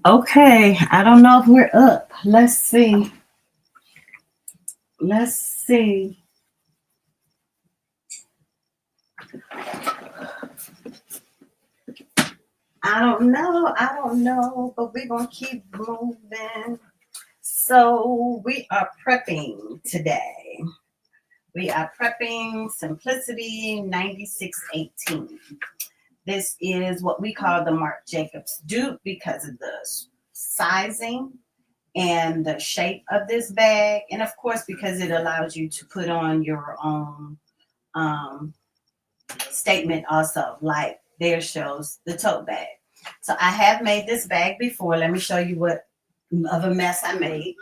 Okay, I don't know if we're up. Let's see. Let's see. I don't know, but we're going to keep moving. So we are prepping today. We are prepping Simplicity 9618. This is what we call the Marc Jacob's dupe because of the sizing and the shape of this bag. And of course, because it allows you to put on your own statement also, like there shows the tote bag. So I have made this bag before. Let me show you what of a mess I made.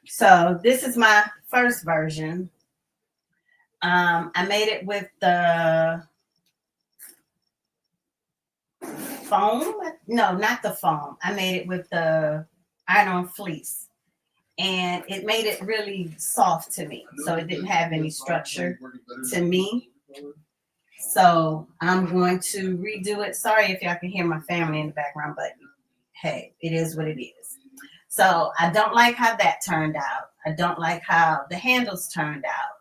So this is my first version. I made it with the foam. No, not the foam. I made it with the iron-on fleece. And it made it really soft to me. So it didn't have any structure to me. So I'm going to redo it. Sorry if y'all can hear my family in the background, but hey, it is what it is. So I don't like how that turned out. I don't like how the handles turned out.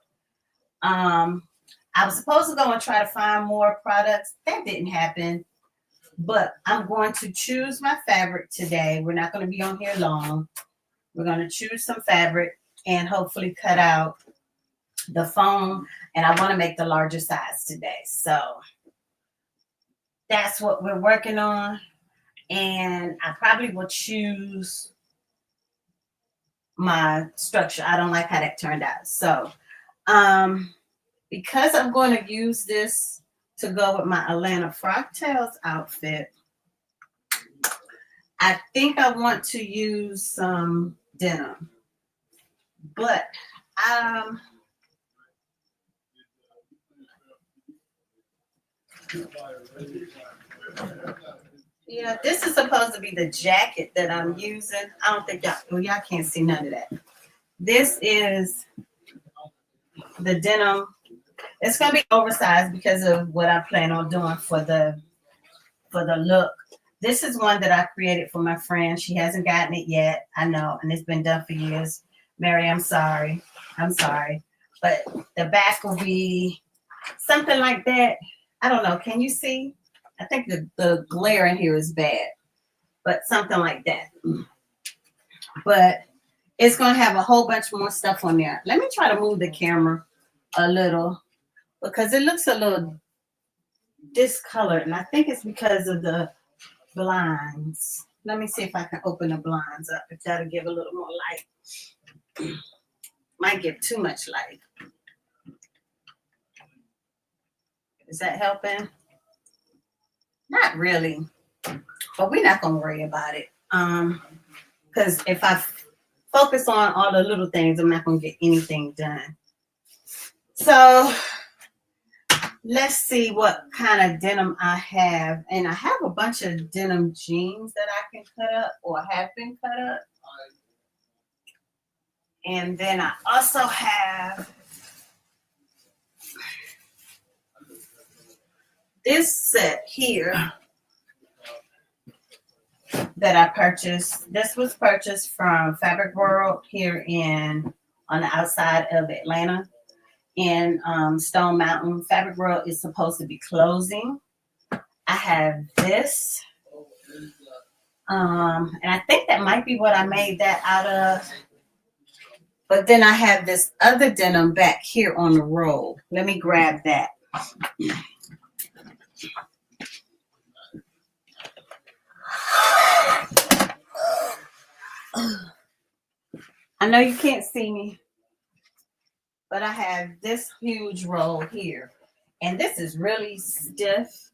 I was supposed to go and try to find more products. That didn't happen. But I'm going to choose my fabric today. We're not going to be on here long. We're going to choose some fabric and hopefully cut out the foam. And I want to make the larger size today. So that's what we're working on. And I probably will choose my structure. I don't like how that turned out. So because I'm going to use this to go with my Atlanta Frocktails outfit, I think I want to use some denim. But yeah, this is supposed to be the jacket that I'm using. I don't think y'all can't see none of that. This is the denim. It's gonna be oversized because of what I plan on doing for the look. This is one that I created for my friend. She hasn't gotten it yet. I know, and it's been done for years. Mary, I'm sorry. But the back will be something like that. I don't know. Can you see? I think the glare in here is bad, but something like that. But it's going to have a whole bunch more stuff on there. Let me try to move the camera a little because it looks a little discolored, and I think it's because of the blinds. Let me see if I can open the blinds up, if that'll give a little more light. Might give too much light. Is that helping? Not really. but we're not gonna worry about it. Because if I focus on all the little things, I'm not gonna get anything done. So let's see what kind of denim I have. And I have a bunch of denim jeans that I can cut up or have been cut up. And then I also have this set here that I purchased. This was purchased from Fabric World here on the outside of Atlanta in Stone Mountain. Fabric World is supposed to be closing. I have this. And I think that might be what I made that out of. But then I have this other denim back here on the roll. Let me grab that. I know you can't see me, but I have this huge roll here. And this is really stiff.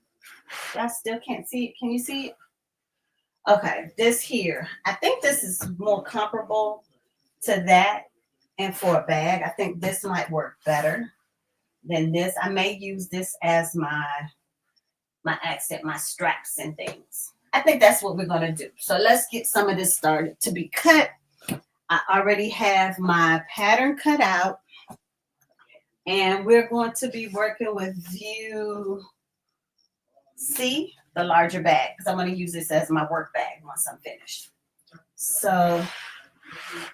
I still can't see it. Can you see it? Okay, this here. I think this is more comparable to that. And for a bag, I think this might work better than this. I may use this as my accent, my straps and things. I think that's what we're going to do. So let's get some of this started to be cut. I already have my pattern cut out. And we're going to be working with view C, the larger bag, because I'm going to use this as my work bag once I'm finished. So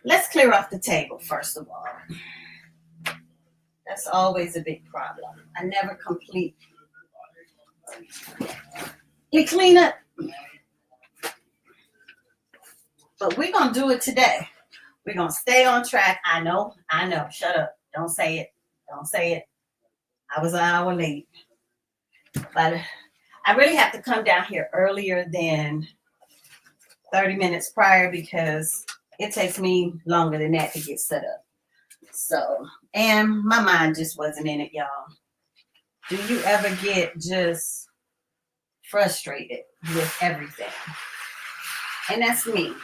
let's clear off the table, first of all. That's always a big problem. I never completely clean up. But we're going to do it today. We're going to stay on track. I know. Shut up. Don't say it. Don't say it. I was an hour late. But I really have to come down here earlier than 30 minutes prior because it takes me longer than that to get set up. So, and my mind just wasn't in it, y'all. Do you ever get just frustrated with everything? And that's me.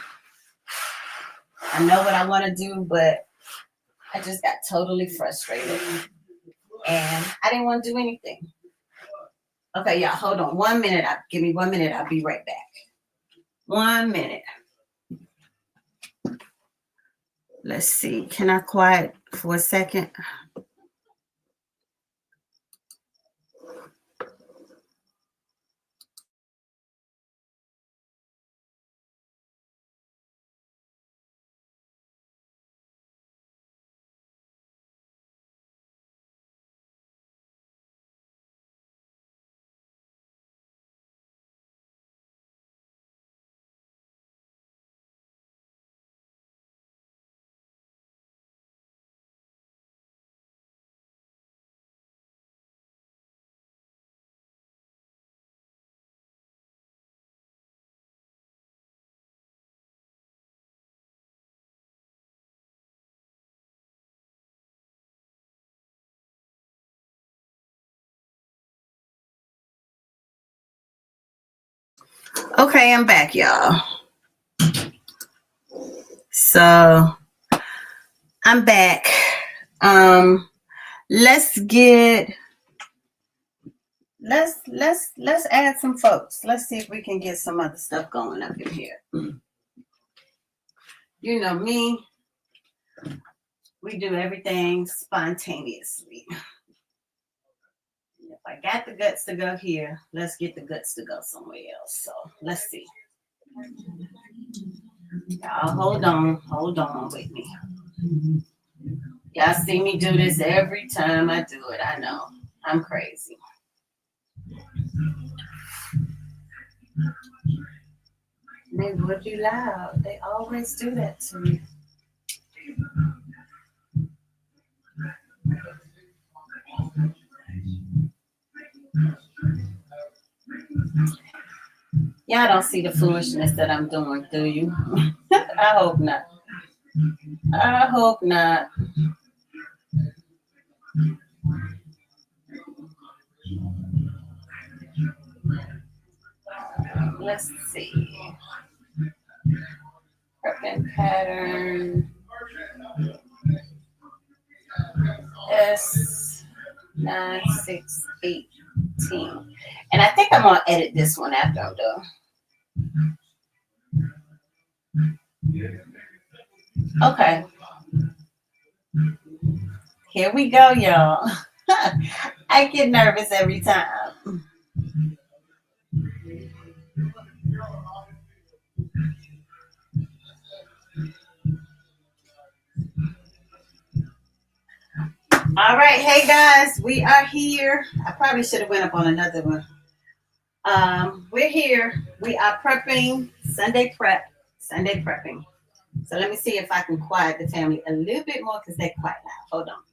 I know what I want to do, but I just got totally frustrated. And I didn't want to do anything. Okay, y'all, hold on. 1 minute. Give me 1 minute. I'll be right back. 1 minute. Let's see. Can I quiet for a second? Okay, I'm back, y'all. So I'm back. Let's add some folks. Let's see if we can get some other stuff going up in here. You know me, we do everything spontaneously. If I got the guts to go here, let's get the guts to go somewhere else. So let's see. Y'all hold on with me. Y'all see me do this every time I do it. I know. I'm crazy. They would be loud. They always do that to me. Y'all don't see the foolishness that I'm doing, do you? I hope not. I hope not. Let's see. Prepping pattern S9618. And I think I'm going to edit this one after I'm done. Okay. Here we go, y'all. I get nervous every time. All right, hey guys, we are here. I probably should have went up on another one. We're here. We are prepping Sunday prepping. So let me see if I can quiet the family a little bit more because they're quite loud. Hold on.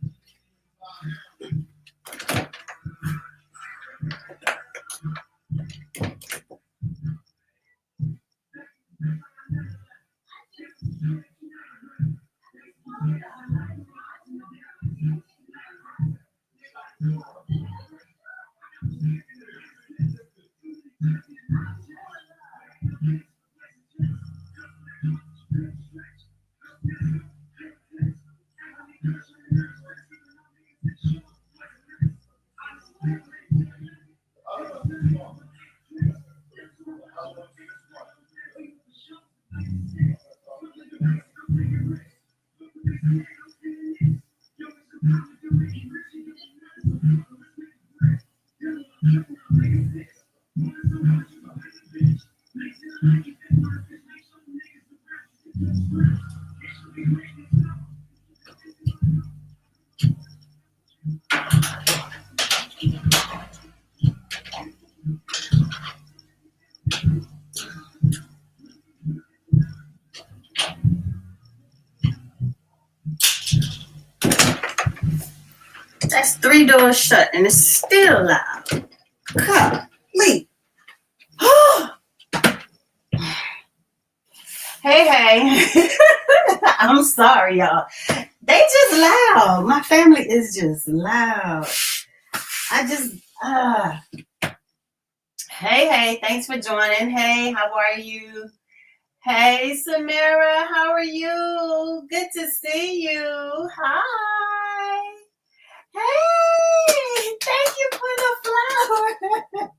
That's 3 doors shut and it's still loud. Golly. Hey. I'm sorry, y'all. They just loud. My family is just loud. Hey, thanks for joining. Hey, how are you? Hey, Samara, how are you? Good to see you. Hi. Hey, thank you for the flowers.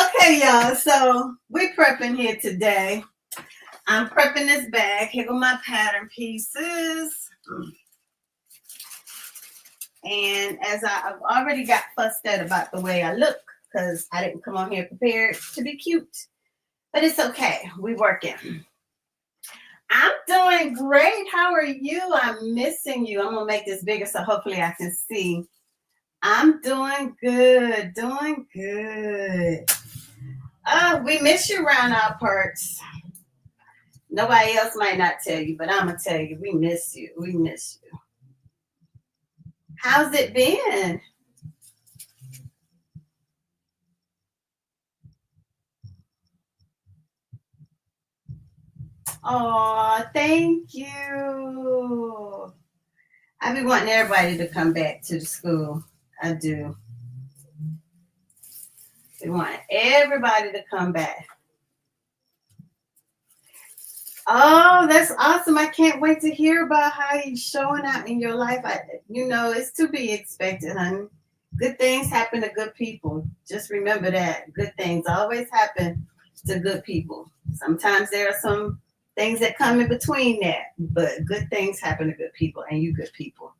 Okay, y'all, so we're prepping here today. I'm prepping this bag. Here go my pattern pieces. And as I've already got fussed at about the way I look because I didn't come on here prepared to be cute. But it's okay. We working. I'm doing great. How are you? I'm missing you. I'm going to make this bigger so hopefully I can see. I'm doing good. Doing good. We miss you around our parts. Nobody else might not tell you, but I'm going to tell you, we miss you. We miss you. How's it been? Oh, thank you. I be wanting everybody to come back to the school. I do. We want everybody to come back. Oh, that's awesome. I can't wait to hear about how he's showing out in your life. It's to be expected, honey. Good things happen to good people. Just remember that. Good things always happen to good people. Sometimes there are some things that come in between that, but good things happen to good people, and you good people.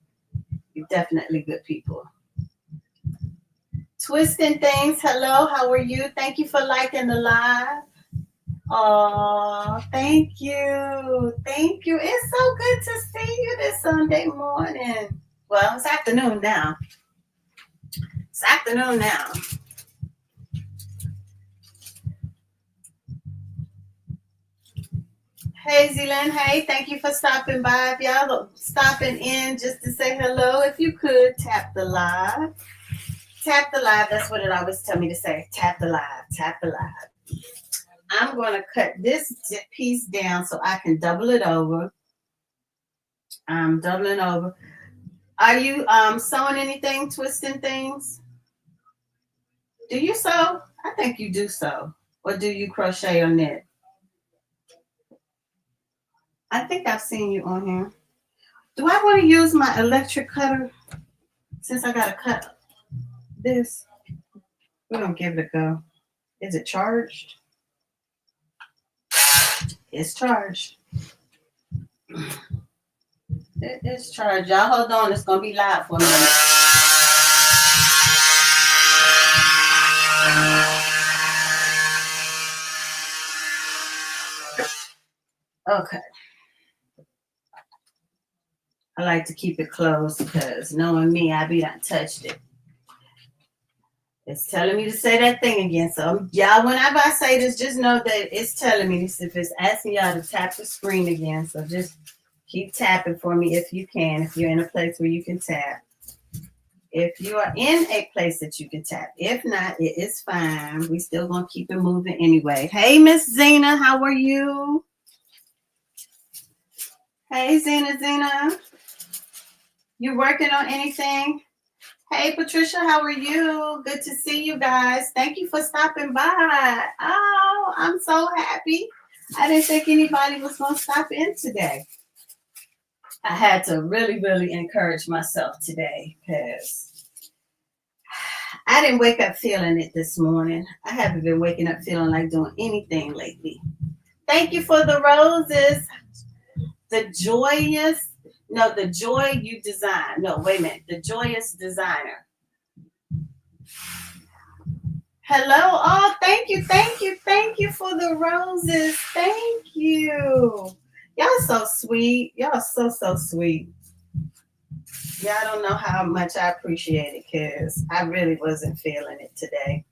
You're definitely good people. Twisting Things, hello, how are you? Thank you for liking the live. Oh, thank you. Thank you. It's so good to see you this Sunday morning. Well, it's afternoon now. It's afternoon now. Hey, Zealand. Hey, thank you for stopping by. If y'all stopping in just to say hello, if you could tap the live. Tap the live. That's what it always tell me to say. Tap the live. Tap the live. I'm going to cut this piece down so I can double it over. I'm doubling over. Are you sewing anything, twisting things? Do you sew? I think you do sew. Or do you crochet or knit? I think I've seen you on here. Do I want to use my electric cutter since I got to cut this? We're going to give it a go. Is it charged? It's charged. It is charged. Y'all hold on. It's going to be loud for a minute. Okay. I like to keep it closed because knowing me, I be done touched it. It's telling me to say that thing again. So y'all, whenever I say this, just know that it's telling me this. If it's asking y'all to tap the screen again, so just keep tapping for me if you can. If you're in a place where you can tap. If you are in a place that you can tap. If not, it is fine. We still gonna keep it moving anyway. Hey, Miss Zena, how are you? Hey, Zena. You working on anything? Hey, Patricia, how are you? Good to see you guys. Thank you for stopping by. Oh, I'm so happy. I didn't think anybody was going to stop in today. I had to really, really encourage myself today because I didn't wake up feeling it this morning. I haven't been waking up feeling like doing anything lately. Thank you for the roses. The joy you design. No, wait a minute. The joyous designer. Hello. Oh, thank you for the roses. Thank you. Y'all so sweet. Y'all so sweet. Y'all don't know how much I appreciate it because I really wasn't feeling it today.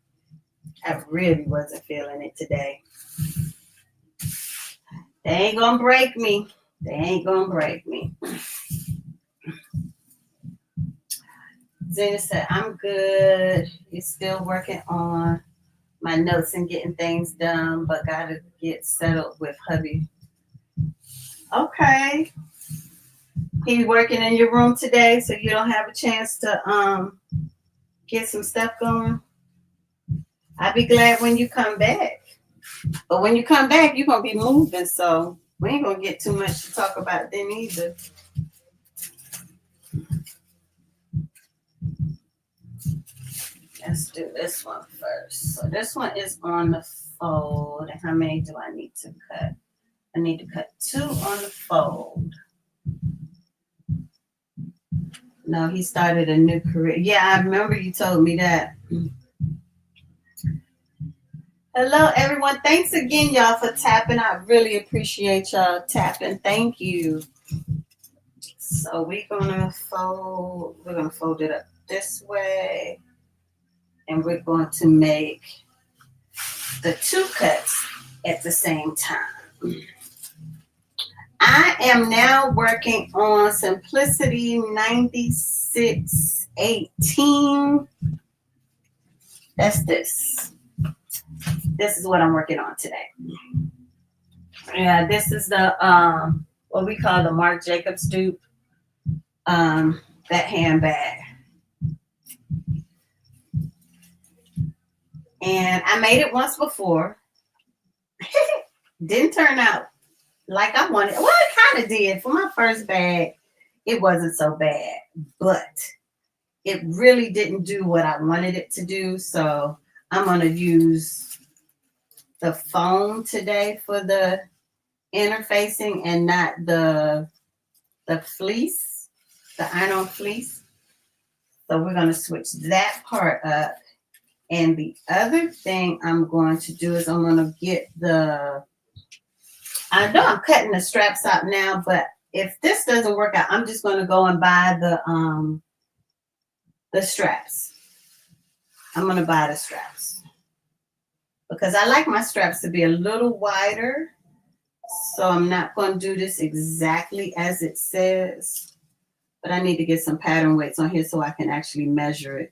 They ain't gonna break me. Zena said, I'm good. You're still working on my notes and getting things done, but gotta get settled with hubby. Okay. He working in your room today, so you don't have a chance to get some stuff going. I'll be glad when you come back. But when you come back, you're gonna be moving, so we ain't gonna get too much to talk about then either. Let's do this one first. So this one is on the fold. And how many do I need to cut? I need to cut 2 on the fold. No, he started a new career. Yeah, I remember you told me that. Hello, everyone. Thanks again, y'all, for tapping. I really appreciate y'all tapping. Thank you. So we're gonna fold it up this way. And we're going to make the 2 cuts at the same time. I am now working on Simplicity 9618. That's this. This is what I'm working on today. Yeah, this is the what we call the Marc Jacob dupe. That handbag. And I made it once before. Didn't turn out like I wanted. Well, it kind of did. For my first bag, it wasn't so bad. But it really didn't do what I wanted it to do. So I'm going to use the foam today for the interfacing and not the fleece, the iron-on fleece. So we're going to switch that part up. And the other thing I'm going to do is I'm going to get I know I'm cutting the straps out now, but if this doesn't work out, I'm just going to go and buy the straps. I'm going to buy the straps because I like my straps to be a little wider. So I'm not going to do this exactly as it says, but I need to get some pattern weights on here so I can actually measure it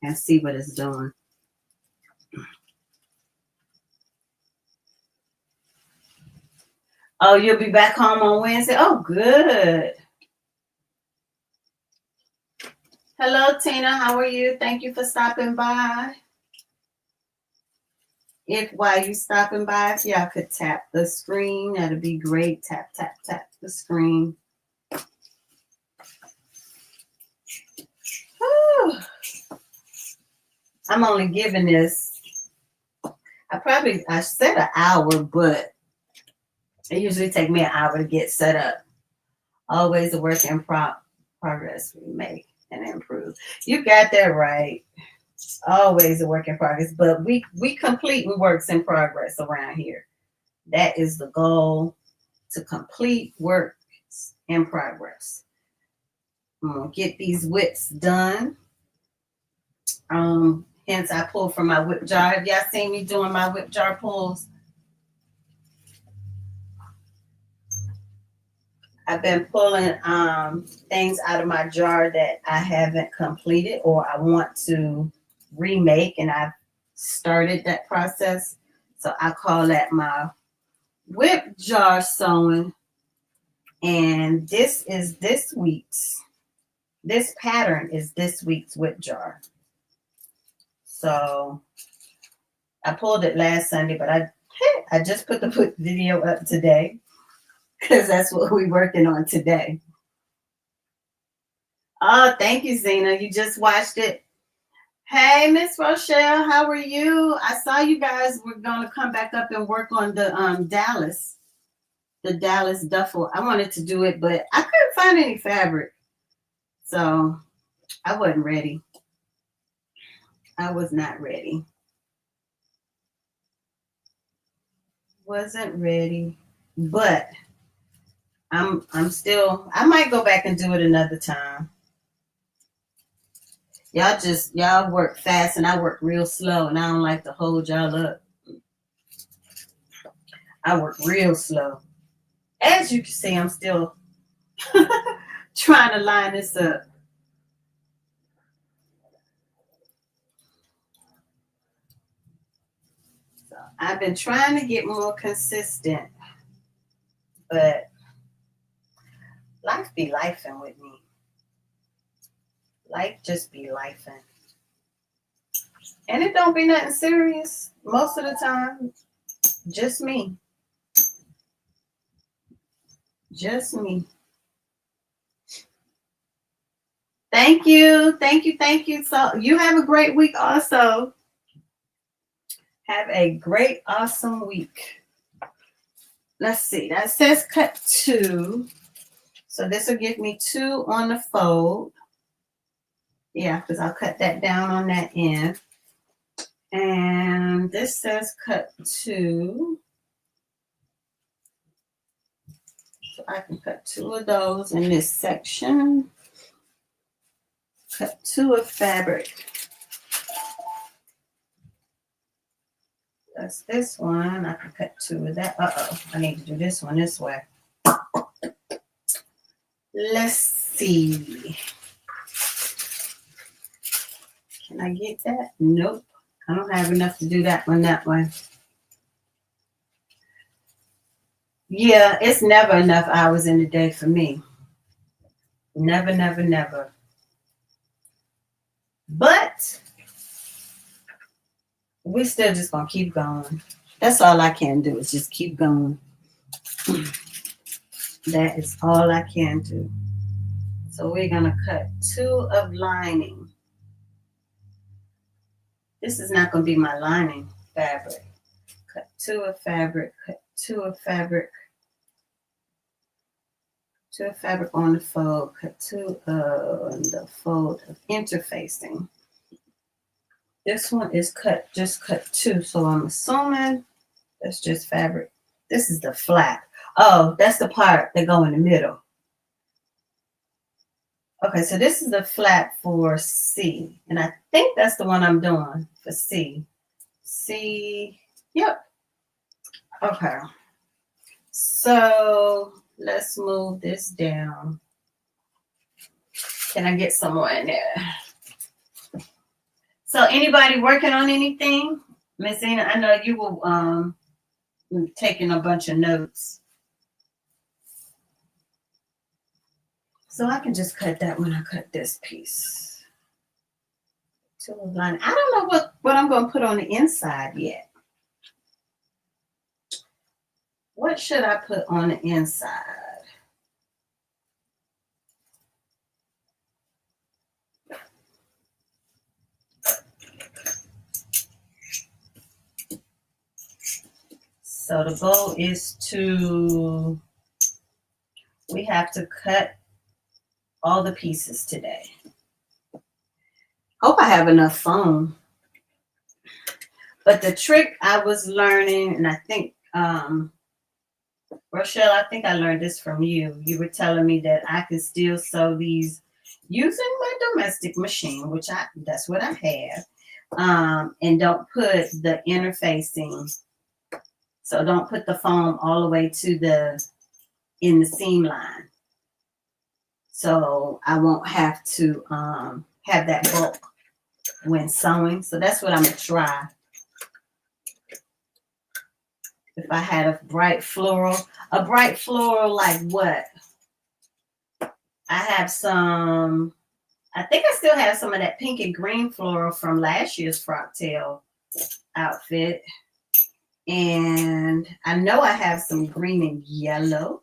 and see what it's doing. Oh, you'll be back home on Wednesday? Oh, good. Hello, Tina. How are you? Thank you for stopping by. If while you stopping by, if y'all could tap the screen, that'd be great. Tap, tap, tap the screen. Whew. I'm only giving this, I said an hour, but it usually take me an hour to get set up. Always a work in progress we make and improve. You got that right. Always a work in progress, but we complete works in progress around here. That is the goal, to complete works in progress. I'm gonna get these whips done. Hence I pull from my whip jar. Have y'all seen me doing my whip jar pulls? I've been pulling things out of my jar that I haven't completed or I want to remake, and I've started that process. So I call that my whip jar sewing. And this pattern is this week's whip jar. So I pulled it last Sunday, but I just put the video up today because that's what we're working on today. Oh, thank you, Zena. You just watched it. Hey, Miss Rochelle, how are you? I saw you guys were going to come back up and work on the Dallas duffel. I wanted to do it, but I couldn't find any fabric. So I wasn't ready. I was not ready. Wasn't ready. But I'm still, I might go back and do it another time. Y'all work fast and I work real slow, and I don't like to hold y'all up. I work real slow. As you can see, I'm still trying to line this up. So I've been trying to get more consistent, but life be lifing with me. Life just be lifing. And it don't be nothing serious most of the time. Just me. Just me. Thank you. Thank you. Thank you. So you have a great week also. Have a great, awesome week. Let's see. That says cut 2. So this will give me 2 on the fold. Yeah, because I'll cut that down on that end. And this says cut 2. So I can cut 2 of those in this section. Cut 2 of fabric. That's this one. I can cut 2 of that. I need to do this one this way. Let's see. Can I get that? Nope. I don't have enough to do that one that way. Yeah, it's never enough hours in the day for me. Never, never, never. But we're still just going to keep going. That's all I can do is just keep going. That is all I can do. So we're going to cut 2 of lining. This is not going to be my lining fabric. Cut 2 of fabric, cut 2 of fabric. 2 of fabric on the fold, cut 2 on the fold of interfacing. This one is just cut 2, so I'm assuming that's just fabric. This is the flap. Oh, that's the part that go in the middle. Okay, so this is the flap for C, and I think that's the one I'm doing for C. C, yep. Okay, so let's move this down. Can I get some more in there? So anybody working on anything? Miss Zena, I know you were taking a bunch of notes. So I can just cut that when I cut this piece. 2 of line. I don't know what I'm going to put on the inside yet. What should I put on the inside? So the goal is we have to cut all the pieces today. Hope I have enough foam. But the trick I was learning, and I think, Rochelle, I think I learned this from you. You were telling me that I could still sew these using my domestic machine, which that's what I have. And don't put the interfacing. So don't put the foam all the way in the seam line. So I won't have to have that bulk when sewing. So that's what I'm gonna try. If I had a bright floral like what? I have some, I think I still have some of that pink and green floral from last year's frock tail outfit. And I know I have some green and yellow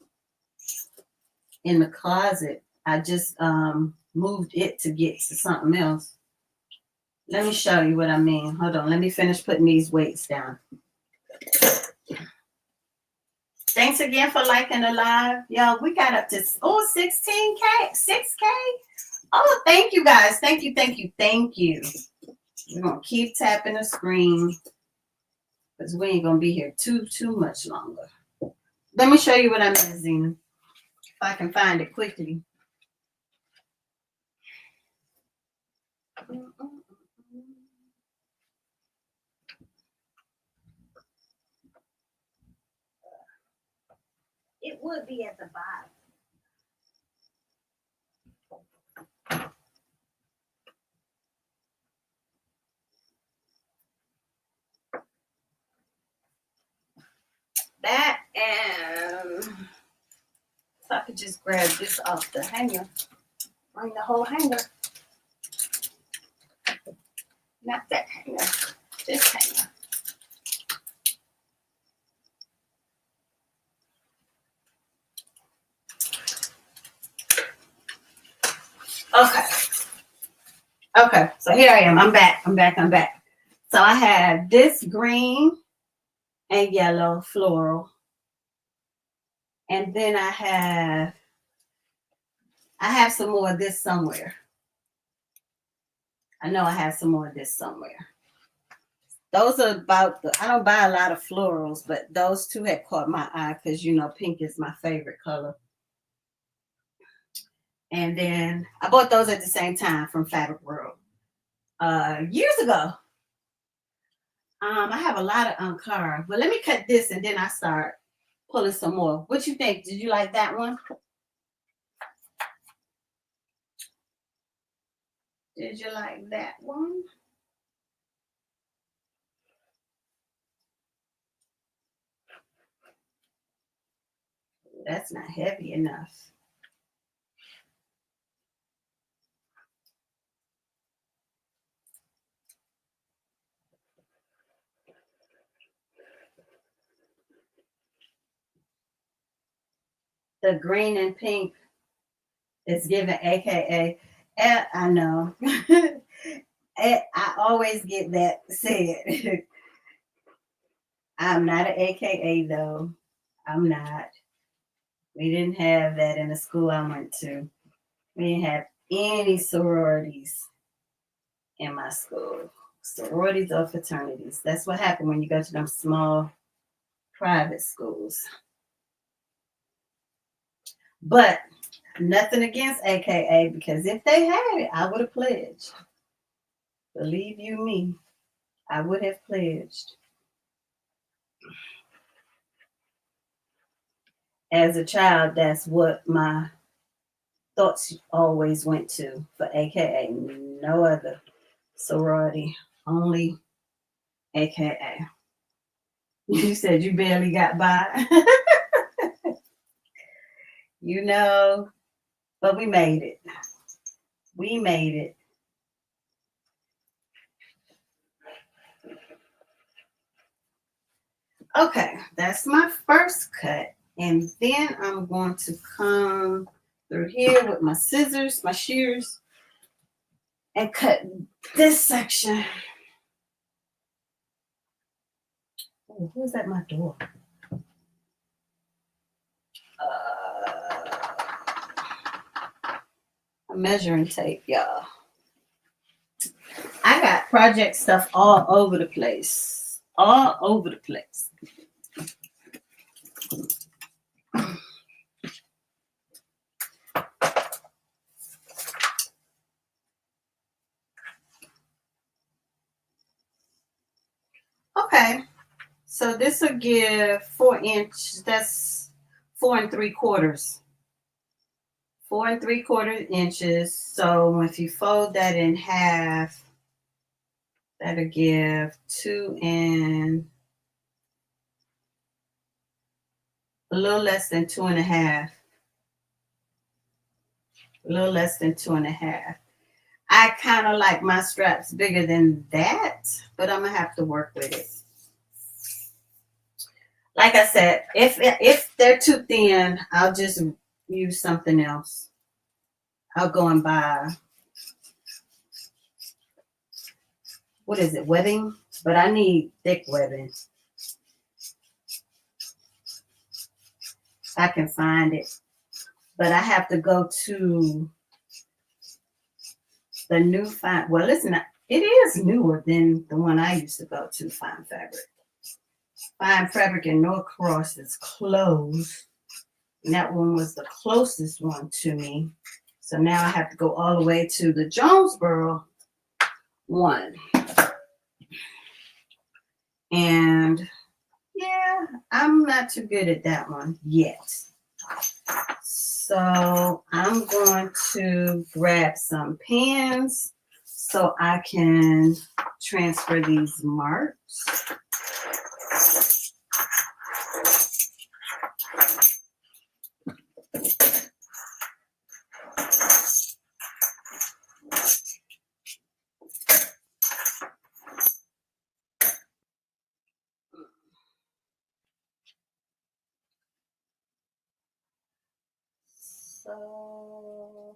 in the closet. I just moved it to get to something else. Let me show you what I mean. Hold on. Let me finish putting these weights down. Thanks again for liking the live. Y'all, we got up to 16K, 6K. Oh, thank you guys. Thank you. We're going to keep tapping the screen because we ain't going to be here too much longer. Let me show you what I meant, Zena. If I can find it quickly. It would be at the bottom. That, and if I could just grab this off the hanger, bring the whole hanger. Not that hanger, this hanger. Okay, so here I am. I'm back. So I have this green and yellow floral. And then I have some more of this somewhere. I know I have some more of this somewhere. Those are I don't buy a lot of florals, but those two had caught my eye because, you know, pink is my favorite color. And then I bought those at the same time from Fabric World years ago. I have a lot of Ankara, but let me cut this and then I start pulling some more. What you think? Did you like that one? Did you like that one? That's not heavy enough. The green and pink is given AKA. I know. I always get that said. I'm not an AKA though. I'm not. We didn't have that in the school I went to. We didn't have any sororities in my school. Sororities or fraternities. That's what happened when you go to them small private schools. But nothing against AKA, because if they had it, I would have pledged. Believe you me, I would have pledged. As a child, that's what my thoughts always went to for AKA. No other sorority, only AKA. You said you barely got by. You know, but we made it. We made it. Okay, that's my first cut. And then I'm going to come through here with my scissors, my shears, and cut this section. Oh, who's at my door? A measuring tape, y'all. I got project stuff all over the place. All over the place. Okay, so this will give 4 inch. That's 4 3/4. 4 3/4 inches. So if you fold that in half, that'll give 2 and a little less than 2.5. A little less than 2.5. I kind of like my straps bigger than that, but I'm gonna have to work with it. Like I said, if they're too thin, I'll just use something else. I'll go and buy, what is it, webbing? But I need thick webbing. I can find it. But I have to go to the new fine. Well, it's not. It is newer than the one I used to go to, Fine Fabric. Fine Fabric in Norcross is closed. And that one was the closest one to me. So now I have to go all the way to the Jonesboro one. And yeah, I'm not too good at that one yet. So I'm going to grab some pins so I can transfer these marks. So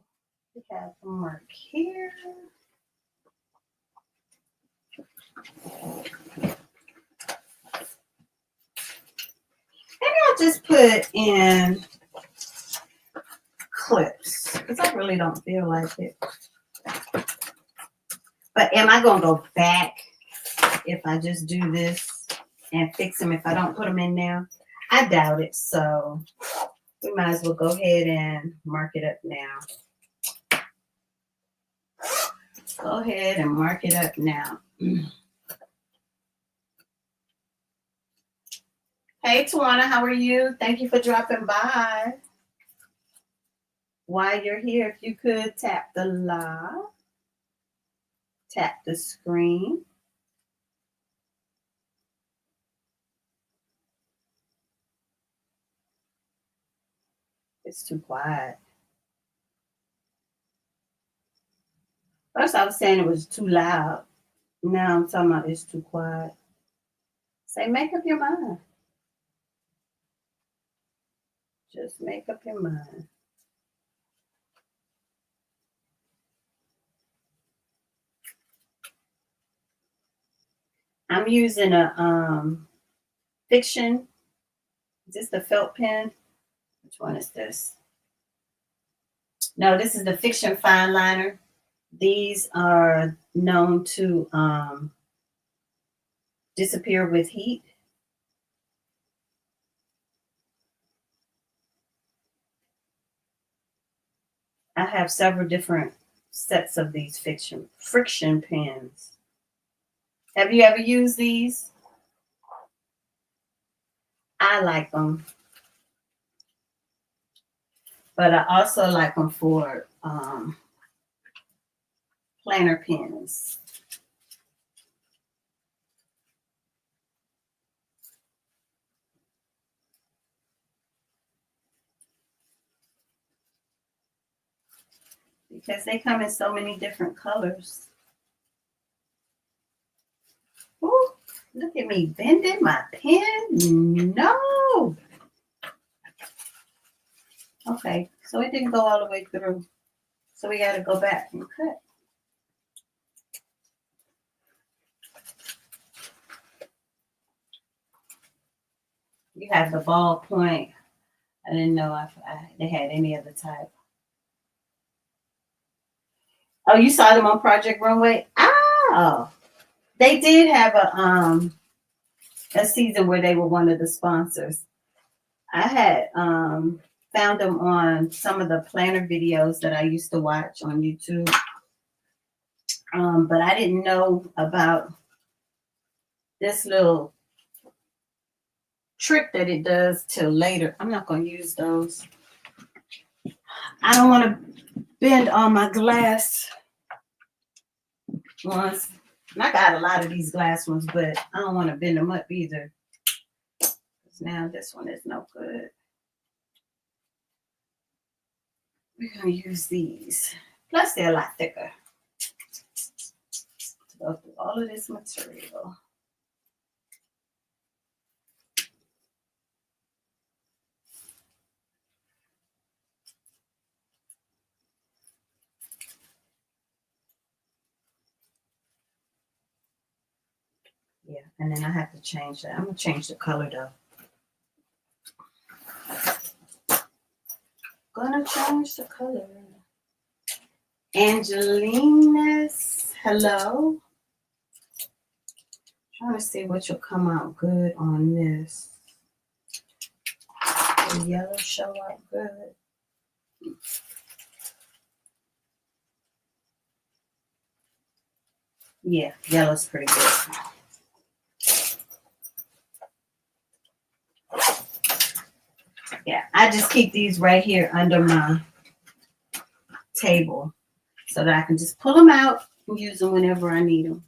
we have a mark here. Maybe I'll just put in clips because I really don't feel like it. But am I going to go back if I just do this and fix them if I don't put them in now? I doubt it. So we might as well go ahead and mark it up now. Go ahead and mark it up now. Hey, Tawana, how are you? Thank you for dropping by. While you're here, if you could tap the live, tap the screen. It's too quiet. First, I was saying it was too loud. Now I'm talking about it's too quiet. Say, make up your mind. Just make up your mind. I'm using a Fiction. Is this the felt pen? Which one is this? No, this is the Fiction fine liner. These are known to disappear with heat. I have several different sets of these friction pens. Have you ever used these? I like them. But I also like them for planer pens. Because they come in so many different colors. Ooh, Look at me bending my pen. No. Okay, so it didn't go all the way through. So we got to go back and cut. You have the ballpoint. I didn't know if they had any other type. Oh, you saw them on Project Runway? Oh, they did have a season where they were one of the sponsors. I had found them on some of the planner videos that I used to watch on YouTube. But I didn't know about this little trick that it does till later. I'm not going to use those. I don't want to bend all my glass ones. And I got a lot of these glass ones, but I don't want to bend them up either. Now this one is no good. We're going to use these. Plus they're a lot thicker. Go through all of this material. Yeah, and then I have to change that. I'm going to change the color though. Gonna change the color. Angelina's, hello. Trying to see what will come out good on this. The yellow show up good. Yeah, yellow's pretty good. Yeah, I just keep these right here under my table so that I can just pull them out and use them whenever I need them.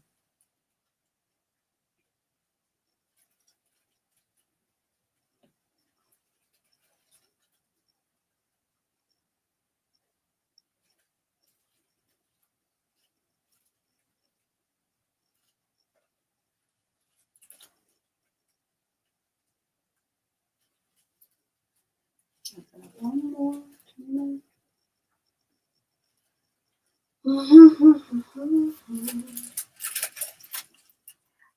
One more.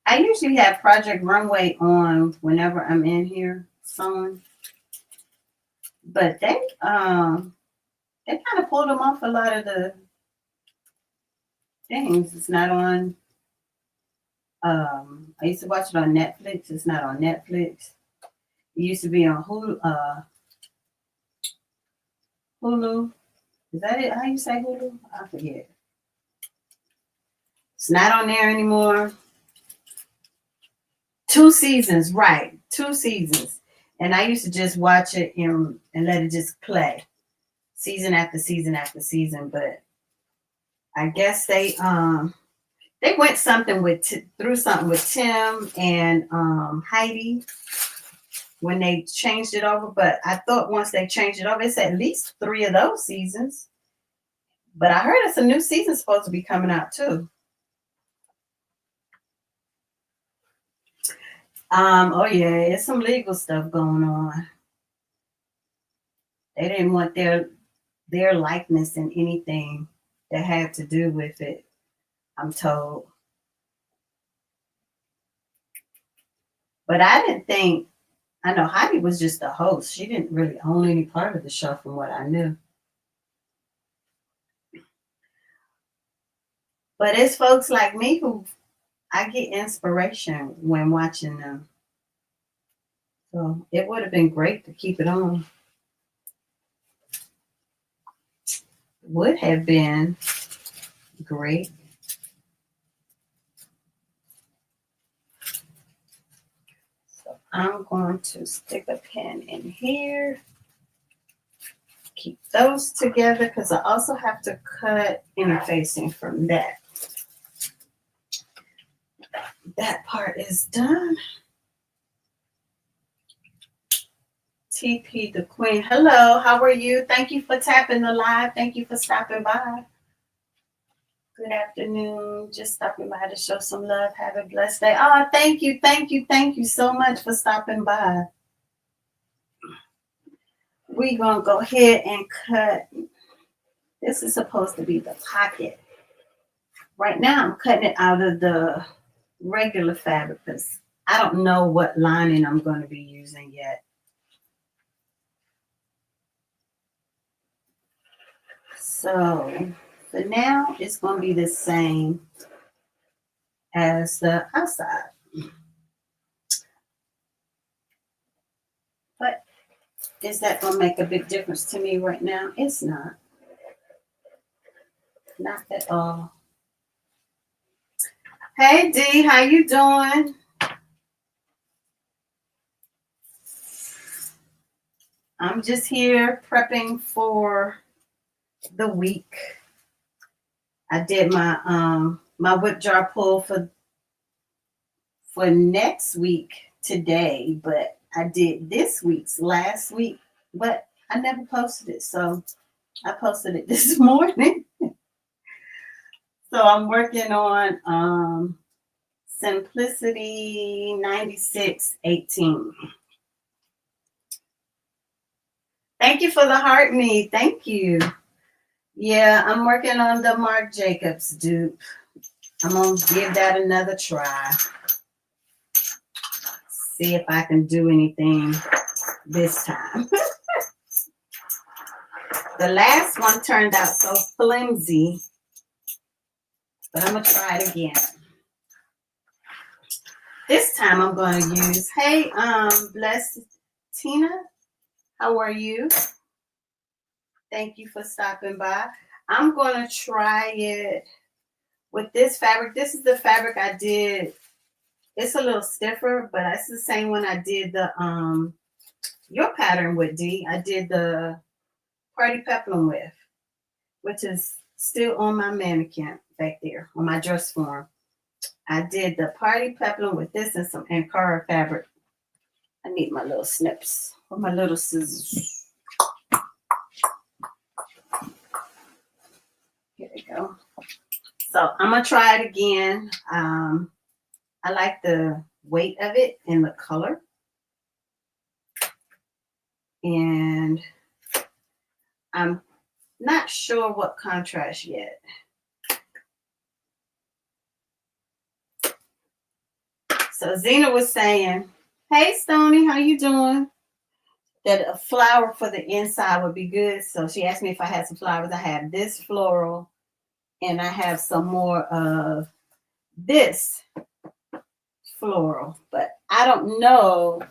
I usually have Project Runway on whenever I'm in here sewing, but they kind of pulled them off a lot of the things. It's not on. I used to watch it on Netflix. It's not on Netflix. It used to be on Hulu. Hulu. Is that it? How you say Hulu? I forget. It's not on there anymore. 2 seasons, right? 2 seasons. And I used to just watch it and let it just play season after season after season. But I guess they went something through something with Tim and Heidi when they changed it over. But I thought once they changed it over, it's at least 3 of those seasons. But I heard it's a new season supposed to be coming out too. Oh yeah, it's some legal stuff going on. They didn't want their likeness in anything that had to do with it, I'm told. But I didn't think, I know Heidi was just a host. She didn't really own any part of the show from what I knew. But it's folks like me who I get inspiration when watching them. So it would have been great to keep it on. Would have been great. So I'm going to stick a pin in here. Keep those together because I also have to cut interfacing from that. That part is done. TP the Queen. Hello, how are you? Thank you for tapping the live. Thank you for stopping by. Good afternoon. Just stopping by to show some love. Have a blessed day. Oh, thank you, thank you, thank you so much for stopping by. We're going to go ahead and cut. This is supposed to be the pocket. Right now, I'm cutting it out of the regular fabric because I don't know what lining I'm going to be using yet. So for now, it's going to be the same as the outside. But is that going to make a big difference to me right now? It's not. Not at all. Hey D, how you doing? I'm just here prepping for the week. I did my my whip jar pull for next week today, but I did this week's last week, but I never posted it, so I posted it this morning. So I'm working on Simplicity 9618. Thank you for the heart me. Thank you. Yeah, I'm working on the Marc Jacobs dupe. I'm going to give that another try. See if I can do anything this time. The last one turned out so flimsy, but I'm going to try it again. This time I'm going to use, hey, blessed Tina, how are you? Thank you for stopping by. I'm going to try it with this fabric. This is the fabric I did. It's a little stiffer, but it's the same one I did the your pattern with, D. I did the party peplum with, which is still on my mannequin back there on my dress form. I did the party peplum with this and some Ankara fabric. I need my little snips or my little scissors. Here we go. So I'm gonna try it again. I like the weight of it and the color. And I'm not sure what contrast yet. So Zena was saying, hey Stony, how you doing? That a flower for the inside would be good. So she asked me if I had some flowers. I have this floral and I have some more of this floral, but I don't know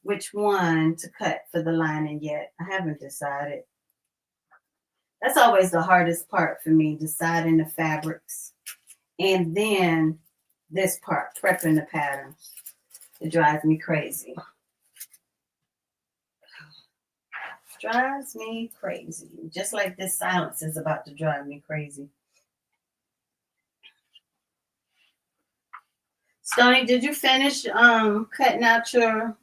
which one to cut for the lining yet. I haven't decided. That's always the hardest part for me, deciding the fabrics. And then this part, prepping the patterns. It drives me crazy. Drives me crazy. Just like this silence is about to drive me crazy. Stony, did you finish cutting out your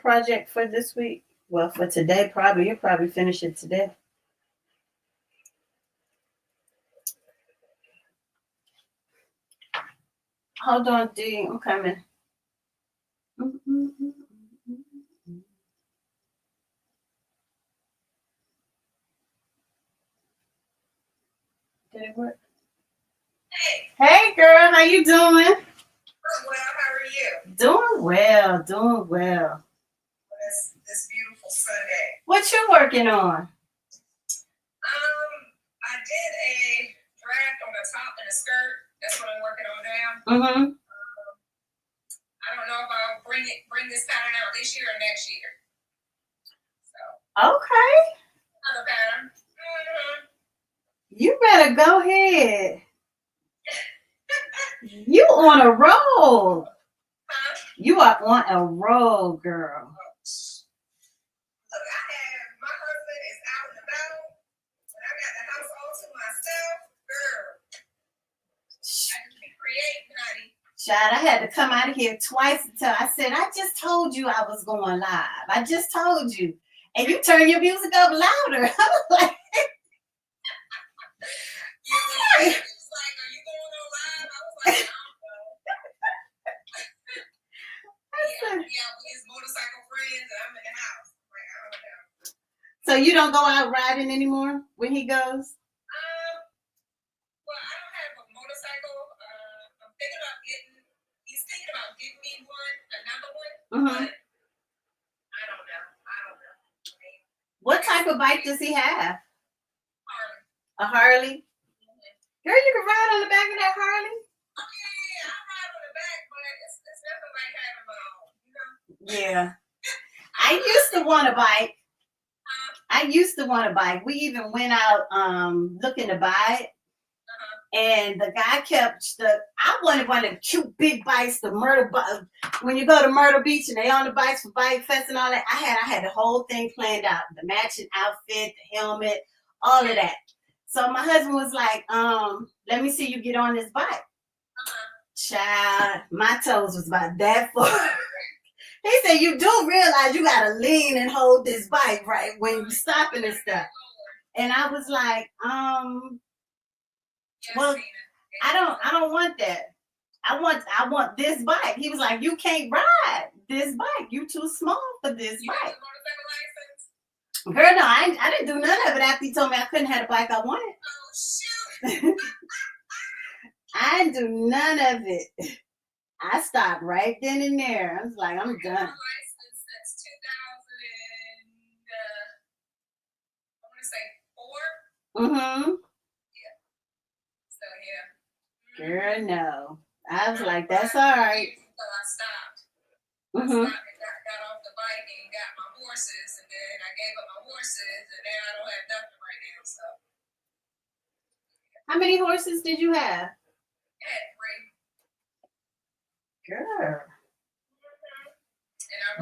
project for this week? Well, for today, probably. You'll probably finish it today. Hold on, D. I'm coming. Did it work? Hey, girl. How you doing? Well, how are you? Doing well. Doing well. This beautiful Sunday. What you working on? I did a draft on the top and a skirt. That's what I'm working on now. Mm-hmm. I don't know if I'll bring this pattern out this year or next year. So. Okay. Another pattern. Mm-hmm. You better go ahead. You on a roll. Huh? You are on a roll, girl. Look, my husband is out and about. When I got the house all to myself, girl, I can be creating, honey. Child, I had to come out of here twice until I said, I just told you I was going live. I just told you. And you turn your music up louder. I was like, Yeah, it was like, are you going on live? I was like, I don't know. Yeah, with his motorcycle friends, and I'm in the house. Like, I don't know. So you don't go out riding anymore when he goes? Well, I don't have a motorcycle. I'm thinking about he's thinking about getting me another one. Mm-hmm. But I don't know. I mean, What type of bike does he have? Harley. A Harley? Mm-hmm. Girl, you can ride on the back of that Harley? Yeah, I ride on the back, but it's nothing like having my own, you know? Yeah. I used to want a bike. We even went out looking to buy it. And the guy I wanted one of the cute big bikes, the Myrtle when you go to Myrtle Beach and they on the bikes for Bike Fest and all that. I had the whole thing planned out, the matching outfit, the helmet, all of that. So my husband was like, let me see you get on this bike. Child, my toes was about that far. He said, you do realize you gotta lean and hold this bike, right, when you stopping and stuff. And I was like, well, I don't want that. I want this bike. He was like, you can't ride this bike. You too small for this bike. Girl, no, I didn't do none of it after he told me I couldn't have the bike I wanted. Oh, shoot. I didn't do none of it. I stopped right then and there. I was like, I'm done. License since 2000 and, I want to say 4. Mm-hmm. Yeah. So, yeah. Girl, no. I was like, that's all right. So I stopped. Mm-hmm. I stopped and got off the bike and got my horses, and then I gave up my horses, and now I don't have nothing right now. So. How many horses did you have? I had 3. Girl.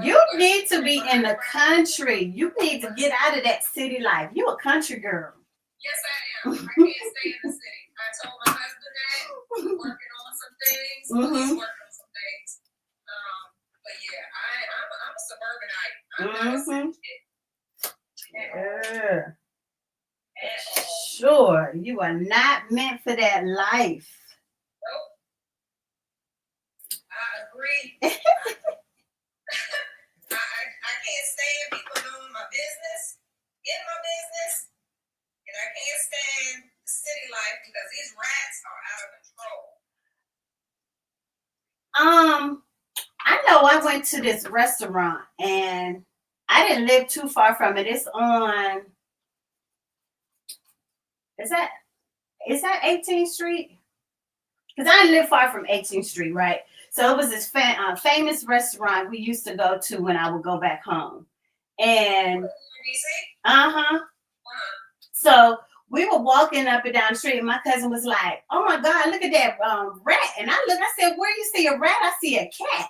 Mm-hmm. You need to be in the country. You need to get out of that city life. You a country girl. Yes, I am. I can't stay in the city. I told my husband that. We're working on some things. Mm-hmm. He's working on some things. But yeah, I'm a suburbanite. I'm not a city kid. Yeah. Sure. You are not meant for that life. Nope. I agree. I can't stand people doing my business, in my business, and I can't stand the city life because these rats are out of control. I know I went to this restaurant and I didn't live too far from it. It's on, is that 18th Street? Because I didn't live far from 18th Street, right? So it was this famous restaurant we used to go to when I would go back home. And, so we were walking up and down the street and my cousin was like, oh my God, look at that rat. And I said, where you see a rat? I see a cat.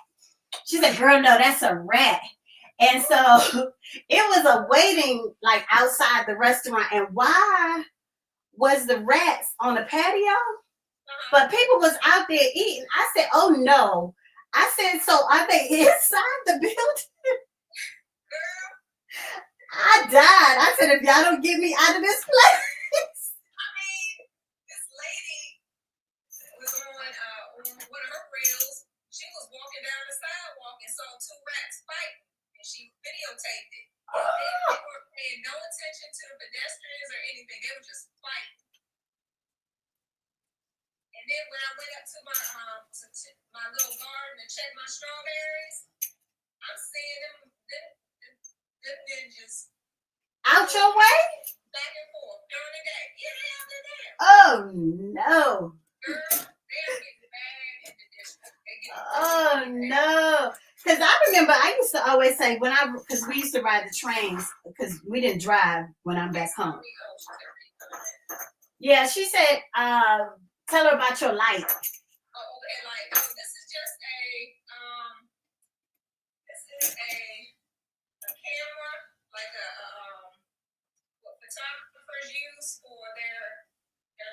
She said, girl, no, that's a rat. And so it was a waiting like outside the restaurant. And why was the rats on the patio? But people was out there eating. I said, oh no. I said, so are they inside the building? I died. I said, if y'all don't get me out of this place. I mean, this lady was on one of her reels. She was walking down the sidewalk and saw 2 rats fighting, and she videotaped it. They were paying no attention to the pedestrians or anything. They were just fighting. And then when I went up to my little garden and checked my strawberries, I'm seeing them ninjas out your way? Back and forth during the day. Yeah, they out there. Oh no. Girl, they're getting bad in the district. Oh no. Because I remember I used to always say because we used to ride the trains because we didn't drive when I'm back home. Yeah, she said, tell her about your light. Oh, okay, light. Oh, this is just a camera, like what photographers use for their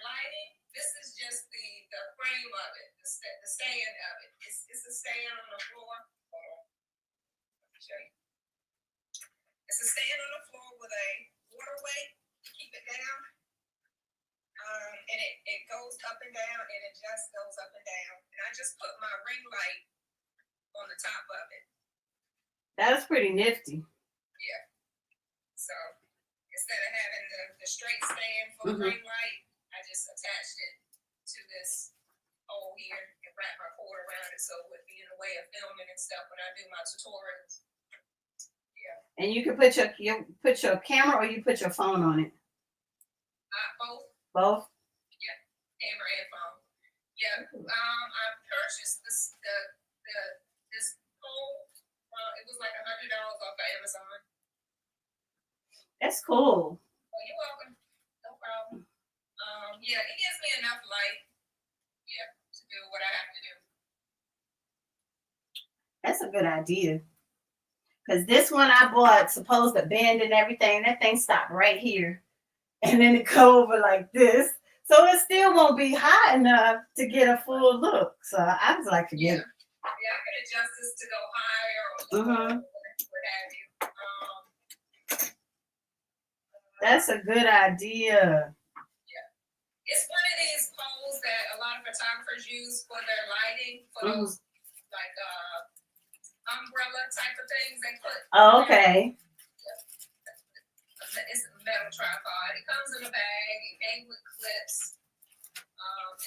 lighting. This is just the frame of it, the stand of it. It's a stand on the floor. Hold on. Let me show you. It's a stand on the floor with a water weight to keep it down. And up and down, and it just goes up and down. And I just put my ring light on the top of it. That was pretty nifty. Yeah. So instead of having the straight stand for the ring light, I just attached it to this hole here and wrapped my cord around it so it would be in the way of filming and stuff when I do my tutorials. Yeah. And you can put your camera, or you put your phone on it. Both. Both. Yeah, camera and phone. Yeah. I purchased this pole. It was like $100 off of Amazon. That's cool. Oh, you're welcome. No problem. Yeah, it gives me enough light. Yeah, to do what I have to do. That's a good idea. Because this one I bought, supposed to bend and everything, that thing stopped right here. And then it go over like this. So it still won't be high enough to get a full look. So I was like, forget it. Yeah, I can adjust this to go higher or lower, what have you. That's a good idea. Yeah. It's one of these poles that a lot of photographers use for their lighting, for those like umbrella type of things they put. Oh, okay. It's a metal tripod. It comes in a bag. It came with clips.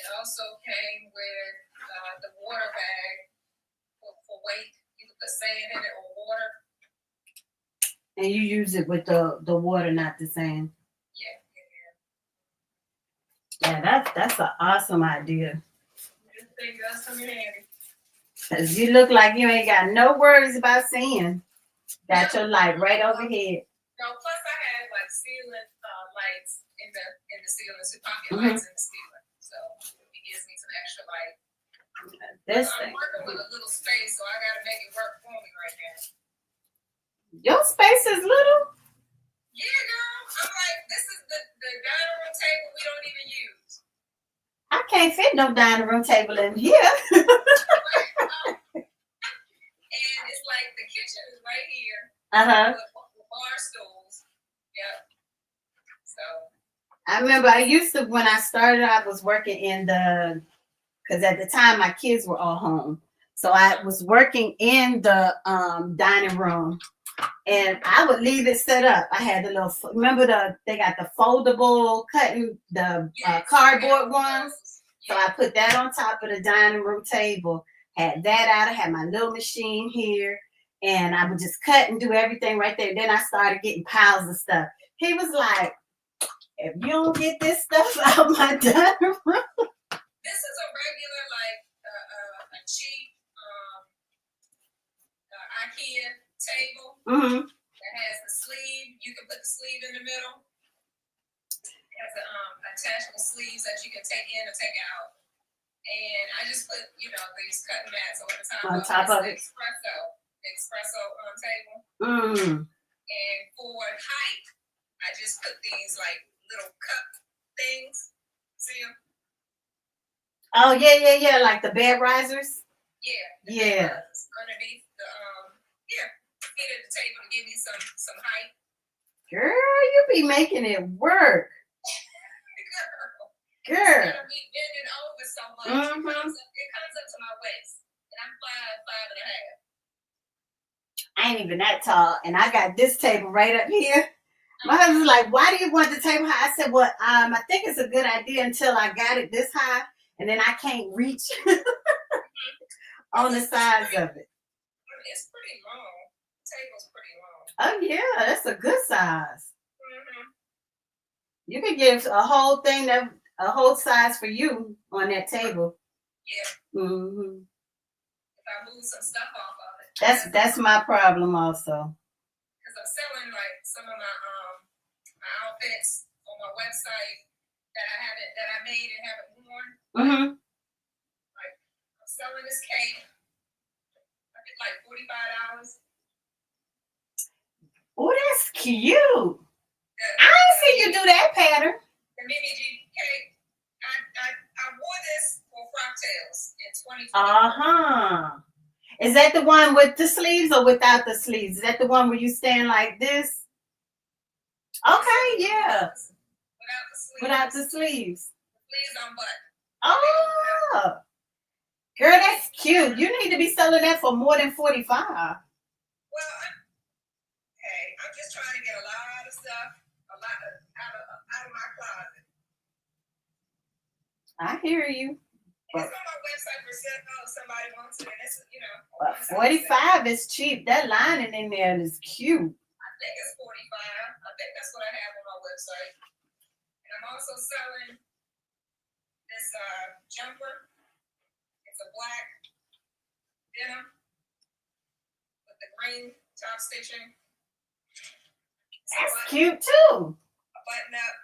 It also came with the water bag for weight. You can put sand in it or water. And you use it with the water, not the sand. Yeah, that's an awesome idea. This thing does come in handy. Cause you look like you ain't got no worries about seeing. Got your light right overhead. No, plus I had like ceiling lights in the ceiling, so pocket lights in the ceiling. So it gives me some extra light. I'm working with a little space, so I gotta make it work for me right now. Your space is little? Yeah, girl. I'm like, this is the dining room table we don't even use. I can't fit no dining room table in here. And it's like the kitchen is right here. With bar stools. Yep. So. I remember when I started, I was working because at the time my kids were all home. So I was working in the dining room. And I would leave it set up. I had they got the foldable cutting, the cardboard ones. So I put that on top of the dining room table. Had that out. I had my little machine here. And I would just cut and do everything right there. Then I started getting piles of stuff. He was like, if you don't get this stuff out of my dining room. This is a regular, like, a cheap IKEA table that has the sleeve. You can put the sleeve in the middle. It has attachable sleeves that you can take in or take out. And I just put, these cutting mats over the top of it. The espresso table. And for height, I just put these like little cup things. See them? Oh yeah, like the bed risers. Yeah. Underneath the feet at the table to give me some height. Girl, you be making it work. Girl. Instead of me bending over so much, it comes up to my waist, and I'm 5'5.5". I ain't even that tall, and I got this table right up here. My husband's like, "Why do you want the table high?" I said, "Well, I think it's a good idea until I got it this high, and then I can't reach on the sides of it." It's pretty long. The table's pretty long. Oh yeah, that's a good size. You could give a whole thing a whole size for you on that table. Yeah. If I move some stuff off of it. That's my problem also. Because I'm selling like some of my outfits on my website that I made and haven't worn. Like I'm selling this cape. I did like $45. Oh, that's cute. I ain't seen you do that pattern. The mini G cape. I wore this for Frocktails in 2020. Is that the one with the sleeves or without the sleeves? Is that the one where you stand like this? Okay, yeah. Without the sleeves. The sleeves Sleeves on butt. Oh, girl, that's cute. You need to be selling that for more than 45. Well, I'm just trying to get a lot of stuff, out of my closet. I hear you. It's on my website for sale. If somebody wants it, and it's, But 45 is cheap. That lining in there is cute. I think it's 45. I think that's what I have on my website. And I'm also selling this jumper. It's a black denim with the green top stitching. That's cute too. A button up.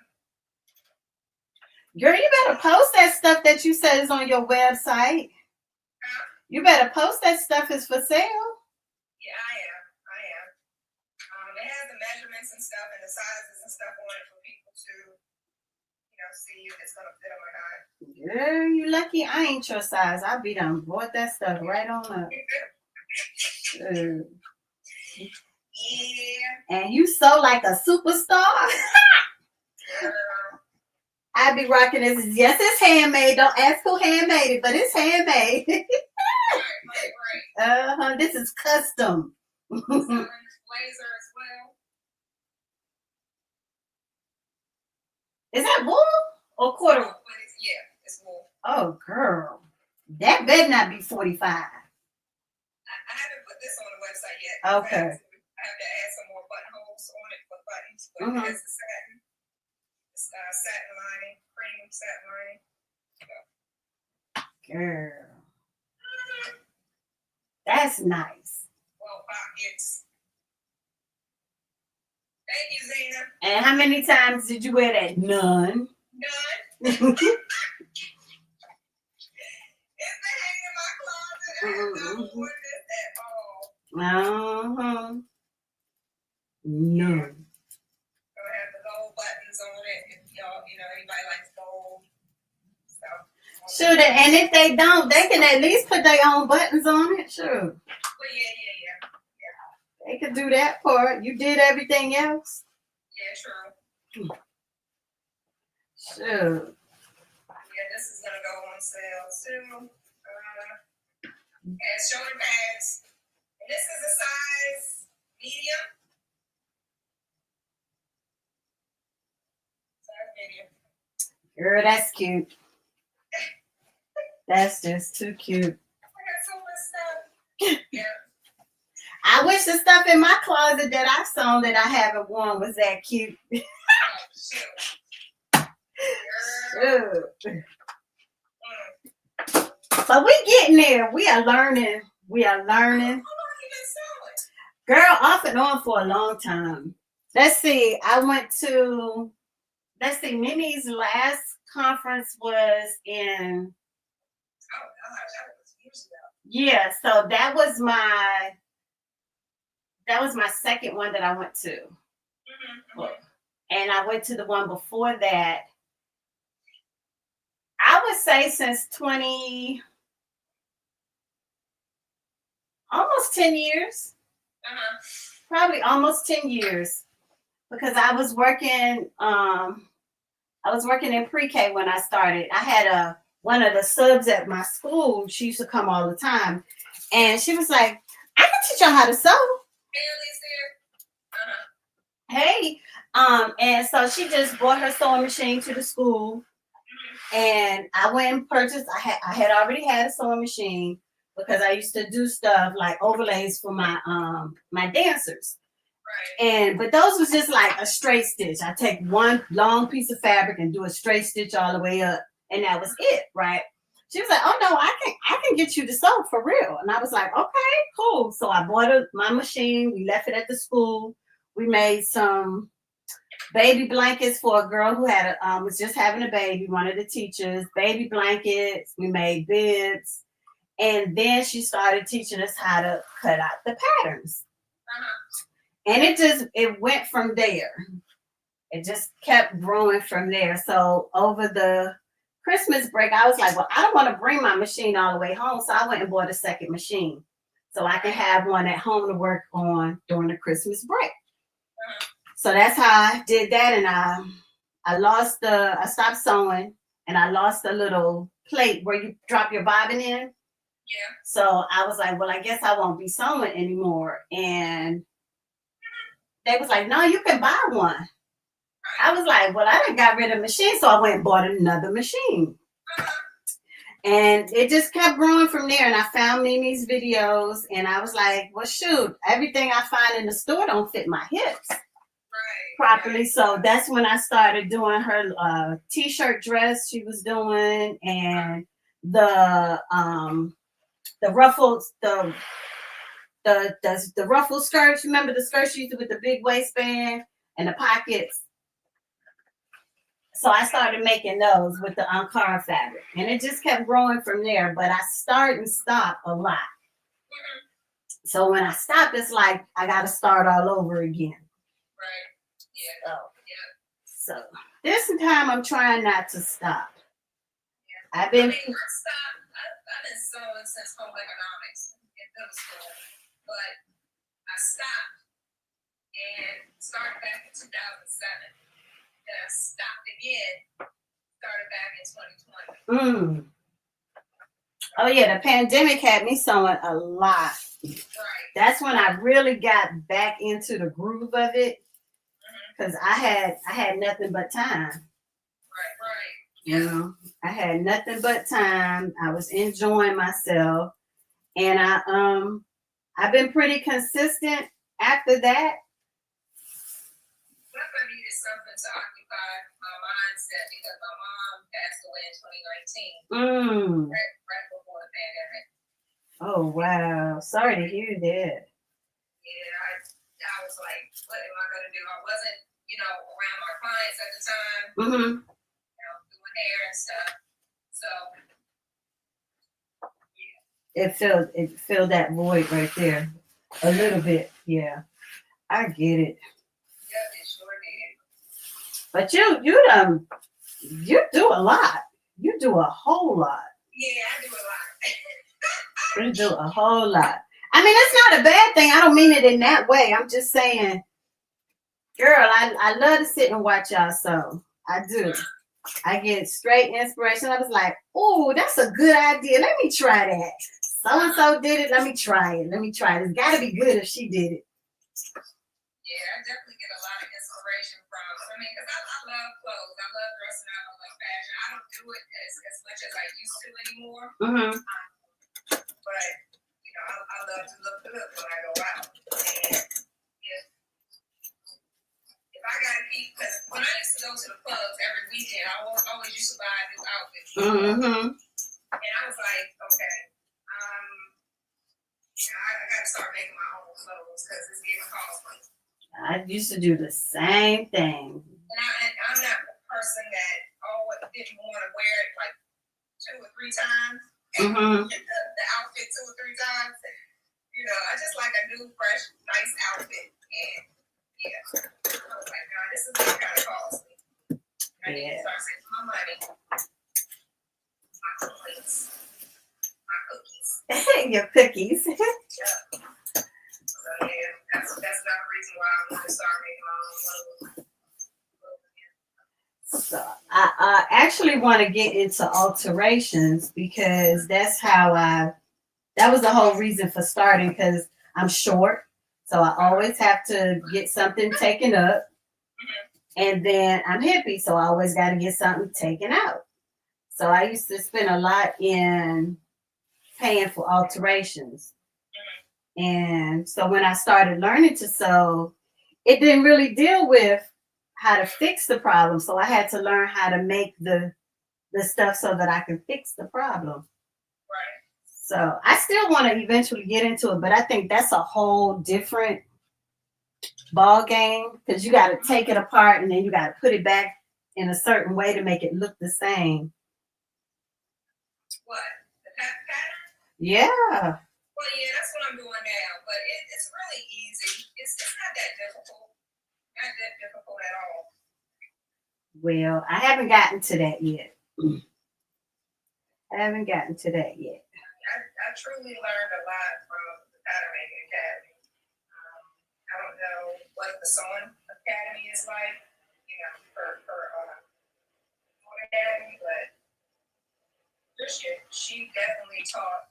Girl, you better post that stuff that you said is on your website. You better post that stuff is for sale. Yeah, I am. It has the measurements and stuff and the sizes and stuff on it for people to, see if it's gonna fit them or not. Girl, you lucky I ain't your size. I be done bought that stuff right on up. Yeah. And you sew like a superstar. I be rocking this. Yes, it's handmade. Don't ask who handmade it, but it's handmade. Right. This is custom. Selling this blazer as well. Is that wool or quarter? Yeah, it's wool. Oh, girl. That better not be 45. I haven't put this on the website yet. Okay. I have to add some more buttonholes on it for buttons. But it has the satin. It's satin lining, cream satin lining. Girl. That's nice. Well, pockets. Thank you, Zena. And how many times did you wear that? None. None. It's been hanging in my closet. I have not worn this at all. None. So I have the gold buttons on it. If y'all, anybody likes gold stuff. Sure, and if they don't, they can at least put their own buttons on it. Sure. Well, yeah. They could do that part. You did everything else. Yeah, true. Sure. Yeah, this is gonna go on sale too. And shoulder bags. And this is a size medium. Size medium. Girl, that's cute. That's just too cute. I got so much stuff. Yeah. I wish the stuff in my closet that I sewn that I haven't worn was that cute. Sure. But we getting there. We are learning. How long you been sewing? Girl, off and on for a long time. Let's see. Mimi's last conference was in. Oh gosh, that was years ago. Yeah, so that was my second one that I went to. And I went to the one before that. I would say since almost 10 years. Probably almost 10 years. Because I was working in pre-K when I started. I had one of the subs at my school. She used to come all the time. And she was like, I can teach y'all how to sew. Hey. And so she just bought her sewing machine to the school. And I went and purchased, I had already had a sewing machine because I used to do stuff like overlays for my my dancers. Right. But those was just like a straight stitch. I take one long piece of fabric and do a straight stitch all the way up, and that was it, right? She was like, "Oh no, I can get you to sew for real." And I was like, "Okay, cool." So I bought my machine. We left it at the school. We made some baby blankets for a girl who had was just having a baby. One of the teachers, baby blankets. We made bibs, and then she started teaching us how to cut out the patterns. And it went from there. It just kept growing from there. So over the Christmas break, I was like, well, I don't want to bring my machine all the way home. So I went and bought a second machine so I can have one at home to work on during the Christmas break. So that's how I did that. And I stopped sewing, and I lost the plate where you drop your bobbin in. Yeah. So I was like, well, I guess I won't be sewing anymore. And they was like, no, you can buy one. I was like, well, I done got rid of the machine, so I went and bought another machine. And it just kept growing from there. And I found Mimi's videos, and I was like, well, shoot, everything I find in the store don't fit my hips properly. So that's when I started doing her t-shirt dress she was doing, and the ruffles, the ruffle skirts. Remember the skirts she used to with the big waistband and the pockets? So I started making those with the Ankara fabric, and it just kept growing from there. But I start and stop a lot. So when I stop, it's like I got to start all over again. Right. Yeah. So this time I'm trying not to stop. Yeah. I've been. I stopped. I've been sewing since home economics in middle school, but I stopped and started back in 2007. Then I stopped again, started back in 2020. Oh yeah, the pandemic had me sewing a lot. Right. That's when I really got back into the groove of it, because I had nothing but time. Right. You know, I had nothing but time. I was enjoying myself, and I've been pretty consistent after that. I needed something to occupy my mindset because my mom passed away in 2019, right before the pandemic. Oh wow! Sorry to hear that. Yeah, I was like, what am I gonna do? I wasn't, around my clients at the time. Doing hair and stuff. So yeah. It filled that void right there a little bit. Yeah, I get it. Yeah, it sure did. But you do a lot. You do a whole lot. Yeah, I do a lot. You do a whole lot. I mean, it's not a bad thing. I don't mean it in that way. I'm just saying, girl, I love to sit and watch y'all sew. I do. I get straight inspiration. I was like, oh, that's a good idea. Let me try that. So-and-so did it. Let me try it. It's got to be good if she did it. Yeah, I definitely get a lot of inspiration from. Because I love clothes. I love dressing up. I love fashion. I don't do it as much as I used to anymore. But I love to look good when I go out. And if I gotta keep, because when I used to go to the clubs every weekend, I always used to buy a new outfit. And I was like, okay, I gotta start making my own clothes because it's getting costly. I used to do the same thing. And I'm not the person that always didn't want to wear it like 2 or 3 times. The outfit 2 or 3 times. I just like a new, fresh, nice outfit. And yeah, I was like, no, this is kind of costly. I need to start saving my money. My cookies. Your cookies. So yeah, that's another reason why I want to start making my own clothes. So I actually want to get into alterations because that's how that was the whole reason for starting, because I'm short. So I always have to get something taken up. And then I'm hippie, so I always got to get something taken out. So I used to spend a lot in paying for alterations. And so when I started learning to sew, it didn't really deal with how to fix the problem. So I had to learn how to make the stuff so that I can fix the problem. Right. So I still want to eventually get into it, but I think that's a whole different ball game, because you got to take it apart and then you got to put it back in a certain way to make it look the same. What? The pattern? Yeah. Well, yeah, that's what I'm doing now, but it's really easy. It's not that difficult. Not that difficult at all. Well, I haven't gotten to that yet. I truly learned a lot from the Patten Making Academy. I don't know what the Sewing Academy is like, for Academy, but She definitely taught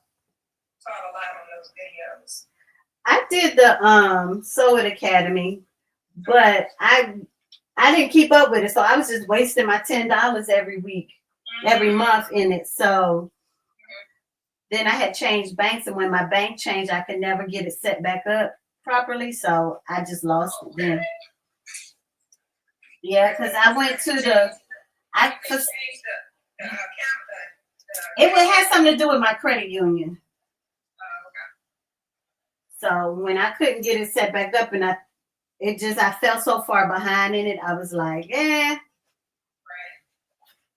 a lot on those videos. I did the Sew It Academy, but I didn't keep up with it, so I was just wasting my $10 every week, every month in it. So then I had changed banks, and when my bank changed, I could never get it set back up properly, so I just lost it then. Yeah, because I went to it would have something to do with my credit union. So when I couldn't get it set back up, and I fell so far behind in it, I was like,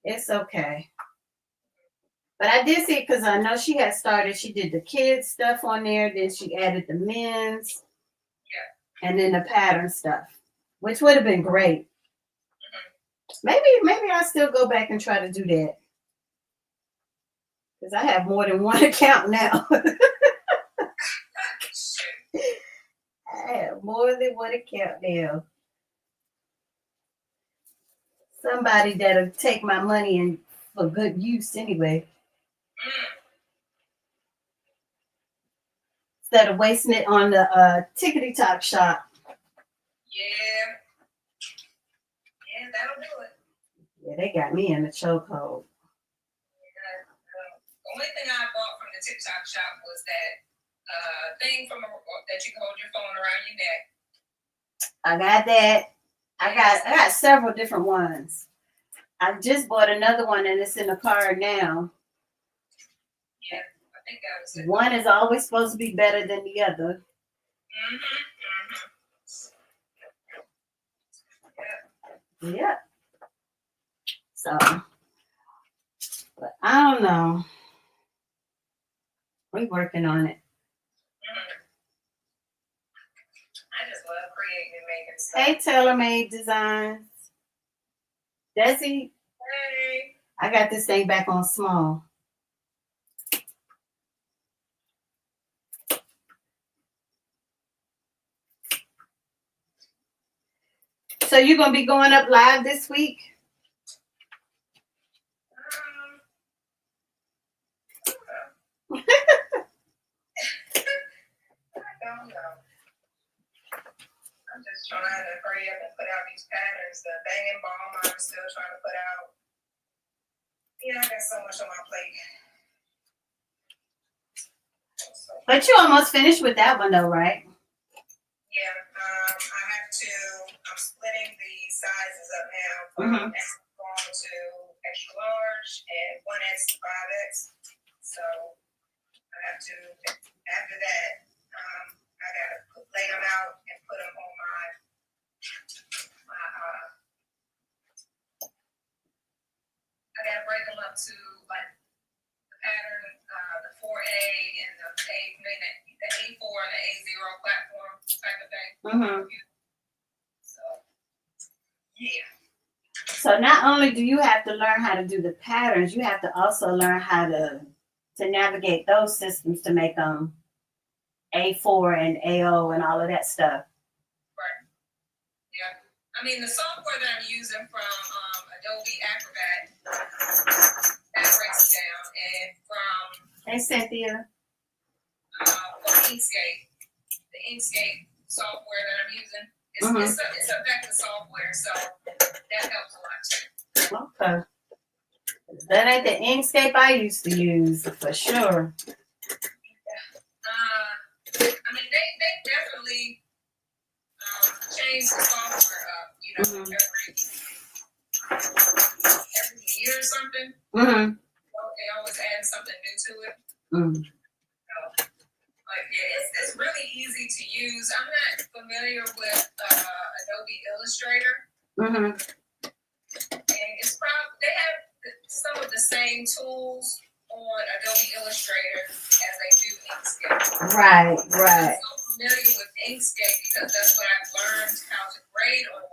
it's okay. But I did see it because I know she had started. She did the kids stuff on there. Then she added the men's, and then the pattern stuff, which would have been great. Maybe I'll still go back and try to do that because I have more than one account now. I have more than one account now. Somebody that'll take my money and for good use anyway. Instead of wasting it on the tickety talk shop. Yeah, that'll do it. Yeah, they got me in the chokehold. The only thing I bought from the TikTok shop was that thing that you can hold your phone around your neck. I got that. I got several different ones. I just bought another one, and it's in the car now. Yeah, I think that was it. One is always supposed to be better than the other. Yeah. So, but I don't know. We're working on it. I just love creating and making stuff. Hey, TaylorMade Designs. Desi. Hey. I got this thing back on small. So you're going to be going up live this week? I don't know. I'm just trying to hurry up and put out these patterns. The banging balm I'm still trying to put out. I got so much on my plate. But you almost finished with that one though, right? Yeah, I have to. I'm splitting the sizes up now from extra small to extra large and 1X to 5X. So I have to. After that, I gotta lay them out and put them on my. I gotta break them up to like the pattern, the 4A and the A4 and the A0 platform type of thing. So, yeah. So not only do you have to learn how to do the patterns, you have to also learn how to navigate those systems to make them A4 and AO and all of that stuff. Right. Yeah. I mean, the software that I'm using from Adobe Acrobat, that breaks it down. And from... Hey, Cynthia. From Inkscape, the Inkscape software that I'm using, it's a vector software, so that helps a lot too. Okay. That ain't the Inkscape I used to use for sure. I mean, they definitely changed the software up, every year or something. They always add something new to it. So, but yeah, it's really easy to use. I'm not familiar with Adobe Illustrator. And it's probably they have some of the same tools on Adobe Illustrator as they do Inkscape. Right. I'm so familiar with Inkscape because that's what I've learned how to grade on.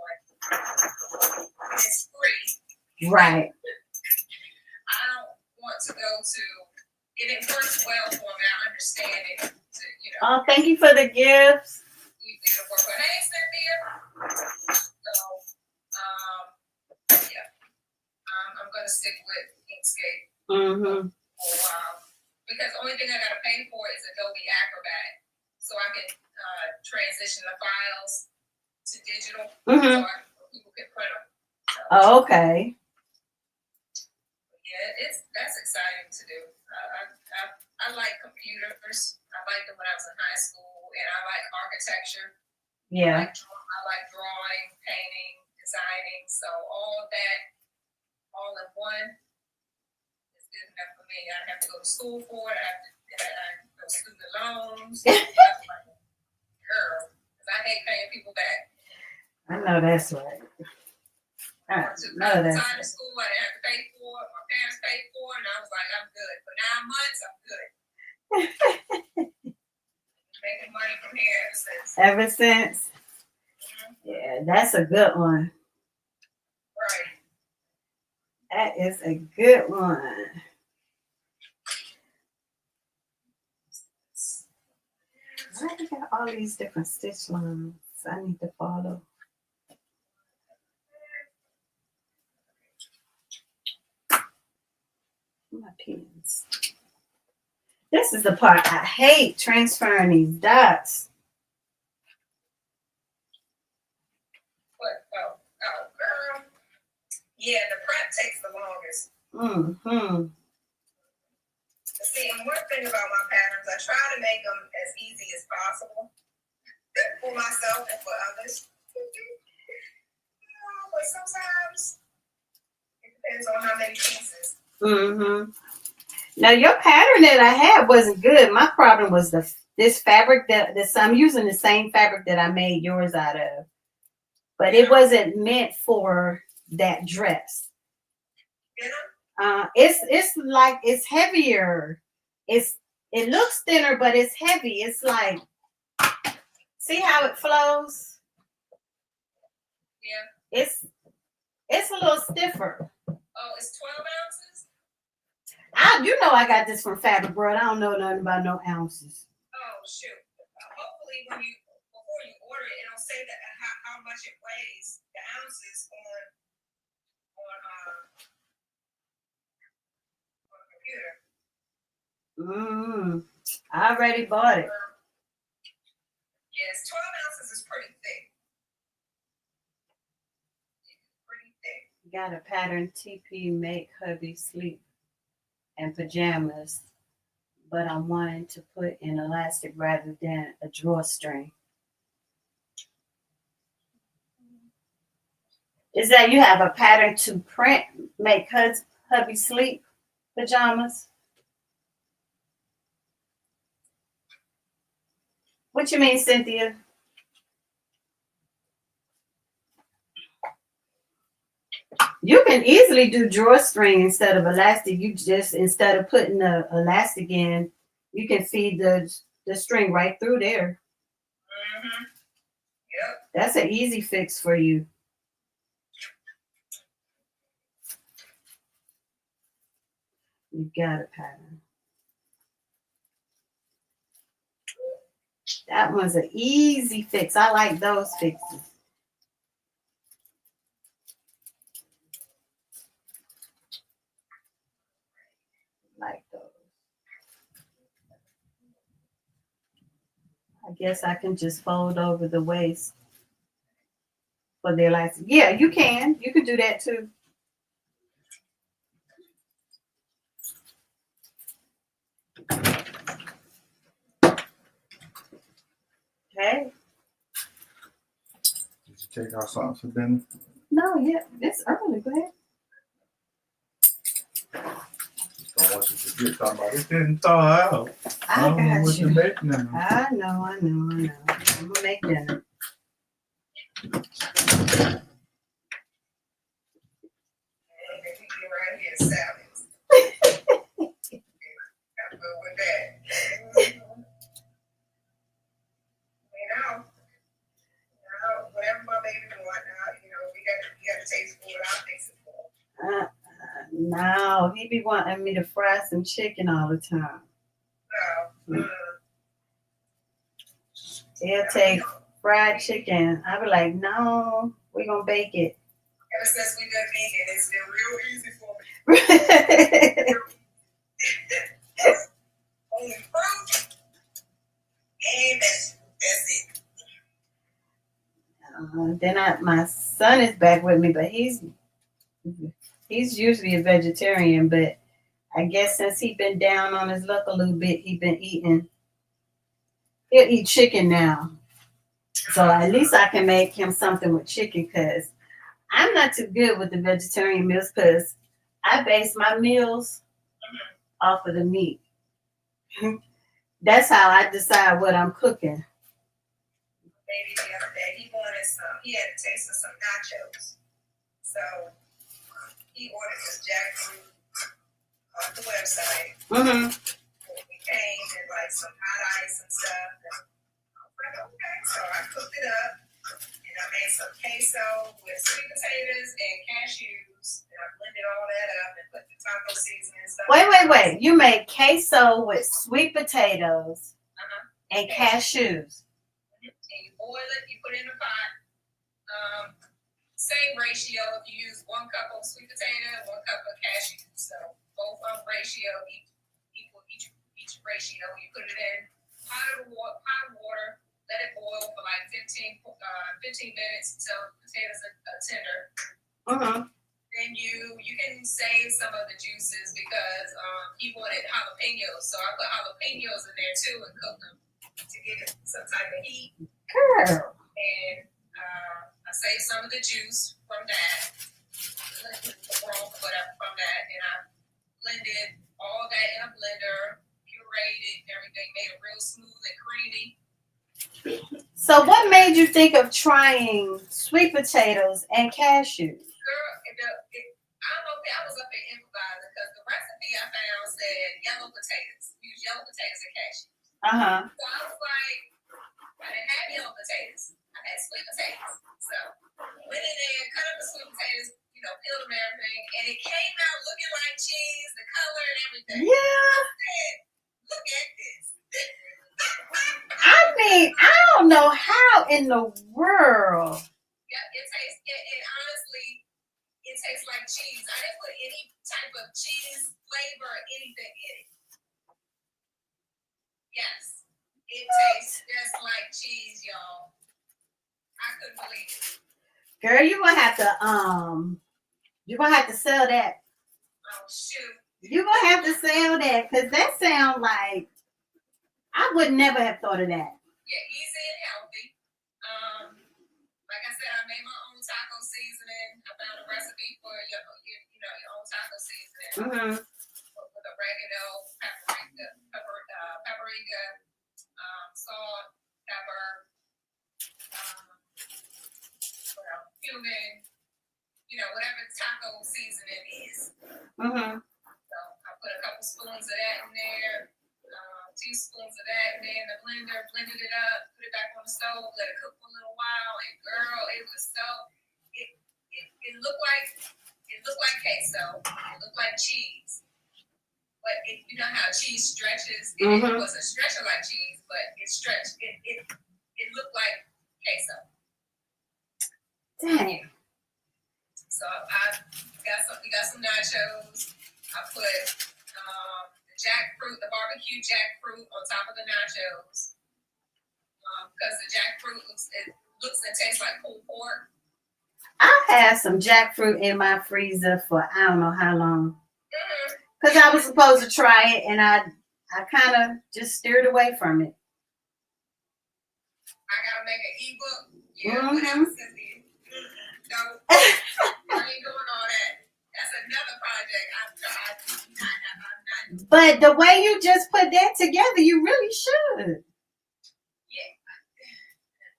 It's free. Right. I don't want to go to it works well for me. I understand it. Oh, thank you for the gifts. You did a work. Hey, Cynthia. So, yeah. I'm gonna stick with Inkscape. because the only thing I gotta pay for is Adobe Acrobat, so I can transition the files to digital, so people can print them. So, Oh, okay. yeah, that's exciting to do. I like computers. I liked them when I was in high school, and I like architecture. Yeah. I like drawing, painting, designing. So all of that, all in one, is good enough for me. I have to go to school for it. I have to go student loans. Girl, because I hate paying people back. I know that's right. I know that's right. School, I didn't have to pay for it. My parents paid for it, and I was like, I'm good. For 9 months, I'm good. Making money from here ever since. Ever since? Yeah, that's a good one. Right. That is a good one. I got all these different stitch lines I need to follow. My pins. This is the part I hate, transferring these dots. What? Oh, girl. Yeah, the prep takes the longest. See, and one thing about my patterns, I try to make them as easy as possible for myself and for others. But sometimes it depends on how many pieces. Now your pattern that I had wasn't good. My problem was this fabric that I'm using the same fabric that I made yours out of, but it wasn't meant for that dress. It's like it's heavier. It looks thinner, but it's heavy. It's like, see how it flows? Yeah. It's a little stiffer. Oh, it's 12 ounces? You know I got this from Fabric World. I don't know nothing about no ounces. Oh, shoot. Hopefully before you order it, it'll say that how much it weighs, the ounces on the computer. I already bought it. Yes, 12 ounces is pretty thick. Got a pattern TP make hubby sleep and pajamas, but I'm wanting to put in elastic rather than a drawstring. Is that you have a pattern to print make hubby sleep pajamas? What you mean, Cynthia? You can easily do drawstring instead of elastic. You just, instead of putting the elastic in, you can feed the string right through there. Yep. That's an easy fix for you. You got a pattern. That one's an easy fix. I like those fixes. Like those. I guess I can just fold over the waist for the elastic. Yeah, you can. You can do that too. Okay. Did you take our socks for dinner? No, yeah, it's early. Go ahead. Don't want you to forget talking about it didn't thaw out. I don't know got what you. to make now. I know. I'm gonna make dinner. Right here, salads. I'm good with that. Whatever my baby want now, we got to taste for it. I'll taste it for it. No, he be wanting me to fry some chicken all the time. He'll take fried chicken. I be like, no, we're gonna bake it. Ever since we done vegan, it's been real easy for me. Only fruit and vegetables. That's it. Then my son is back with me, but he's usually a vegetarian, but I guess since he been down on his luck a little bit, he'll eat chicken now. So at least I can make him something with chicken because I'm not too good with the vegetarian meals because I base my meals off of the meat. That's how I decide what I'm cooking. Maybe the other day he had a taste of some nachos. So he ordered this jackfruit off the website. Mm-hmm. It came in like some hot ice and stuff. And I was like, okay. So I cooked it up and I made some queso with sweet potatoes and cashews. And I blended all that up and put the taco seasoning and stuff. Wait. You made queso with sweet potatoes and cashews. And you boil it, you put it in a pot. Same ratio if you use 1 cup of sweet potato, 1 cup of cashews. So both of ratio equal each ratio. You put it in hot water, let it boil for like 15 minutes until the potatoes are tender. Then you can save some of the juices because he wanted jalapenos, so I put jalapenos in there too and cook them to give it some type of heat. Girl. And I saved some of the juice from that, whatever from that, and I blended all that in a blender, pureed it, everything, made it real smooth and creamy. So what made you think of trying sweet potatoes and cashews? Girl, I don't know if I was up there improvising because the recipe I found said yellow potatoes. Use yellow potatoes and cashews. So I was like, I didn't have yellow potatoes. I had sweet potatoes. So went in there, cut up the sweet potatoes, peeled them and everything, and it came out looking like cheese, the color and everything. Yeah. I said, look at this. I mean, I don't know how in the world. Yeah, it honestly, it tastes like cheese. I didn't put any type of cheese flavor or anything in it. Yes, it tastes just like cheese, y'all. I couldn't believe it. Girl, you're gonna have to sell that. Oh shoot. You're gonna have to sell that because that sounds like I would never have thought of that. Yeah, easy and healthy. Like I said, I made my own taco seasoning. I found a recipe for your own taco seasoning. With oregano, paprika, salt, pepper, cumin, whatever taco seasoning is. So I put a couple spoons of that in there, 2 spoons of that in there in the blender, blended it up, put it back on the stove, let it cook for a little while, and girl, it was it looked like queso, it looked like cheese. But you know how cheese stretches? It wasn't stretching like cheese, but it stretched. It looked like queso. Dang. So I got some nachos. I put the barbecue jackfruit on top of the nachos. Because the jackfruit looks and tastes like pulled pork. I had some jackfruit in my freezer for I don't know how long. Because I was supposed to try it and I kind of just steered away from it. I gotta make an ebook. Yeah, whatever, Cynthia. No, I ain't doing all that. That's another project I'm not. But the way you just put that together, you really should. Yeah.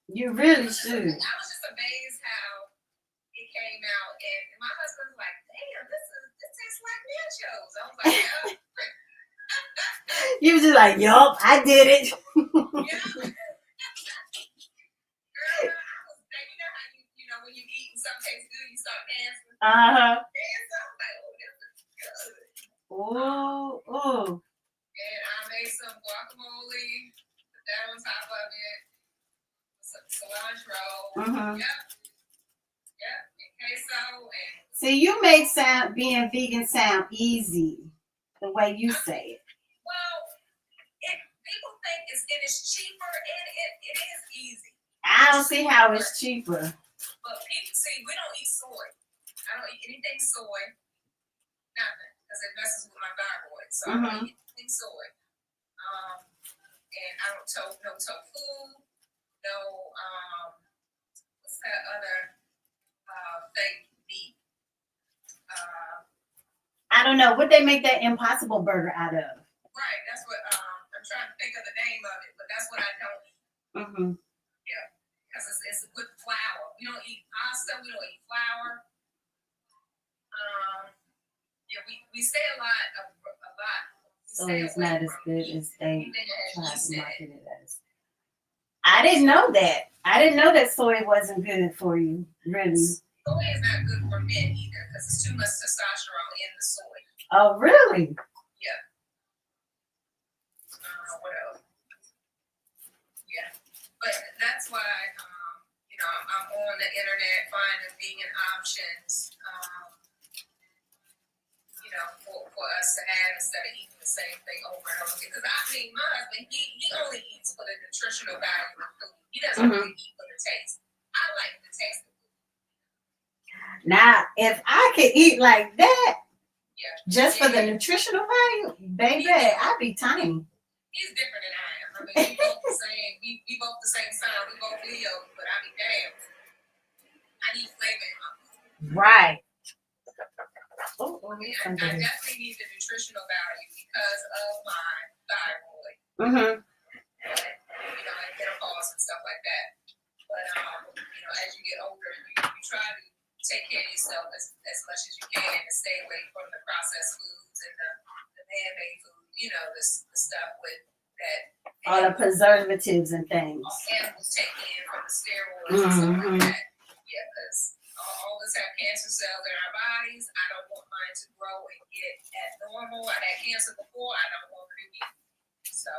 You really should. I was just amazed how it came out, and my husband's like, "Damn, this tastes like nachos." I was like, "Yeah." You was just like, "Yup, I did it." Yeah. Girl, you know how when you eat and something tastes good, you start dancing. Uh-huh. Dance, I was like, "Oh, this is good." Oh. And I made some guacamole, put that on top of it, some cilantro. Yep. And queso and. See, you make being vegan sound easy, the way you say it. Well, I don't see how it's cheaper. But people see, we don't eat soy. I don't eat anything soy. Nothing. Because it messes with my thyroid. So I don't eat anything soy. And I don't no tofu, no what's that other fake meat? I don't know what they make that Impossible Burger out of. Right, that's what I'm trying to think of the name of it, but that's what I don't eat. Yeah, because it's with flour. We don't eat pasta. We don't eat flour. Yeah, we say a lot. So it's not as good as they try to market it as. I didn't know that. I didn't know that soy wasn't good for you. Really. Soy is not good for men either because it's too much testosterone in the soy. Oh, really? Yeah. What else? Yeah, but that's why I'm on the internet finding vegan options. For us to have instead of eating the same thing over and over again. Because I mean, my husband, he only eats for the nutritional value of food. He doesn't really eat for the taste. I like the taste of food. Now, if I could eat like that, just for the Yeah. nutritional value, baby, I'd be tiny. He's different than I am. I mean, we both the same. We both the same sign. We both Leo, but I mean, damn, I need flavor in my food. Right. I definitely need the nutritional value because of my thyroid. And menopause and stuff like that. But as you get older, you try to take care of yourself as much as you can and stay away from the processed foods and the man-made food. The stuff with that. All the preservatives and things. Animals take in from the steroids and stuff like that. Yeah, because all of us have cancer cells in our bodies. I don't want mine to grow and get at normal. I had cancer before. I don't want it again. So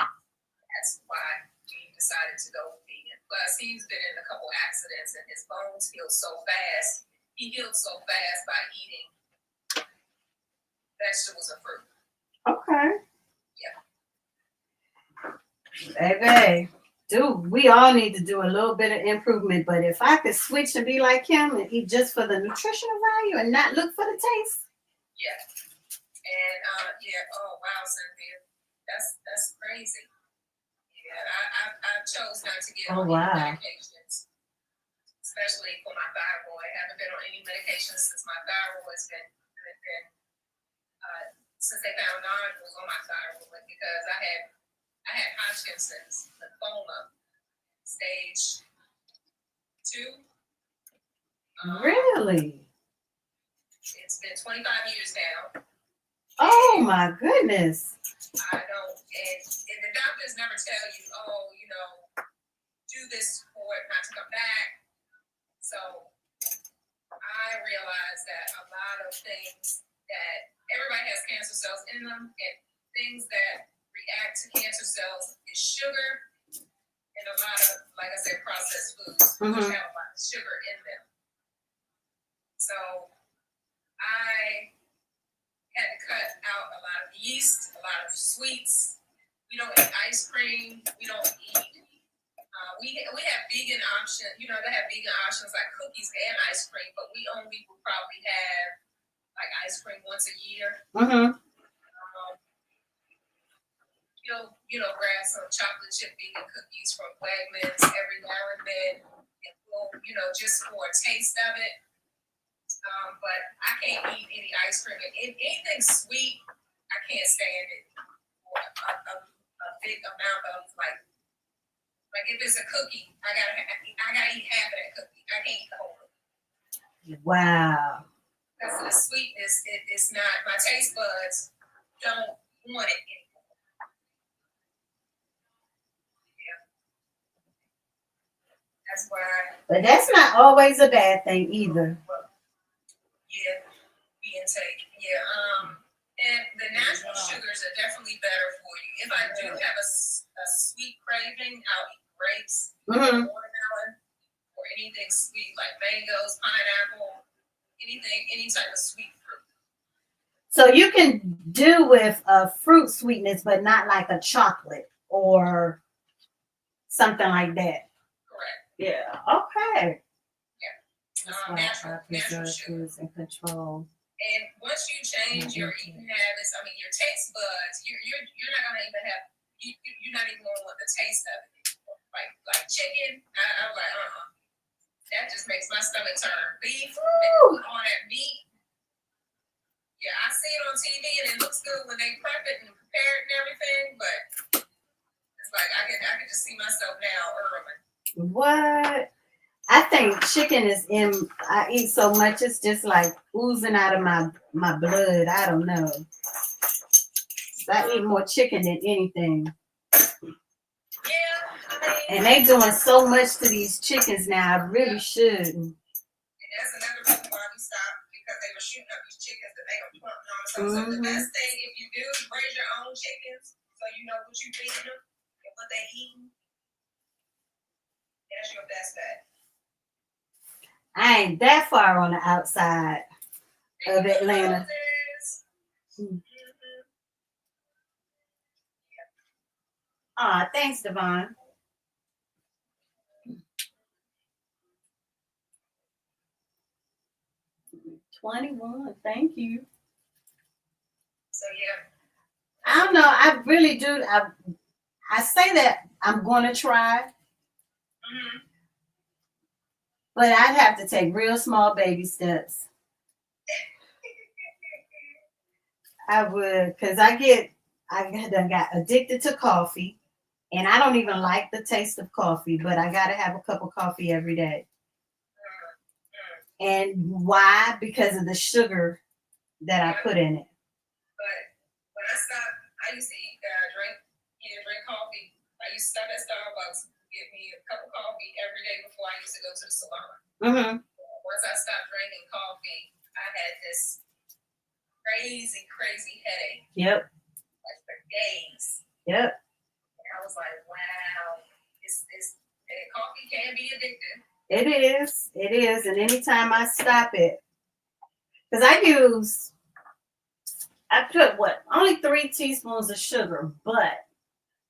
that's why we decided to go vegan. Plus, he's been in a couple accidents and his bones healed so fast. He healed so fast by eating vegetables and fruit. Okay. Yeah. Baby. Dude, we all need to do a little bit of improvement, but if I could switch and be like him and eat just for the nutritional value and not look for the taste. Yeah. And oh wow, Cynthia. That's crazy. Yeah, I chose not to get on any medications. Especially for my thyroid. I haven't been on any medications since my thyroid's been since they found nodules on my thyroid because I had Hodgkin's lymphoma, stage 2. Really? It's been 25 years now. Oh my goodness. I don't, and the doctors never tell you, do this for it not to come back. So I realized that a lot of things that everybody has cancer cells in them, and things that react to cancer cells is sugar and a lot of, like I said, processed foods, which have a lot of sugar in them. So I had to cut out a lot of yeast, a lot of sweets. We don't eat ice cream. We don't eat. We have vegan options. They have vegan options like cookies and ice cream, but we only will probably have like ice cream once a year. Grab some chocolate chip vegan cookies from Wegmans every now and then, and we'll, just for a taste of it. But I can't eat any ice cream. Anything sweet, I can't stand it for a big amount of like if it's a cookie, I gotta eat half of that cookie. I can't eat the whole cookie. Wow. Because of the sweetness, it's not, my taste buds don't want it anymore. Yeah. That's why. But that's not always a bad thing either. Yeah, we intake. Yeah. And the natural sugars are definitely better for you. If I do have a sweet craving, I'll eat grapes, watermelon, or anything sweet like mangoes, pineapple, any type of sweet fruit. So you can do with a fruit sweetness, but not like a chocolate or something like that. Yeah. Okay. That's why Natural preserve sugar. foods and control. And once you change your eating habits, I mean your taste buds, you're not gonna even have you're not even gonna want the taste of it. Like chicken, I'm like, that just makes my stomach turn. Beef, all that meat. Yeah, I see it on TV and it looks good when they prep it and prepare it and everything, but it's like I can just see myself now early. What? I think chicken is in. I eat so much, it's just like oozing out of my blood. I don't know. I eat more chicken than anything. Yeah, I mean, And they doing so much to these chickens now. I really should. and that's another reason why we stopped, because they were shooting up these chickens to make them plump and all this stuff. So the best thing, if you do, raise your own chickens so you know what you feed them and what they eating. That's your best bet. I ain't that far on the outside of Atlanta. Thanks, Devon. $21. Thank you. So yeah. I don't know. I really do. I say that I'm going to try, but I'd have to take real small baby steps. I would, because I got addicted to coffee, and I don't even like the taste of coffee, but I got to have a cup of coffee every day. And why? Because of the sugar that I put in it. But when I stopped, I used to drink coffee. I used to stop at Starbucks, get me a cup of coffee every day before I used to go to the salon. Once I stopped drinking coffee, I had this crazy headache. Yep. Like for days. Yep. And I was like, wow, coffee can be addictive. It is. And anytime I stop it, because I put only 3 teaspoons of sugar, but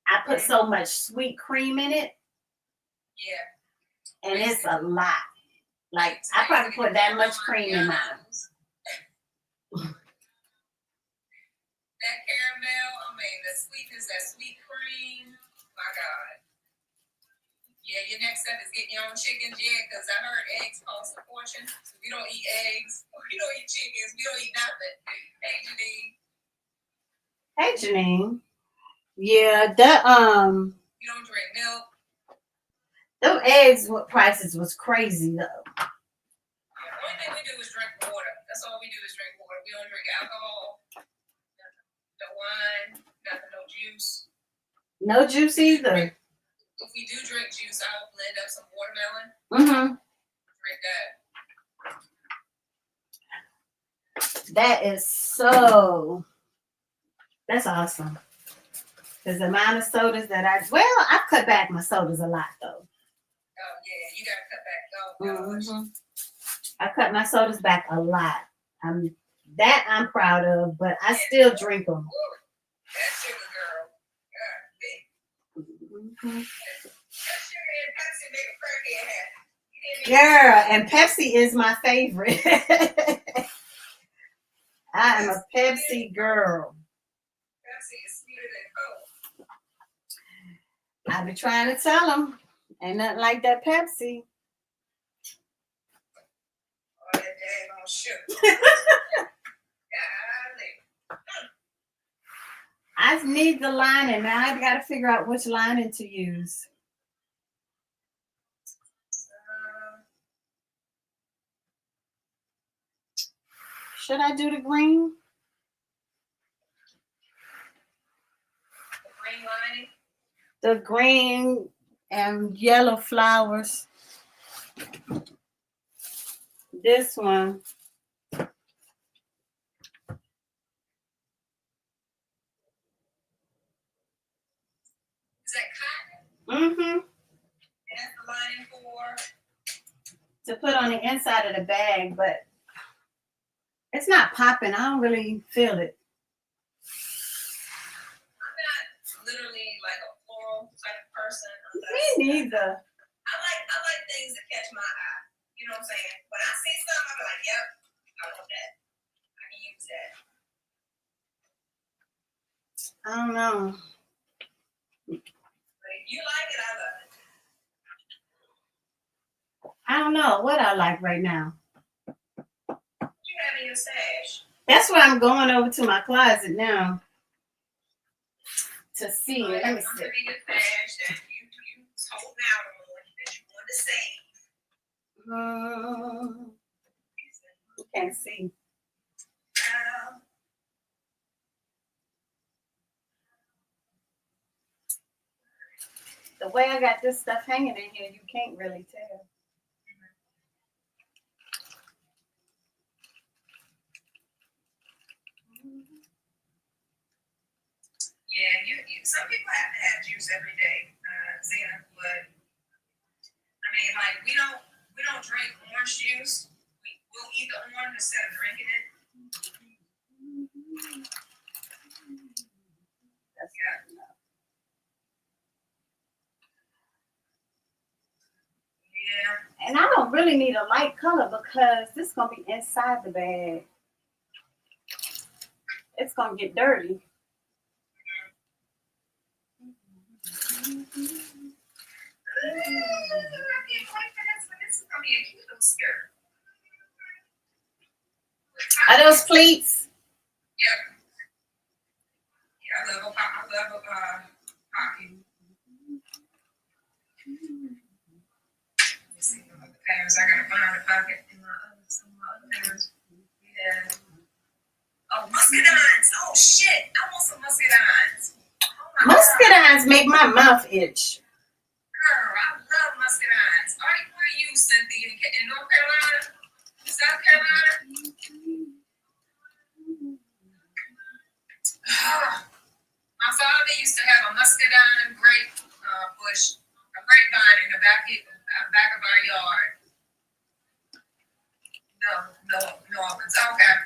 I put so much sweet cream in it. Yeah. And it's a lot. Like, I probably put that much cream in mine. That caramel, I mean, the sweetness, that sweet cream, my God. Yeah, your next step is getting your own chickens. Yeah, because I heard eggs cost a fortune. So we don't eat eggs. We don't eat chickens. We don't eat nothing. Hey, Janine. Yeah, that You don't drink milk. Those eggs prices was crazy though. The only thing we do is drink water. That's all we do is drink water. We don't drink alcohol, no wine, nothing, no juice. No juice either. If we do drink juice, I'll blend up some watermelon. Drink that. That is that's awesome. Because the amount of sodas that I've cut back my sodas a lot though. Oh yeah, you gotta cut back. I cut my sodas back a lot. I'm proud of, but I still drink them. That sugar girl. That sugar and Pepsi make a crackhead happy. Girl, and Pepsi is my favorite. I am a Pepsi girl. Pepsi is sweeter than Coke. I be trying to tell them, ain't nothing like that Pepsi. Oh, that daggone sugar. I need the lining. Now I've got to figure out which lining to use. Should I do the green? The green lining? The green and yellow flowers. This one. Is that cotton? And that's the lining for? To put on the inside of the bag, but it's not popping. I don't really feel it. I'm not literally like a floral type of person. Me neither. I like like things that catch my eye. You know what I'm saying? When I see something, I'm like, yep, I want that. I can use that. I don't know. But if you like it, I love it. I don't know what I like right now. What you have in your stash? That's why I'm going over to my closet now to see it. Let me see. Something in your stash that you was holding out on that you wanted to save. You can't see. The way I got this stuff hanging in here, you can't really tell. Yeah, some people have to have juice every day, Zena, but I mean, like we don't drink orange juice. We'll eat the orange instead of drinking it. That's Yeah. Yeah. And I don't really need a light color because this is gonna be inside the bag. It's gonna get dirty. I can't wait for this one. This is gonna be a cute little skirt. Are those pleats? Yep. Yeah, I love a pocket. Let's see what other patterns. I gotta find a pocket in some of my other patterns. Yeah. Oh, muscadines. Oh shit. I want some muscadines. Oh my God. Muscadines make my mouth itch. Girl, I love muscadines. Where are you, Cynthia? In North Carolina? South Carolina? My father used to have a muscadine grape bush, a grapevine in the back of our yard. No, it's okay.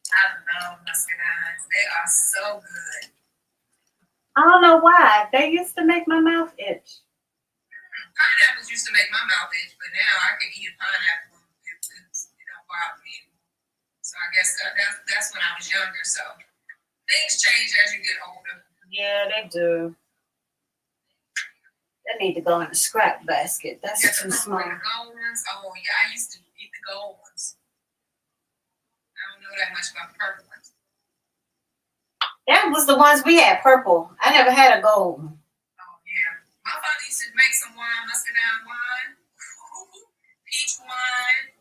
I love muscadines. They are so good. I don't know why. They used to make my mouth itch. Pineapples used to make my mouth itch, but now I can eat a pineapple. It don't bother me. So I guess that's when I was younger. So things change as you get older. Yeah, they do. They need to go in a scrap basket. That's too small. The gold ones. Oh yeah, I used to eat the gold ones. I don't know that much about the purple ones. That was the ones we had, purple. I never had a gold one. Oh yeah, my father used to make some wine, muscadine wine, peach wine.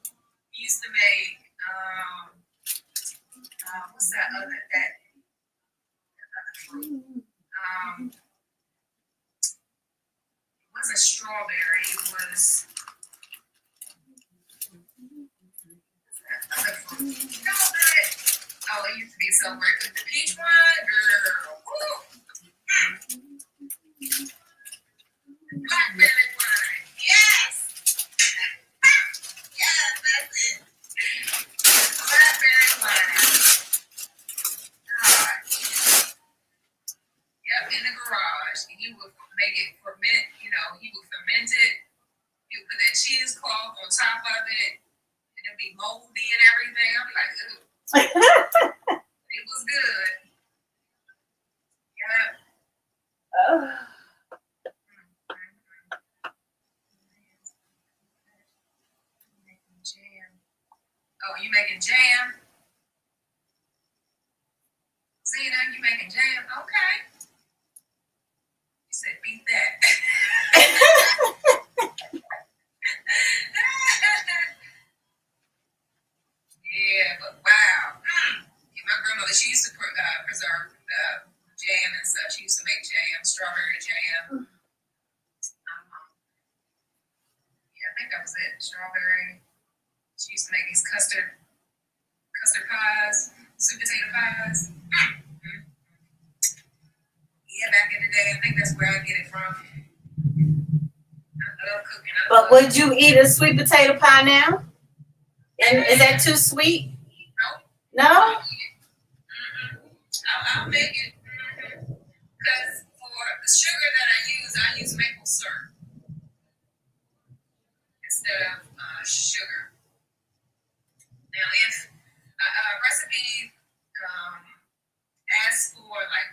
He used to make what's that other fruit? It wasn't strawberry. It was other fruit. You know about it? Oh, it used to be so great. With the peach wine, girl. Woo. Blackberry wine. Yes. Yes, that's it. Blackberry wine. Yep, in the garage. And he would make it ferment, he would ferment it. He would put that cheesecloth on top of it. And it'd be moldy and everything. I'd be like, ooh. It was good. Yep. Oh. Jam. Oh, you making jam? Zena, you making jam? Okay. You said beat that. Yeah, but wow. Yeah, my grandmother, she used to preserve jam and stuff. She used to make jam, strawberry jam. Yeah, I think that was it. Strawberry. She used to make these custard pies, sweet potato pies. Yeah, back in the day, I think that's where I get it from. I love cooking. But would you eat a sweet potato pie now? And is that too sweet? No. No? I'll make it. Because for the sugar that I use maple syrup. instead of sugar. Now, if a recipe asks for like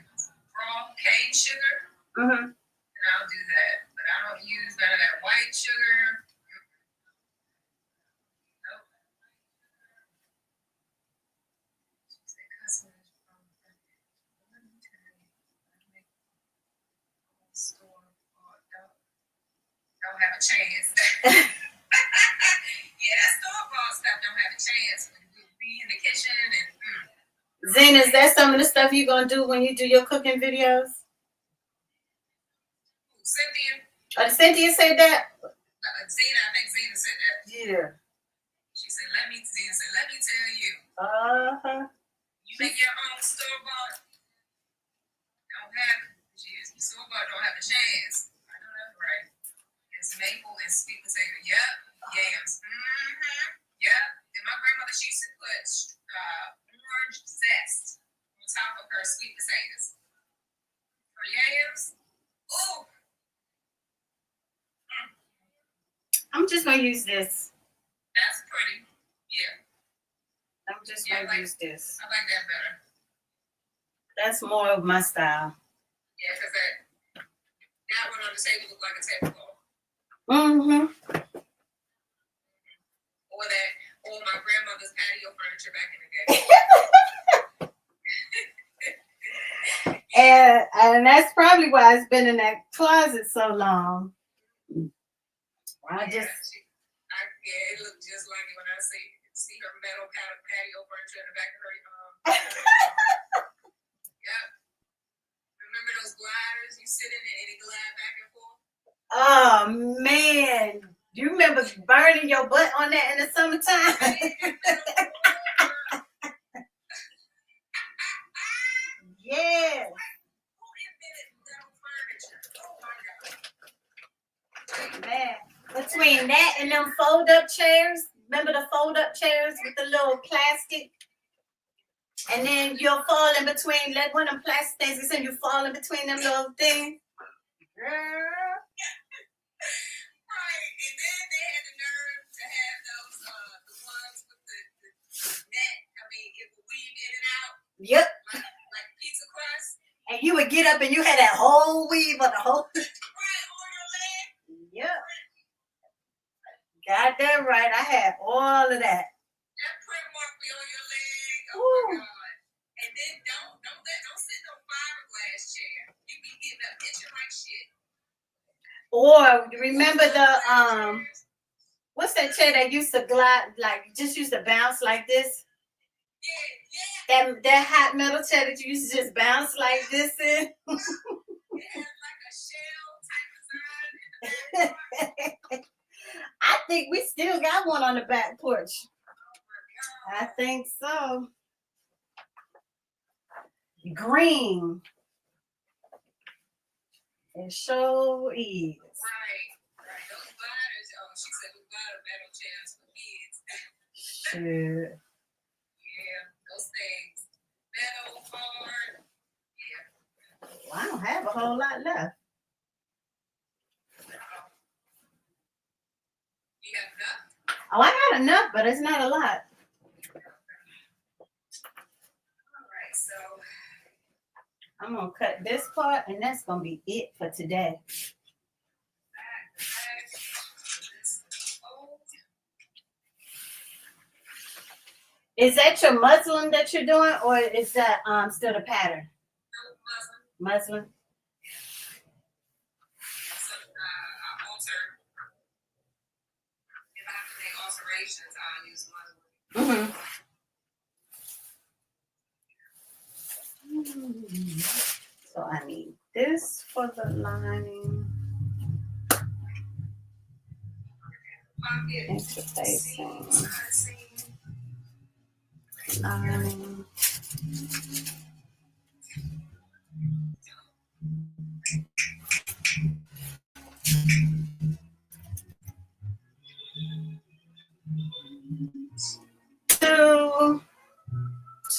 raw cane sugar, Mm-hmm. then I'll do that. But I don't use none of that white sugar. Nope. Don't have a chance. Yeah, that store-bought stuff don't have a chance when we be in the kitchen and. Zena, is that some of the stuff you're gonna do when you do your cooking videos? Cynthia. Cynthia said that? Zena, I think Zena said that. Yeah. She said, Zena said, let me tell you. Uh-huh. You make your own store-bought. Don't have it. Store-bought don't have a chance. I know that's right. It's maple and sweet potato. Yep. Yams. Mm-hmm. Yep. And my grandmother, she used to put orange zest on top of her sweet potatoes. For yams. Ooh. I'm just gonna use this. That's pretty. Yeah. I'm just gonna use this. I like that better. That's more of my style. Yeah, because that one on the table looked like a tablecloth. Mm-hmm. Or my grandmother's patio furniture back in the day. And that's probably why it's been in that closet so long. Yeah, it looked just like it when I see her metal patio furniture in the back of her. Yep. Remember those gliders? You sit in it and it glide back and forth. Oh man, you remember burning your butt on that in the summertime? Yes. Who invented metal furniture? Oh my God. Man, between that and them fold-up chairs, remember the fold-up chairs with the little plastic? And then you'll fall in between, like one of them plastic things, and you fall in between them little things. Girl. Right, and then they had the nerve to have those, the ones with the net. I mean, it would weave in and out. Yep. Like pizza crust. And you would get up and you had that whole weave on the whole. Right, on your leg. Yep. Got that right. I had all of that. That print mark be on your leg. Oh my God. And then don't sit in no fiberglass chair. You be getting up itching like shit. Or remember the what's that chair that used to glide, like just used to bounce like this? Yeah. That hot metal chair that you used to just bounce like this in. It had like a shell type design in the back. I think we still got one on the back porch. Oh my God. I think so. Green. It sure is. Right. Those gliders, she said we glider metal chairs for kids. Shit. Yeah, those things. Metal, hard. Yeah. Well, I don't have a whole lot left. You have enough? Oh, I got enough, but it's not a lot. All right, so I'm gonna cut this part, and that's gonna be it for today. Is that your muslin that you're doing, or is that still the pattern? Muslin. So I alter. If I have to make alterations, I'll use muslin. So I need this for the lining. Interfacing. Lining.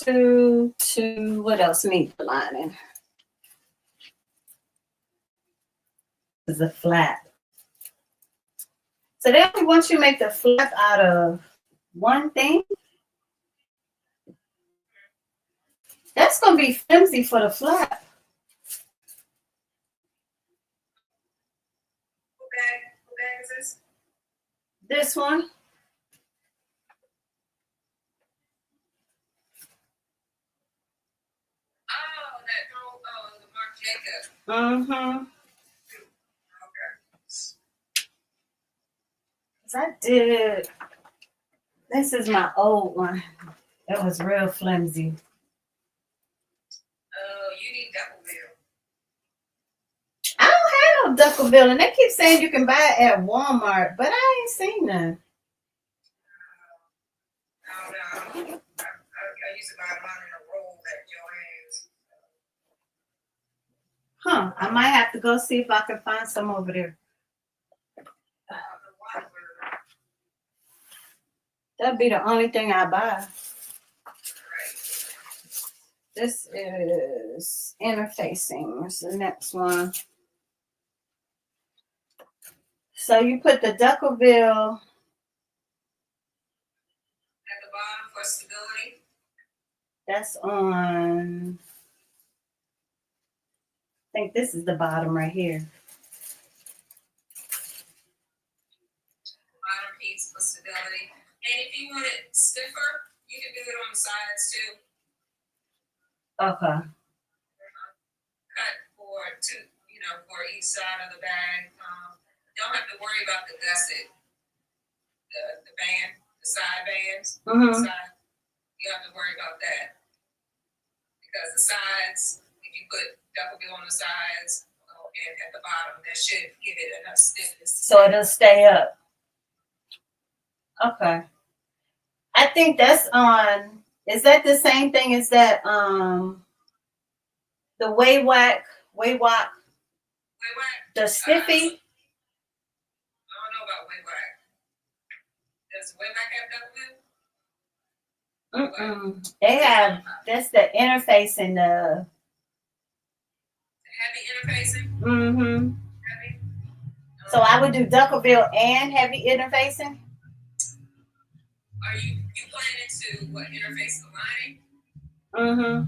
Two. What else needs the lining? This is a flat. So they only want you to make the flap out of one thing. That's gonna be flimsy for the flap. What bag is this? This one. Oh, the Marc Jacob. Mm-hmm. Okay. I did. This is my old one. It was real flimsy. Oh, you need double bill. I don't have no Duckaville, and they keep saying you can buy it at Walmart, but I ain't seen none. I used to buy mine in a roll at Joann's. Huh. I might have to go see if I can find some over there. That'd be the only thing I buy. This is interfacing. This is the next one. So you put the Duckaville. At the bottom for stability. That's on. I think this is the bottom right here. Bottom piece for stability. And if you want it stiffer, you can do it on the sides too. Okay. Cut for for each side of the bag. Don't have to worry about the gusset, the band, the side bands. Mm-hmm. You have to worry about that because the sides, if you put double bill on the sides and at the bottom, that should give it enough stiffness. So it'll stay up. Okay. I think that's on. Is that the same thing as that? The Waywak, the Stiffy. I don't know about Waywak. Does Waywak have double bill? They have. That's the interface and the. Heavy interfacing. Mm-hmm. Heavy. So I would do Duckaville and heavy interfacing. Are you planning to interface the lining? Mm-hmm.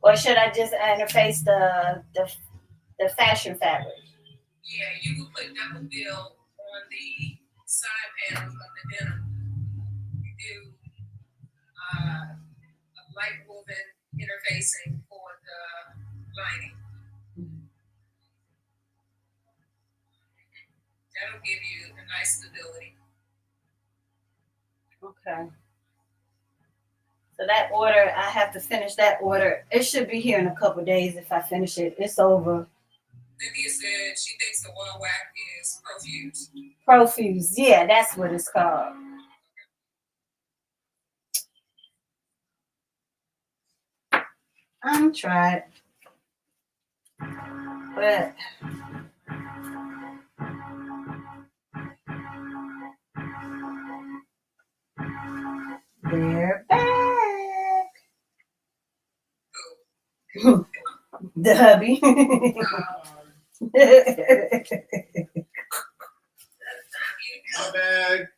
Or should I just interface the fashion fabric? Yeah, you could put double bill on the side panels of the denim. You do a light woven interfacing for the lining. That'll give you a nice stability. Okay. So that order, I have to finish that order. It should be here in a couple days if I finish it. It's over. Cynthia said she thinks the oil wax is Profuse. Profuse, yeah, that's what it's called. I'm tried, but they're back. The hubby. My bag.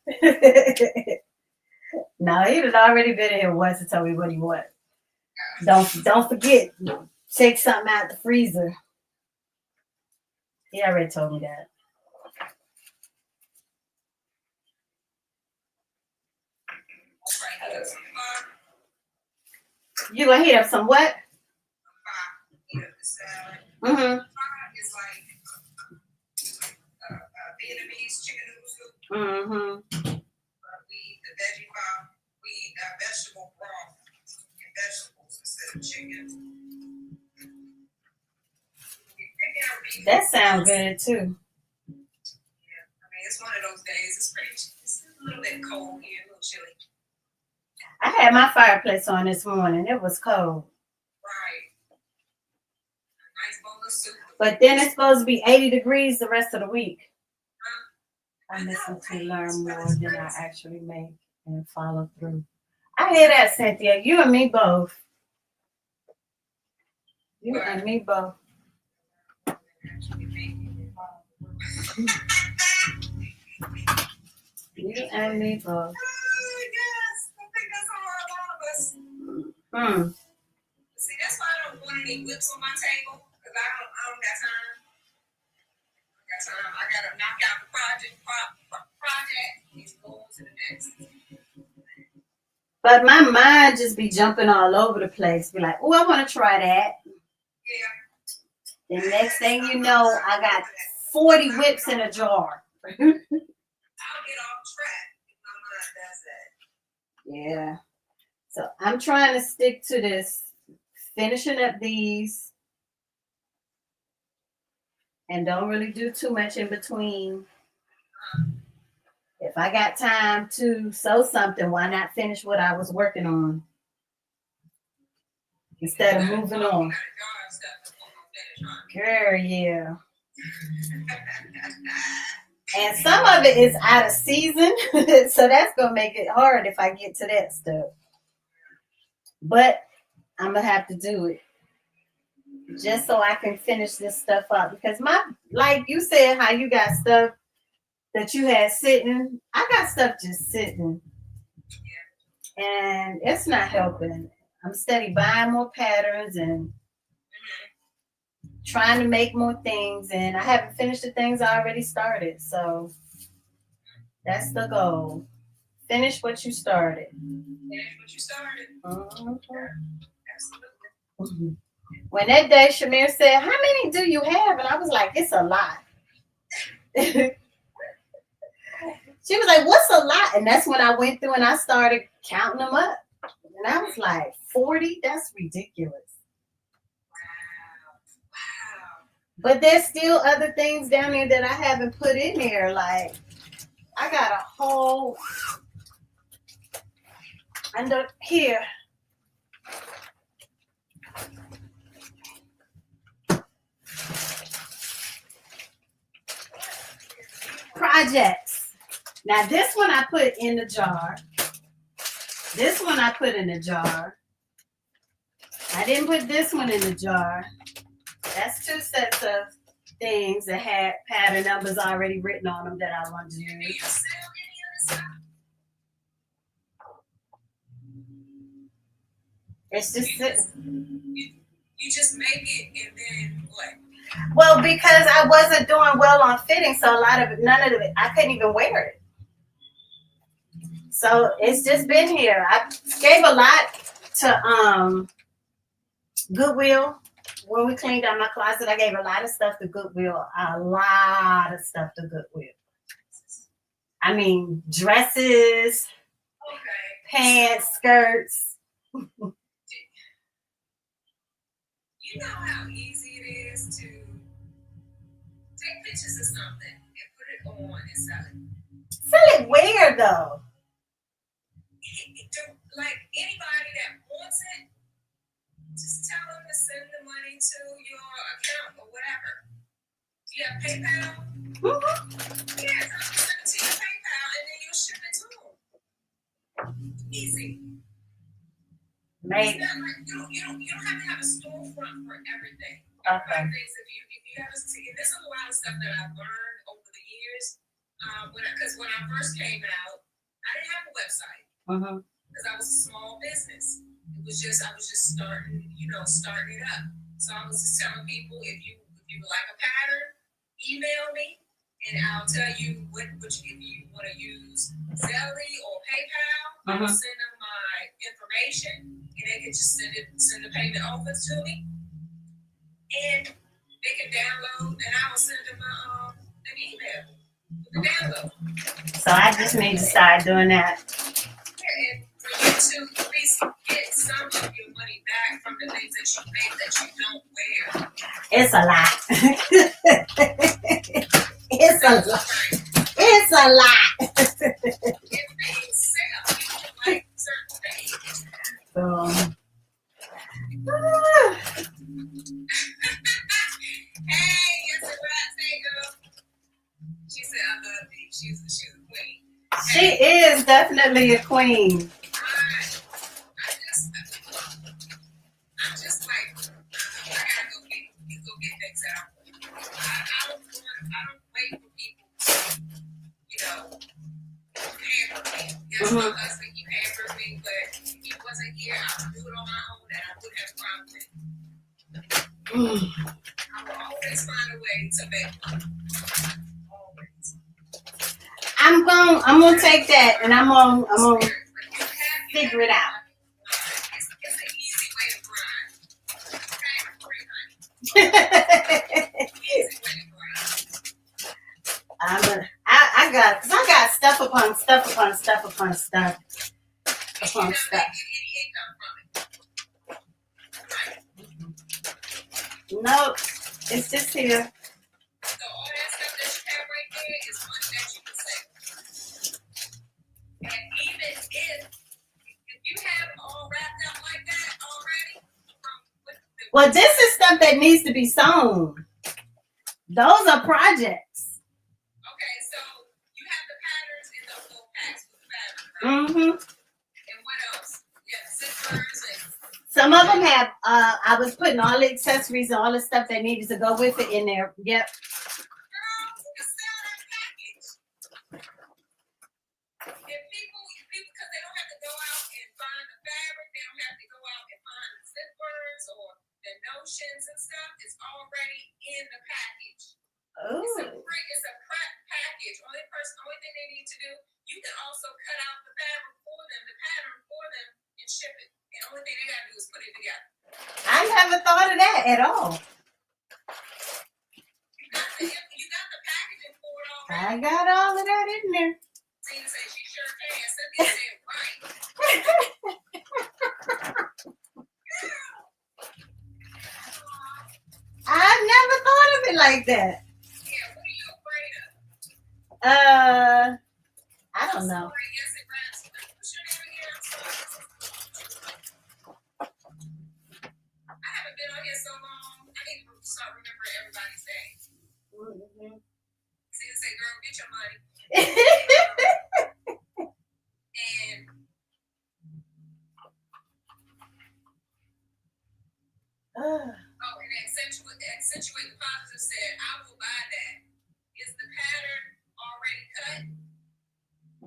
No, he had already been here once and told me what he wanted. Don't forget, take something out the freezer. He already told me that. You gonna heat up some what? Mm-hmm. It's like Vietnamese chicken noodle soup. Mm-hmm. We eat the veggie pop. We eat vegetable broth and vegetables instead of chicken. That sounds good too. Yeah, I mean it's one of those days. It's a little bit cold here, a little chilly. I had my fireplace on this morning. It was cold. Right. A nice bowl of soup. But then it's supposed to be 80 degrees the rest of the week. I listen to learn more than I actually make and follow through. I hear that, Cynthia. You and me both. You and me both. You and me both. Yes, I think that's all a lot of us. See, that's why I don't want any whips on my table, because I don't got time. I gotta knock out the project, and go on to the next. But my mind just be jumping all over the place. Be like, oh, I want to try that. Yeah. The next thing you know, I got 40 whips in a jar. I'll get off track if my mind does that. Yeah. So I'm trying to stick to this, finishing up these, and don't really do too much in between. If I got time to sew something, why not finish what I was working on instead of moving on? Girl, yeah. And some of it is out of season, so that's gonna make it hard if I get to that stuff. But I'm gonna have to do it just so I can finish this stuff up, because like you said, how you got stuff that you had sitting, I got stuff just sitting, and it's not helping. I'm steady buying more patterns and trying to make more things, and I haven't finished the things I already started. So that's the goal. Finish what you started. Mm-hmm. Absolutely. When that day Shamir said, how many do you have? And I was like, it's a lot. She was like, what's a lot? And that's when I went through and I started counting them up. And I was like, 40? That's ridiculous. Wow. But there's still other things down there that I haven't put in there. Like, I got a whole under here. Projects. Now this one I put in the jar. This one I put in the jar. I didn't put this one in the jar. That's two sets of things that had pattern numbers already written on them that I wanted to Do you use. sell any other stuff? It's just You just make it and then what? well, because I wasn't doing well on fitting, so a lot of it, none of it, I couldn't even wear it. So it's just been here. I gave a lot to Goodwill. When we cleaned out my closet, I gave a lot of stuff to Goodwill. A lot of stuff to Goodwill. I mean, dresses, Okay. pants, skirts. You know how easy it is to take pictures of something and put it on and sell it. Sell it where though? Like anybody that wants it, just tell them to send the money to your account or whatever. Do you have PayPal? Mm-hmm. Yeah, tell them to send it to your PayPal and then you'll ship it to them. Easy. Maybe. It's not like, you don't have to have a storefront for everything. Okay. If you have a, there's a lot of stuff that I've learned over the years. Because when I first came out, I didn't have a website. Mm-hmm. Because I was a small business. I was just starting it up. So I was just telling people, if you would like a pattern, email me and I'll tell you if you want to use Zelle or PayPal, I'll send them my information and they can just send the payment over to me. And they can download and I will send them an email with the download. So I just need to start doing that. Yeah, and for you to at least get some of your money back from the things that you make that you don't wear. It's a lot. It's a lot. It's a lot. If they sell, like certain things. Hey, it's a rat girl. She said, I love you. She's a queen. She is definitely a queen. I'm just like, I gotta go get things out. I don't wait pampered me. Yes, my husband, he pampered me, but if he wasn't here, I would do it on my own, and I wouldn't have a problem with it. I will always find a way to make money. Always. I'm gonna take that and I'm gonna figure it out. It's an easy way to grind. Easy way to grind. I got stuff upon stuff upon stuff upon stuff upon You're not stuff. making any income from it. Right. No, it's just here. So all that stuff that you have right there is money that you can save. And even if you have it all wrapped up like that already, Well, this is stuff that needs to be sewn. Those are projects. okay, so you have the patterns in those little packs with the fabric, right? Mm-hmm. And what else? Yeah, zippers and Some of them have. I was putting all the accessories and all the stuff that needed to go with it in there. Yep. girls, you can sell that package. If people, because they don't have to go out and find the fabric, they don't have to go out and find the zippers or the notions and stuff. It's already in the package. It's a Oh. prep package. Only thing they need to do, you can also cut out the fabric for them, the pattern for them, and ship it. And the only thing they gotta do is put it together. I never thought of that at all. You got the packaging for it already. I got all of that in there. Tina said she sure can. Cynthia said right. I never thought of it like that. Yeah, what are you afraid of? I don't know. Sorry, yes, it rhymes. What's your name again? I haven't been on here so long. I need to start remembering everybody's name. Mm-hmm. Tina said, girl, get your money. And and accentuate the positive said, I will buy that. Is the pattern already cut?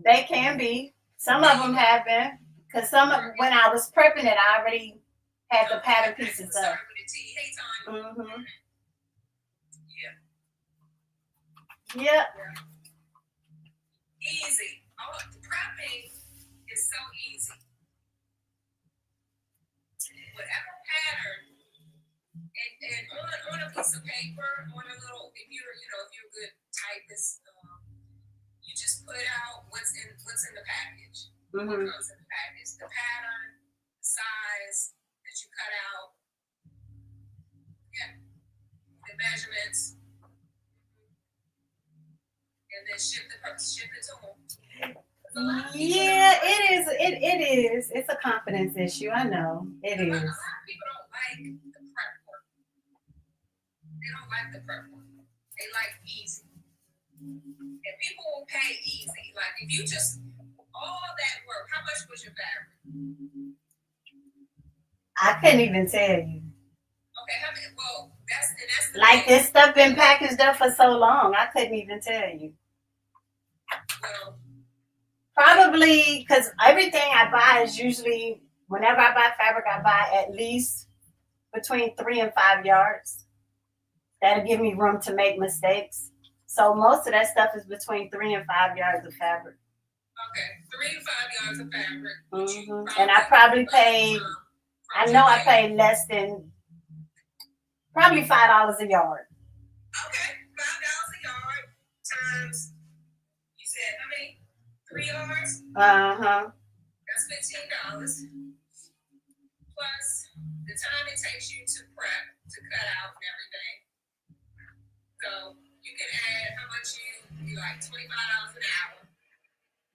They can be. Some of them have been. Because when I was prepping it, I already had the pattern pieces up. Started with a T. Hey, Tanya. Mm-hmm. Yeah. Yep. Easy. Oh, the prepping is so easy. Whatever pattern, and on a piece of paper, on a little, if you're a good typist, you just put out what's in the package. Mm-hmm. What comes in the package? The pattern, the size that you cut out, yeah, the measurements, and then ship it to them. Yeah, it is. It is. It's a confidence issue. I know. It A is. lot of people don't like the prep work. They don't like the prep work. They like easy. And people will pay easy. Like if you just all that work, how much was your fabric? I couldn't even tell you. Okay, well, that's the Like thing. this stuff been packaged up for so long, I couldn't even tell you. Well, Probably because everything I buy is usually, whenever I buy fabric, I buy at least between 3 and 5 yards. That'll give me room to make mistakes. So most of that stuff is between 3 and 5 yards of fabric. okay, 3 to 5 yards of fabric. Mm-hmm. And I probably paid, I know I paid less than, probably $5 a yard. Okay, $5 a yard times, you said how many? 3 yards? Uh-huh. That's $15. Plus the time it takes you to prep, to cut out and everything. So you can add how much you like $25 an hour.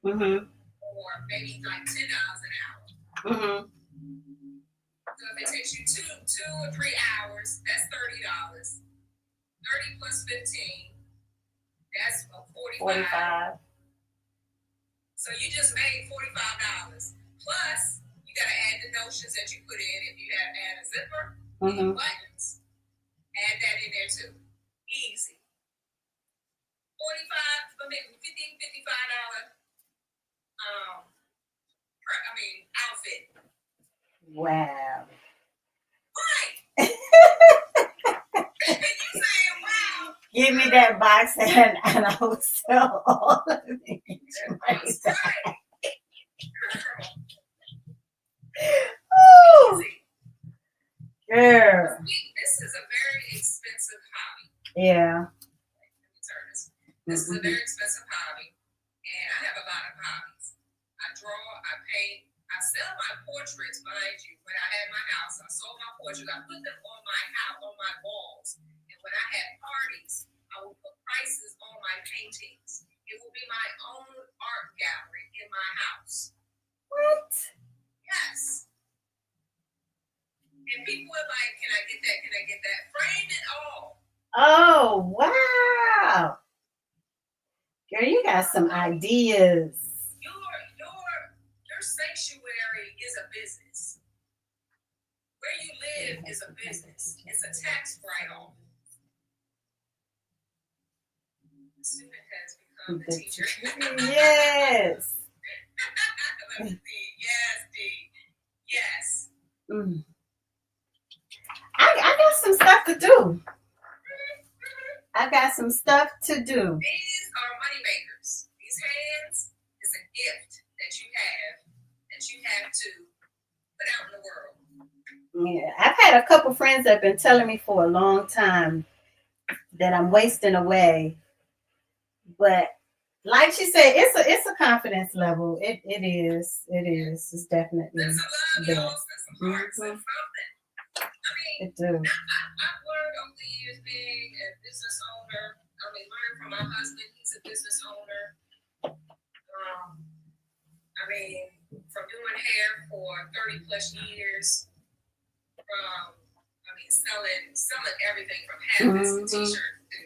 Mm-hmm. Or maybe like $10 an hour. Mm-hmm. So if it takes you two or 3 hours, that's $30. 30 plus 15, that's 45. So you just made $45. Plus, you gotta add the notions that you put in. If you gotta add a zipper, Mm-hmm. buttons, add that in there too. Easy. $55, $55 outfit. Wow. Right. You saying wow? Give me that box and I will sell all of it. That's right. Ooh, Easy. girl. This is a very expensive hobby. Yeah. This is a very expensive hobby, and I have a lot of hobbies. I draw, I paint, I sell my portraits, mind you. When I had my house, I sold my portraits. I put them on my house, on my walls. And when I had parties, I would put prices on my paintings. It will be my own art gallery in my house. What? Yes. And people are like, can I get that? Can I get that? Frame it all. Oh, wow. Girl, you got some ideas. Your sanctuary is a business. Where you live is a business. It's a tax write-off. The student has become the teacher. Yes. Yes, D. Yes. Mm. I got some stuff to do. I got some stuff to do. These are money makers. These hands is a gift that you have to put out in the world. Yeah, I've had a couple friends that have been telling me for a long time that I'm wasting away. But like she said, it's a confidence level. It is. It's definitely There's some love, there. y'all. There's some hearts and something. I mean, It do. I've learned over the years being a business owner. Learning from my husband, he's a business owner. From doing hair for 30 plus years, from selling everything from hats to t-shirts to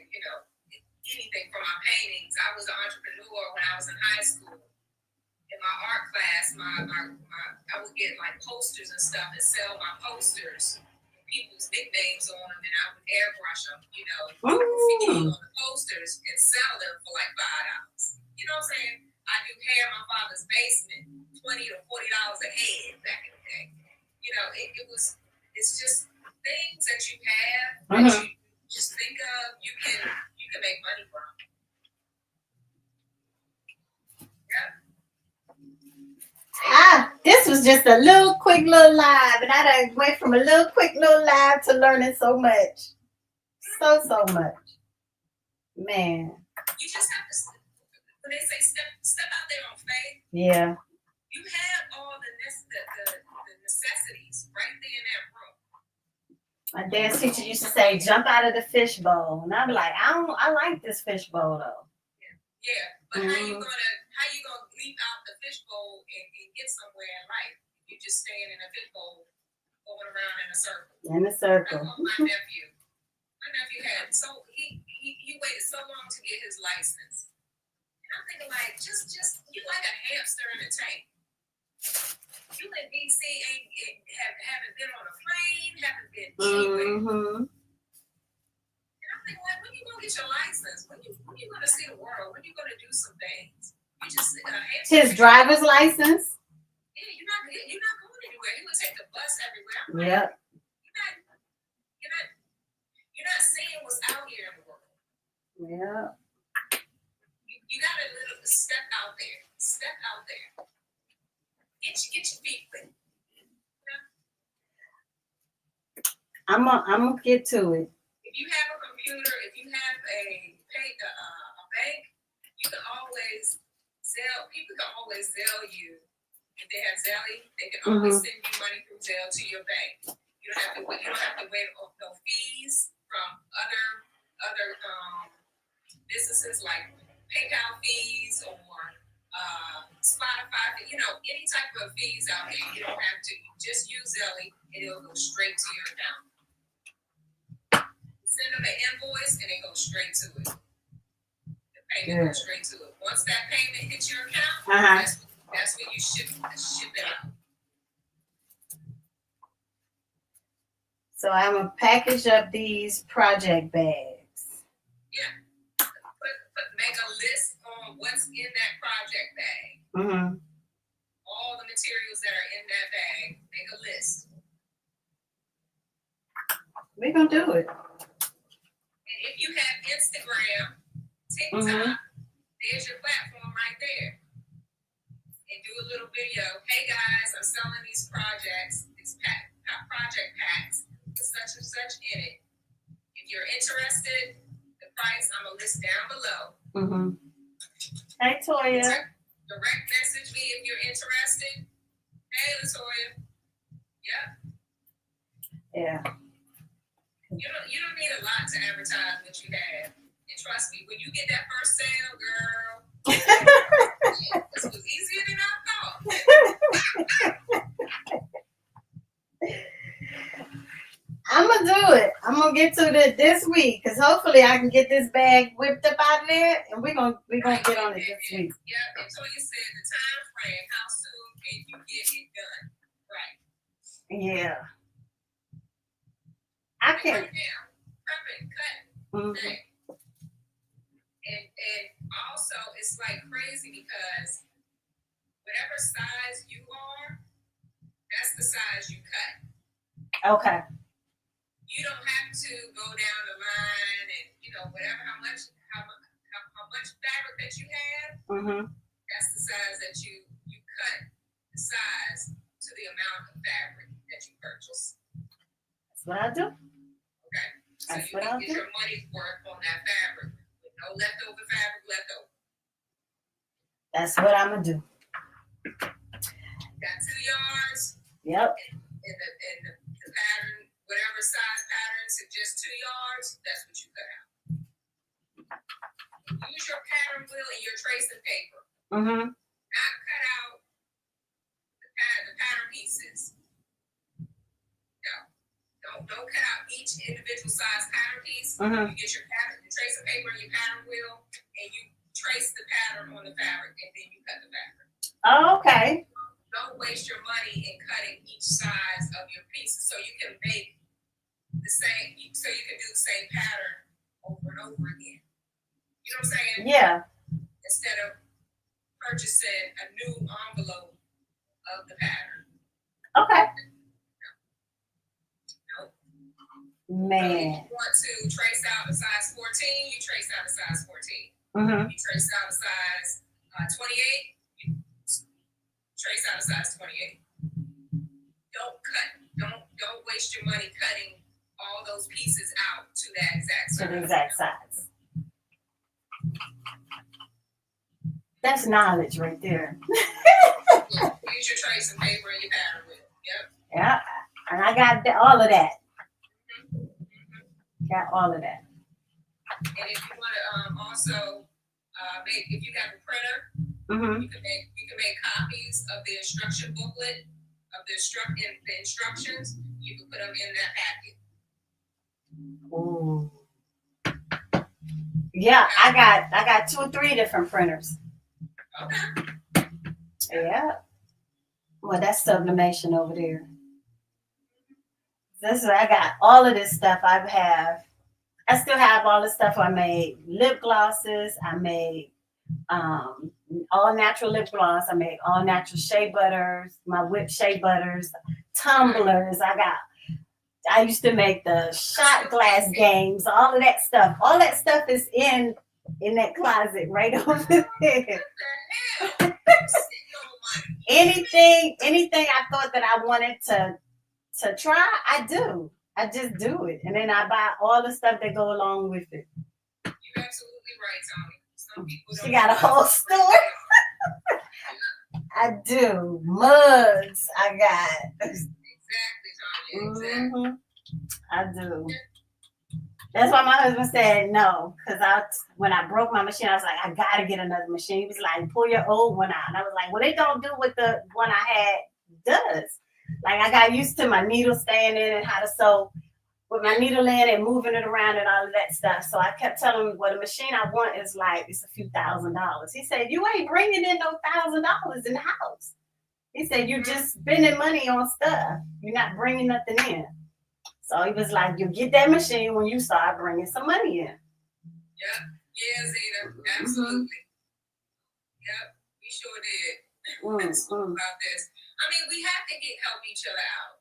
anything from my paintings. I was an entrepreneur when I was in high school. In my art class, I would get like posters and stuff and sell my posters, people's nicknames on them, and I would airbrush them, graffiti on the posters and sell them for like $5. You know what I'm saying? I do hair in my father's basement, $20 to $40 a head back in the day. It's just things that you have that you just think of, you can make money from. This was just a quick little live, and I done went from a quick little live to learning so much. So much. Man. You just have to, when they say step out there on faith, yeah. You have all the necessities right there in that room. My dance teacher used to say, jump out of the fishbowl. And I'm like, I like this fishbowl though. Yeah. But how you gonna leap out the fishbowl and get somewhere in life? You're just staying in a fishbowl, going around in a circle. In a circle. My nephew had he waited so long to get his license. And I'm thinking like, just you like a hamster in a tank. You in DC haven't been on a plane, haven't been anywhere. And I'm thinking, like, when you gonna get your license? When you gonna see the world? When you gonna do some things? You just his driver's license. Yeah, you're not going anywhere. He would take the bus everywhere. Yep. You're not seeing what's out here in the world. Yeah. You gotta step out there. Step out there. Get your feet wet. I'm gonna get to it. If you have a computer, if you have a bank, you can always Zelle. People can always Zelle you. If they have Zelle, they can always send you money through Zelle to your bank. You don't have to wait. You don't have to wait on no fees from other businesses like PayPal fees or Spotify. Any type of fees out there. You don't have to. Just use Zelle and it'll go straight to your account. Send them an invoice and it goes straight to it. The payment goes straight to it. Once that payment hits your account, that's when you ship it out. So I'm gonna package up these project bags. Yeah. Make a list on what's in that project bag. materials that are in that bag. Make a list. We're gonna do it. And if you have Instagram, TikTok, there's your platform right there. And do a little video. Hey guys, I'm selling these projects, these project packs with such and such in it. If you're interested, the price I'm gonna list down below. Hey, Toya. Direct message me if you're interested. Hey, Latoya. Yep. Yeah. You don't need a lot to advertise what you have. And trust me, when you get that first sale, girl, this was easier than I thought. I'm gonna do it. I'm gonna get to it this week because hopefully I can get this bag whipped up out of there, and we're gonna get on it this week. Yep. And so you said the time frame. How soon can you get it done? Right. Yeah. I can. Right now, prepping, cutting. And also it's like crazy because whatever size you are, that's the size you cut. Okay. You don't have to go down the line and whatever how much fabric that you have. That's the size that you cut the size to the amount of fabric that you purchase. That's what I do. Okay. So That's you what can I'll get do. your money's worth on that fabric with no leftover fabric left over. That's what I'm gonna do. Got 2 yards. Yep. And the pattern, whatever size pattern suggests 2 yards, that's what you cut out. Use your pattern wheel and your tracing paper. Not cut out the pattern pieces. No. Don't cut out each individual size pattern piece. You get your tracing paper and your pattern wheel, and you trace the pattern on the fabric, and then you cut the fabric. Oh, okay. Don't waste your money in cutting each size of your pieces, so you can make the same. So you can do the same pattern over and over again. You know what I'm saying? Yeah. Instead of purchasing a new envelope of the pattern. Okay. Nope. Man. So if you want to trace out a size 14, you trace out a size 14. If you trace out a size 28, you trace out a size 28. Don't waste your money cutting all those pieces out to that exact size. To the exact size. That's knowledge right there. Yeah, use your tracing paper and your pattern wheel. Yep. Yeah. And I got all of that. Got all of that. And if you want to also make, if you have a printer, you can make copies of the instruction booklet of the instructions. You can put them in that packet. Ooh. Yeah, I got 2 or 3 different printers. Okay. Yeah. Well, that's sublimation over there. This is I got all of this stuff I still have all the stuff I made. Lip glosses, I made all natural lip gloss, I made all natural shea butters, my whipped shea butters, tumblers. I used to make the shot glass games, all of that stuff. All that stuff is in that closet right over there. Anything I thought that I wanted to try, I do. I just do it. And then I buy all the stuff that go along with it. You're absolutely right, Tommy. Some people She got a whole store. I do. Mugs I got. Exactly, Tommy. Exactly. I do. That's why my husband said no. Because when I broke my machine, I was like, I got to get another machine. He was like, pull your old one out. And I was like, well, it don't do what the one I had does. Like I got used to my needle staying in and how to sew with my needle in and moving it around and all of that stuff. So I kept telling him, well, the machine I want is like, it's a few $1,000s. He said, you ain't bringing in no $1,000 in the house. He said, you're just spending money on stuff. You're not bringing nothing in. So he was like, you get that machine when you start bringing some money in. Yep. Yeah, Zena. Absolutely. Yep. We sure did. About this. mean, we have to help each other out,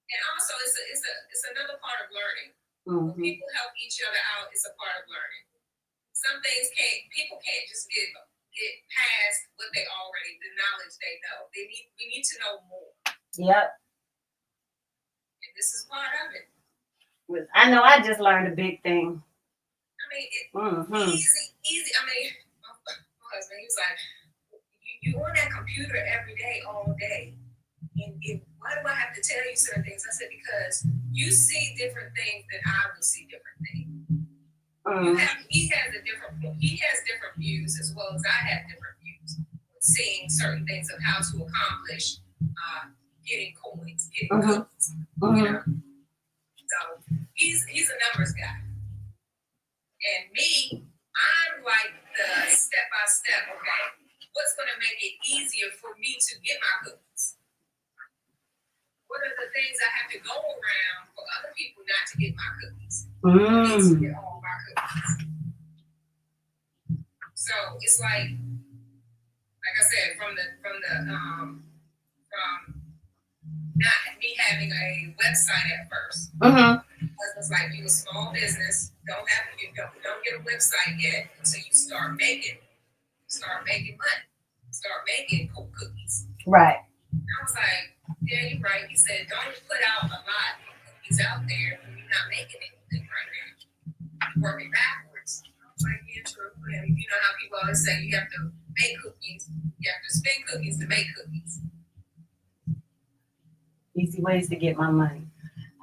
and also it's another part of learning. When people help each other out, it's a part of learning. Some things people can't just get past what they already, the knowledge they know. We need to know more. Yep. And this is part of it. I know I just learned a big thing. I mean, easy. I mean, my husband, he was like, you're on that computer every day, all day. And why do I have to tell you certain things? I said, because you see different things than I will see different things. He has different views as well as I have different views. Seeing certain things of how to accomplish getting coins, getting goods. You know? So he's a numbers guy. And me, I'm like the step by step, okay? What's gonna make it easier for me to get my cookies? What are the things I have to go around for other people not to get my cookies? To get all my cookies. So it's like I said, from not me having a website at first. It was like you a small business, don't get a website yet until you start making money, start making cookies. Right. And I was like, yeah, you're right. He said, don't put out a lot of cookies out there when you're not making anything right now. You're working backwards. I was like, yeah, true. And you know how people always say you have to make cookies, you have to spend cookies to make cookies. Easy ways to get my money.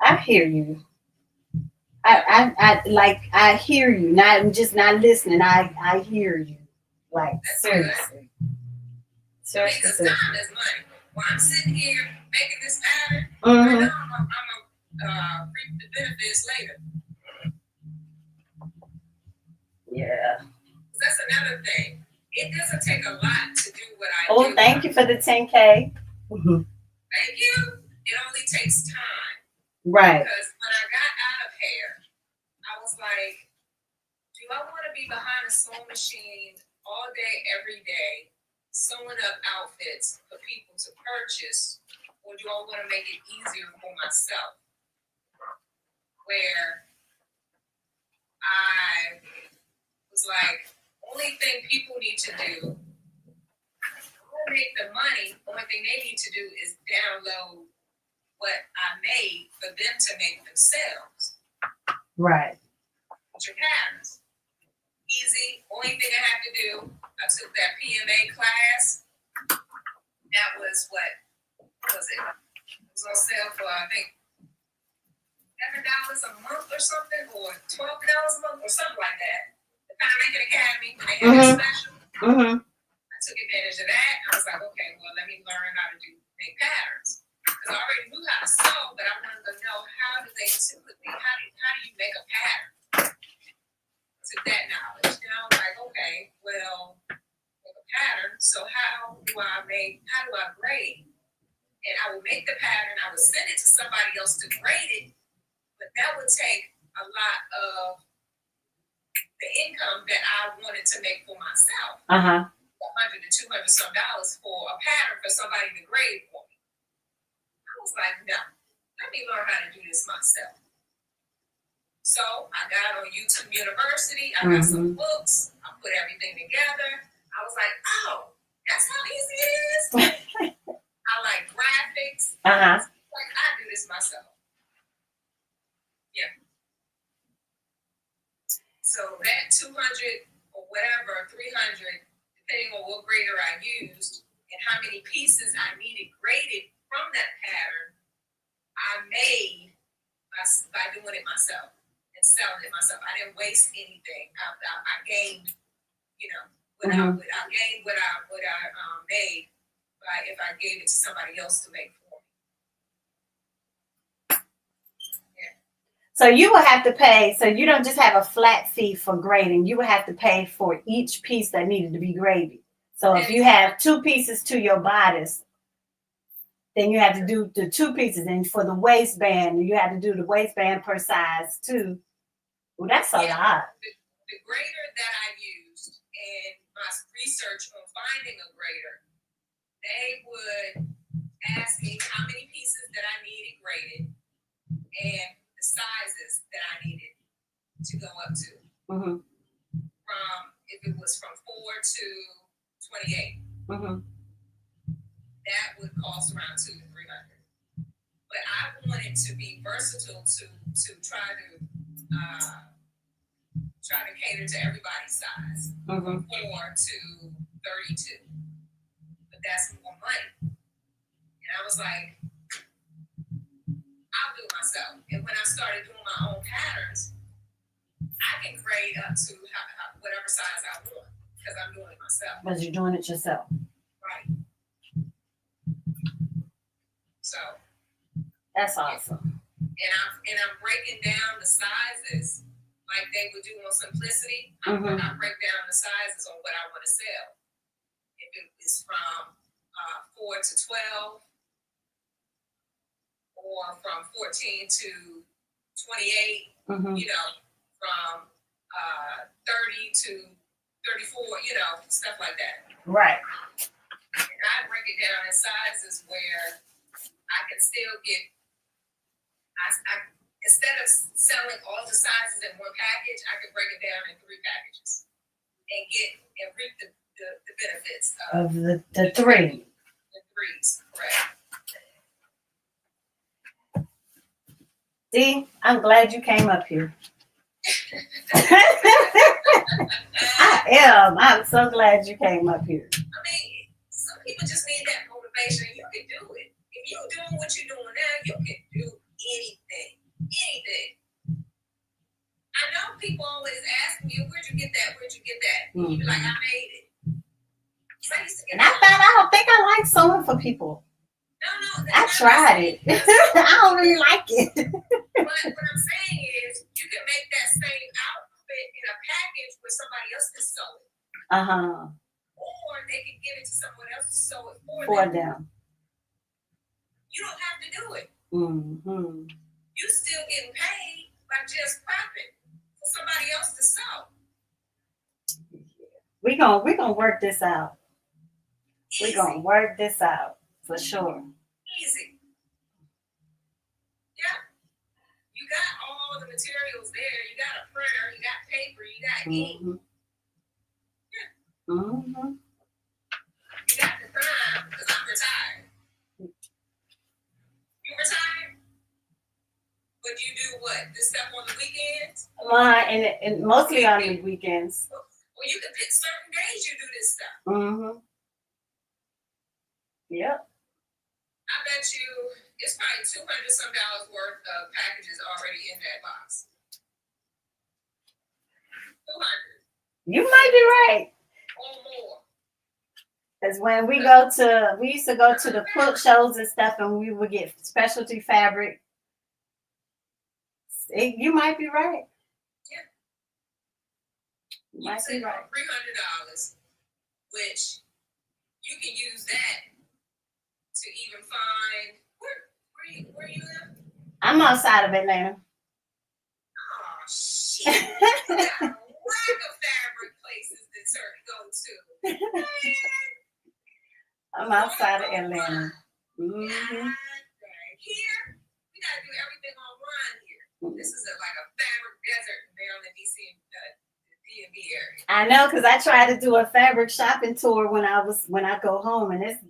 I hear you. I hear you. I'm just not listening. I hear you. Like seriously. Because time is money. While I'm sitting here making this pattern, right now I'm gonna reap the benefits later. Yeah. That's another thing. It doesn't take a lot to do what I do. Oh, thank you for the 10K. Thank you. It only takes time. Right. Because when I got out of hair, I was like, do I want to be behind a sewing machine all day, every day, sewing up outfits for people to purchase, or do I want to make it easier for myself? Where I was like, only thing people need to do to make the money, the only thing they need to do is download what I made for them to make themselves. Right. With your patterns. Easy. Only thing I have to do, I took that PMA class. That was what was it? It was on sale for, I think, $7 a month or something, or $12 a month or something like that. The Patten Making Academy, when they had a special. I took advantage of that. I was like, okay, well, let me learn how to make patterns. Because I already knew how to sew, but I wanted to know how do they typically, how do you make a pattern? To that knowledge. Now I'm like, okay, well, make a pattern. So how do I grade? And I would make the pattern, I would send it to somebody else to grade it, but that would take a lot of the income that I wanted to make for myself. $100 to $200 some dollars for a pattern for somebody to grade for me. I was like, no, let me learn how to do this myself. So I got on YouTube University, I got some books, I put everything together. I was like, oh, that's how easy it is. I like graphics. Like I do this myself. Yeah. So that 200 or whatever, 300, depending on what grader I used and how many pieces I needed graded from that pattern, I made by doing it myself and selling it myself. I didn't waste anything. I gained, what I gained what I made by if I gave it to somebody else to make for me. Yeah. So you will have to pay. So you don't just have a flat fee for grading. You will have to pay for each piece that needed to be graded. So if you have 2 pieces to your bodice, then you have to do the 2 pieces. And for the waistband, you have to do the waistband per size too. Well, that's a lot. The grader that I used in my research on finding a grader, they would Mm-hmm. From if it was from 4 to 28, Mm-hmm. that would cost around $200 to $300. But I wanted to be versatile to try to cater to everybody's size, Mm-hmm. 4 to 32. But that's more money. And I was like, I'll do it myself. And when I started doing my own patterns, I can grade up to whatever size I want because I'm doing it myself. Because you're doing it yourself. Right. So That's awesome. And I'm breaking down the sizes like they would do on Simplicity. Mm-hmm. I break down the sizes on what I want to sell. If it is from 4 to 12, or from 14 to 28, Mm-hmm. you know, from 30 to 34, you know, stuff like that. Right. And I break it down in sizes where I can still get, I instead of selling all the sizes in one package, I can break it down in 3 packages and reap the benefits Of the 3. The 3s, correct. See, I'm glad you came up here. I'm so glad you came up here. I mean, some people just need that motivation. You can do it. If you're doing what you're doing now, you can do anything. Anything. I know people always ask me, where'd you get that? Where'd you get that? And you be like, I made it. So I used to get And I don't think I like sewing for people. No, I tried it. I don't really like it. But what I'm saying is, you can make that same outfit in a package where somebody else can sew it. Uh-huh. Or they can give it to someone else to sew it for For them. them. You don't have to do it. Mm-hmm. You still getting paid by just prepping for somebody else to sew. We're gonna work this out. Easy. We're gonna work this out for sure. Easy. Yeah. You got all the materials there. You got a printer. You got paper. You got ink. Mm-hmm. Yeah. Mm-hmm. You got the time because I'm retired. You retired? But you do what? This stuff on the weekends? And mostly on the weekends. Well, you can pick certain days you do this stuff. Mm-hmm. Yep. I bet you it's probably $200 some worth of packages already in that box. 200 You might be right. or more. Because when we used to go to the quilt shows and stuff, and we would get specialty fabric. You might be right. Yeah. You might be right. $300, which you can use that to even find where you live. I'm outside of Atlanta. Oh shit! You got a lack of fabric places to go to. I'm outside of Atlanta. Mm-hmm. Here, we gotta do everything on run here. This is like a fabric desert in Maryland, DC, and DMV area. I know, because I tried to do a fabric shopping tour when I go home, and it's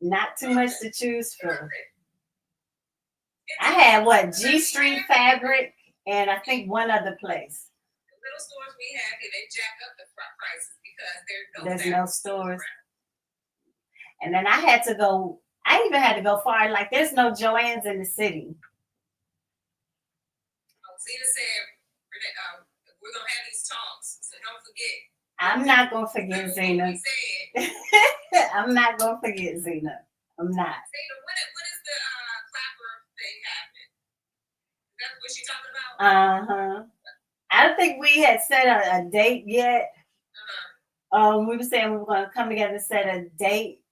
not too much to choose from. I had G Street Fabric, and I think one other place. The little stores we have, they jack up the prices because there's no stores. And then I even had to go far. Like, there's no Joann's in the city. Zena said, we're going to have these talks, so don't forget. I'm not going to forget Zena. I'm not going to forget Zena. I'm not. Zena, when is the clapper thing happening? Is that what you're talking about? Uh-huh. I don't think we had set a date yet. We were saying we were going to come together and set a date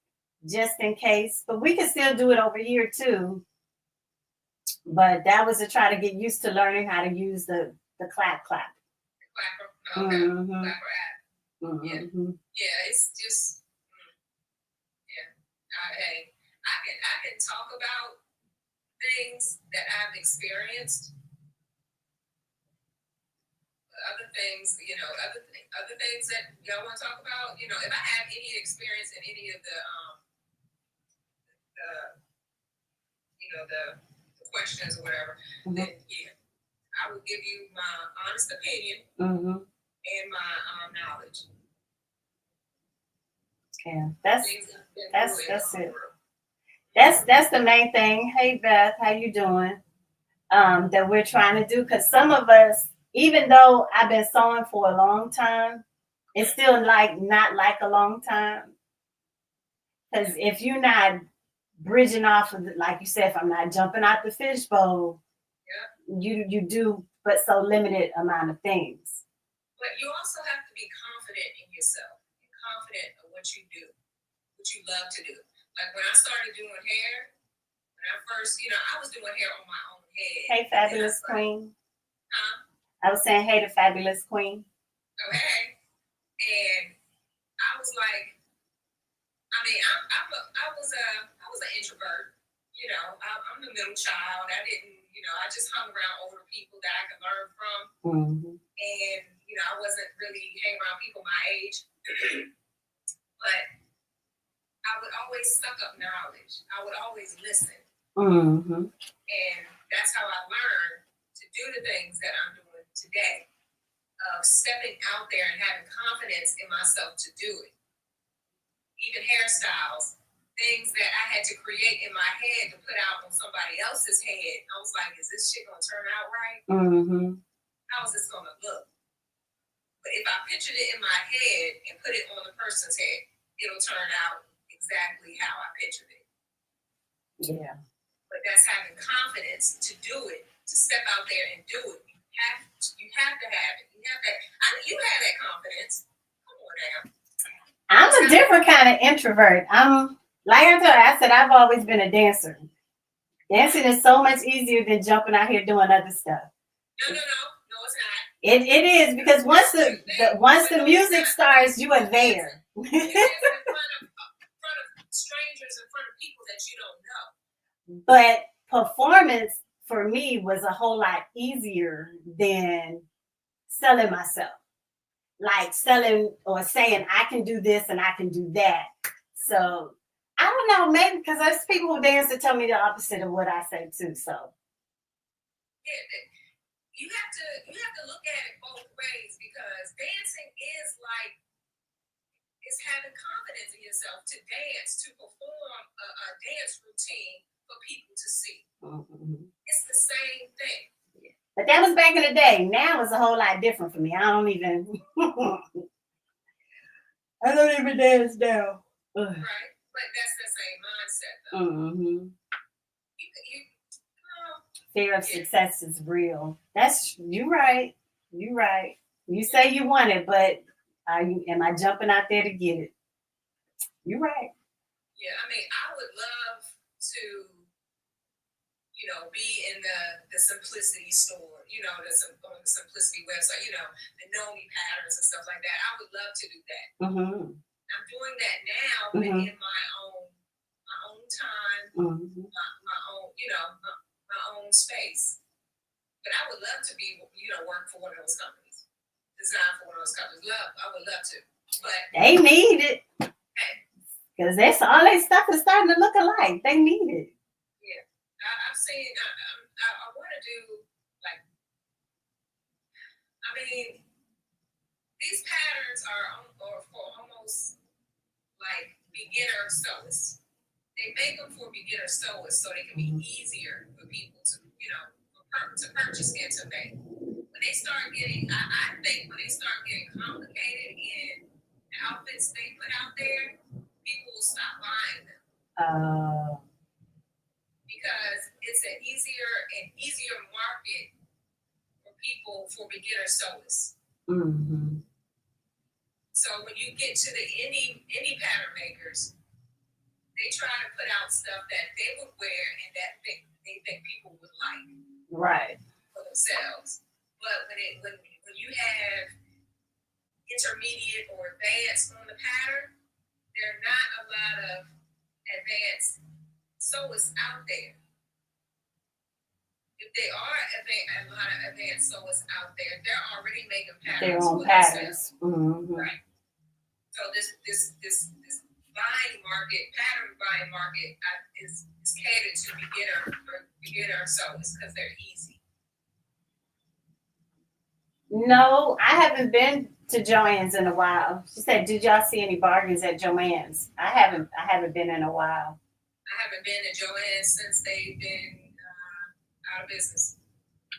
just in case. But we can still do it over here, too. But that was to try to get used to learning how to use the clap. The clapper? Okay. Mm-hmm. Clapper app. Mm-hmm. Yeah, it's just, hey, I can talk about things that I've experienced. other things, other things that y'all want to talk about. If I have any experience in any of the questions or whatever, then yeah, I will give you my honest opinion and my knowledge. Yeah, that's Things that I've been that's through it. That's the main thing. Hey Beth, how you doing? That we're trying to do, because some of us, even though I've been sewing for a long time, it's still like not like a long time. Because if you're not bridging off of like you said, if I'm not jumping out the fishbowl, you do but so limited amount of things. But you also have to be confident in yourself and confident in what you do, what you love to do. Like when I started doing hair, when I first, I was doing hair on my own head. Hey, fabulous queen. Huh? I was saying, hey, the fabulous queen. Okay. And I was like, I was an introvert. I'm the middle child. I didn't, I just hung around older people that I could learn from. And, I wasn't really hanging around people my age. But I would always suck up knowledge. I would always listen. And that's how I learned to do the things that I'm doing today. Of stepping out there and having confidence in myself to do it. Even hairstyles, things that I had to create in my head to put out on somebody else's head. I was like, is this shit gonna turn out right? How is this gonna look? But if I pictured it in my head and put it on the person's head, it'll turn out exactly how I pictured it. Yeah. But that's having confidence to do it, to step out there and do it. You have to have it. You have that confidence. Come on now. I'm a different kind of introvert. I'm like I said, I've always been a dancer. Dancing is so much easier than jumping out here doing other stuff. No, it's not. It is, because once the music starts, you are there. In front of strangers, in front of people that you don't know. But performance for me was a whole lot easier than selling myself. Like selling or saying I can do this and I can do that. So I don't know, maybe because there's people who dance to tell me the opposite of what I say too. So yeah, you have to look at it both ways, because dancing is like, it's having confidence in yourself to dance, to perform a dance routine for people to see. It's the same thing. But that was back in the day. Now it's a whole lot different for me. I don't even dance now. Right? But that's the same mindset though. Fear of success is real. You're right. You're right. You say you want it, but am I jumping out there to get it? You're right. Yeah, I would love to, be in the Simplicity store, on the Simplicity website, the Know Me patterns and stuff like that. I would love to do that. I'm doing that now, but in my own time, my own, my own space. But I would love to be, work for one of those companies, design for one of those companies. I would love to, but they need it, because that's all their stuff is starting to look alike. They need it. Yeah, I've seen. I want to do these patterns are for almost like beginner sewists. They make them for beginner sewists so they can be easier for people to, to purchase and to make. When they start getting, I think when they start getting complicated in the outfits they put out there, people will stop buying them. Because it's an easier market for people, for beginner sewists. So when you get to the indie pattern makers, they try to put out stuff that they would wear and that they think people would like, right, for themselves. But when you have intermediate or advanced on the pattern, there are not a lot of advanced sewists out there. If they are a lot of advanced sewers out there. They're already making patterns. Their own for patterns. themselves. Mhm. Right. So this buying market, pattern buying market, is catered to beginner sewers because they're easy. No, I haven't been to Joann's in a while. She said, "Did y'all see any bargains at Joann's?" I haven't been in a while. I haven't been to Joann's since they've been out of business.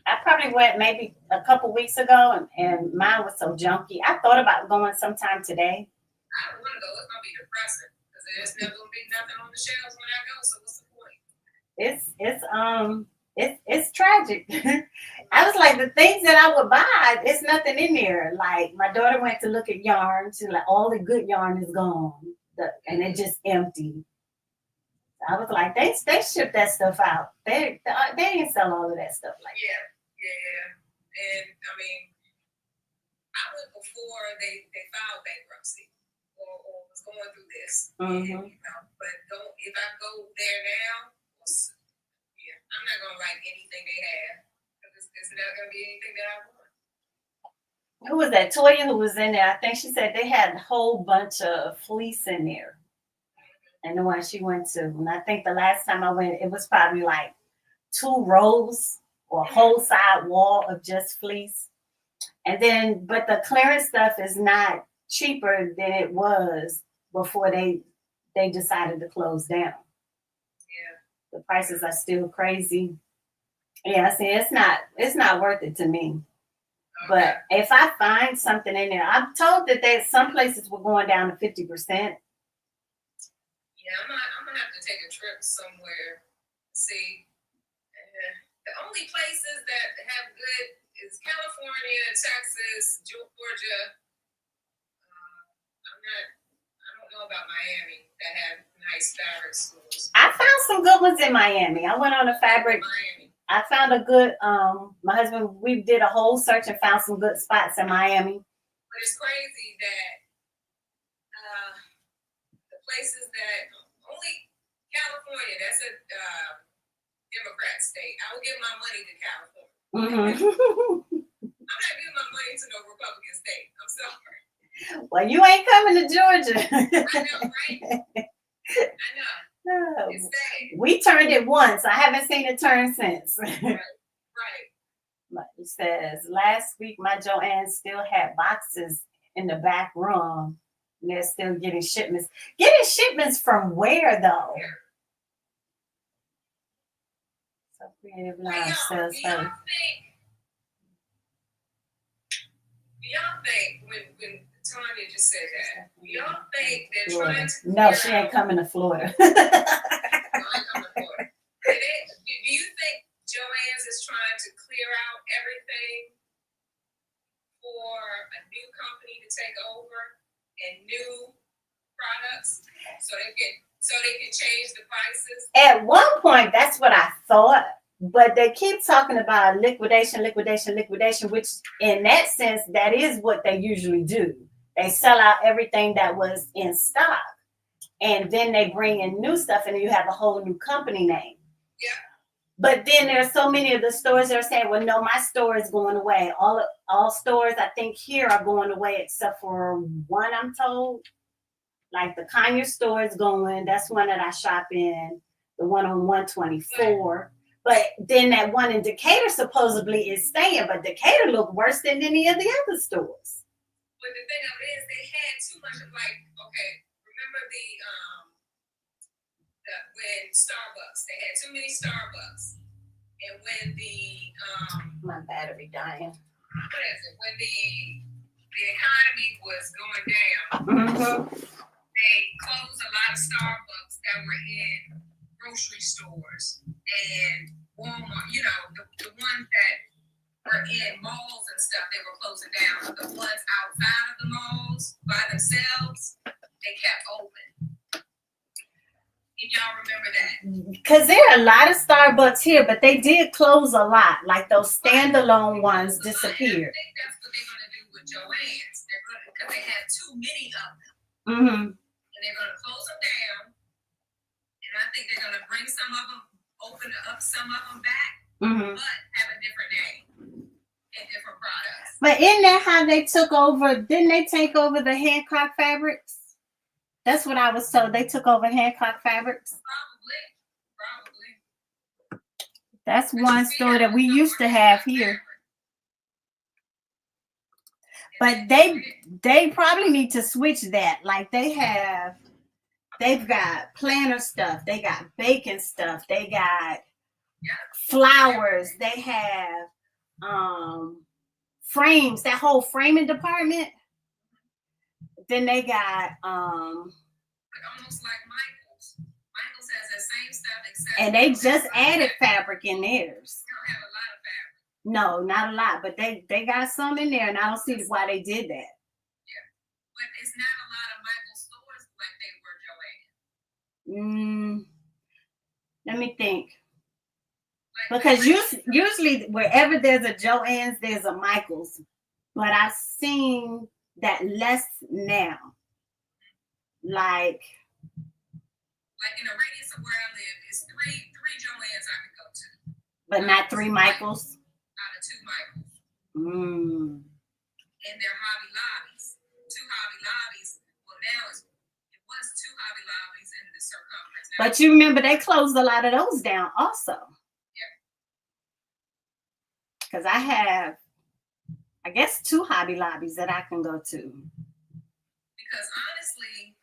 I probably went maybe a couple weeks ago, and mine was so junky. I thought about going sometime today. I don't want to go. It's gonna be depressing because there's never gonna be nothing on the shelves when I go. So what's the point? It's tragic. I was like, the things that I would buy, it's nothing in there. Like my daughter went to look at yarn. She's like, all the good yarn is gone, and it just empty. I was like, they ship that stuff out. They didn't sell all of that stuff like Yeah. And I mean, I went before they filed bankruptcy or was going through this. Mhm. And, but if I go there now, I'm not gonna like anything they have. It's not gonna be anything that I want. Who was that? Toya, who was in there. I think she said they had a whole bunch of fleece in there. And the one she went to. And I think the last time I went, it was probably like 2 rows or a whole side wall of just fleece. And then, but the clearance stuff is not cheaper than it was before they decided to close down. Yeah. The prices are still crazy. Yeah, see, it's not worth it to me. Okay. But if I find something in there, I'm told that some places were going down to 50%. Yeah, I'm gonna have to take a trip somewhere to see. The only places that have good is California, Texas, Georgia. I don't know about Miami that have nice fabric stores. I found some good ones in Miami. I went on a fabric. Miami. I found a good. My husband, we did a whole search and found some good spots in Miami. But it's crazy that the places that only California, that's a Democrat state. I will give my money to California. Mm-hmm. I'm not giving my money to no Republican state. I'm sorry. Well, you ain't coming to Georgia. I know, right? I know. No. It's sad. We turned it once. I haven't seen it turn since. Right. It says last week my Joanne still had boxes in the back room. And they're still getting shipments. Getting shipments from where though? Where? So Creative Do Lounge y'all says think when Tanya just said that, do y'all think they're Florida. trying to No, clear she ain't out- coming to Florida. No, I ain't coming to Florida. Do you think Joann's is trying to clear out everything for a new company to take over and new products so they can change the prices? At one point, that's what I thought. But they keep talking about liquidation, which in that sense, that is what they usually do. They sell out everything that was in stock. And then they bring in new stuff and you have a whole new company name. Yeah. But then there's so many of the stores that are saying, well, no, my store is going away. All stores, I think, here are going away except for one, I'm told. Like the Kanye store is going. That's one that I shop in. The one on 124. But then that one in Decatur supposedly is staying. But Decatur looked worse than any of the other stores. But the thing of it is, they had too much of remember when Starbucks, they had too many Starbucks. And when My battery dying. what is it? When the economy was going down, they closed a lot of Starbucks that were in grocery stores and Walmart, the ones that were in malls and stuff, they were closing down. The ones outside of the malls by themselves, they kept open. If y'all remember that. Because there are a lot of Starbucks here, but they did close a lot. Like those standalone ones disappeared. I think that's what they're going to do with Joann's. Because they have too many of them. Mm-hmm. And they're going to close them down. And I think they're going to bring some of them, open up some of them back. Mm-hmm. but have a different name and different products. But isn't that how they took over? Didn't they take over the Hancock Fabrics? That's what I was told. They took over Hancock Fabrics. Probably. That's But one you see, store that we Hancock used to Fabrics have got here. fabric. But they probably need to switch that. Like they've got planner stuff, they got baking stuff, they got flowers, they have frames, that whole framing department. Then they got almost like Michael's. Michael's has that same stuff except and they just added fabric in theirs. They don't have a lot of fabric. No, not a lot, but they got some in there, and I don't see why they did that. Yeah, but it's not a lot of Michael's stores like they were Joanne. Let me think. Like, Because usually wherever there's a Joann's, there's a Michael's, but I've seen that less now. Like in a radius of where I live, it's three Joann's I could go to. But not 3 Michaels? Out of 2 Michaels. And they're Hobby Lobbies. 2 Hobby Lobbies. Well, now it was 2 Hobby Lobbies in the circumference. Now but you remember they closed a lot of those down also. Yeah. Because I have, I guess, 2 Hobby Lobbies that I can go to. Because honestly,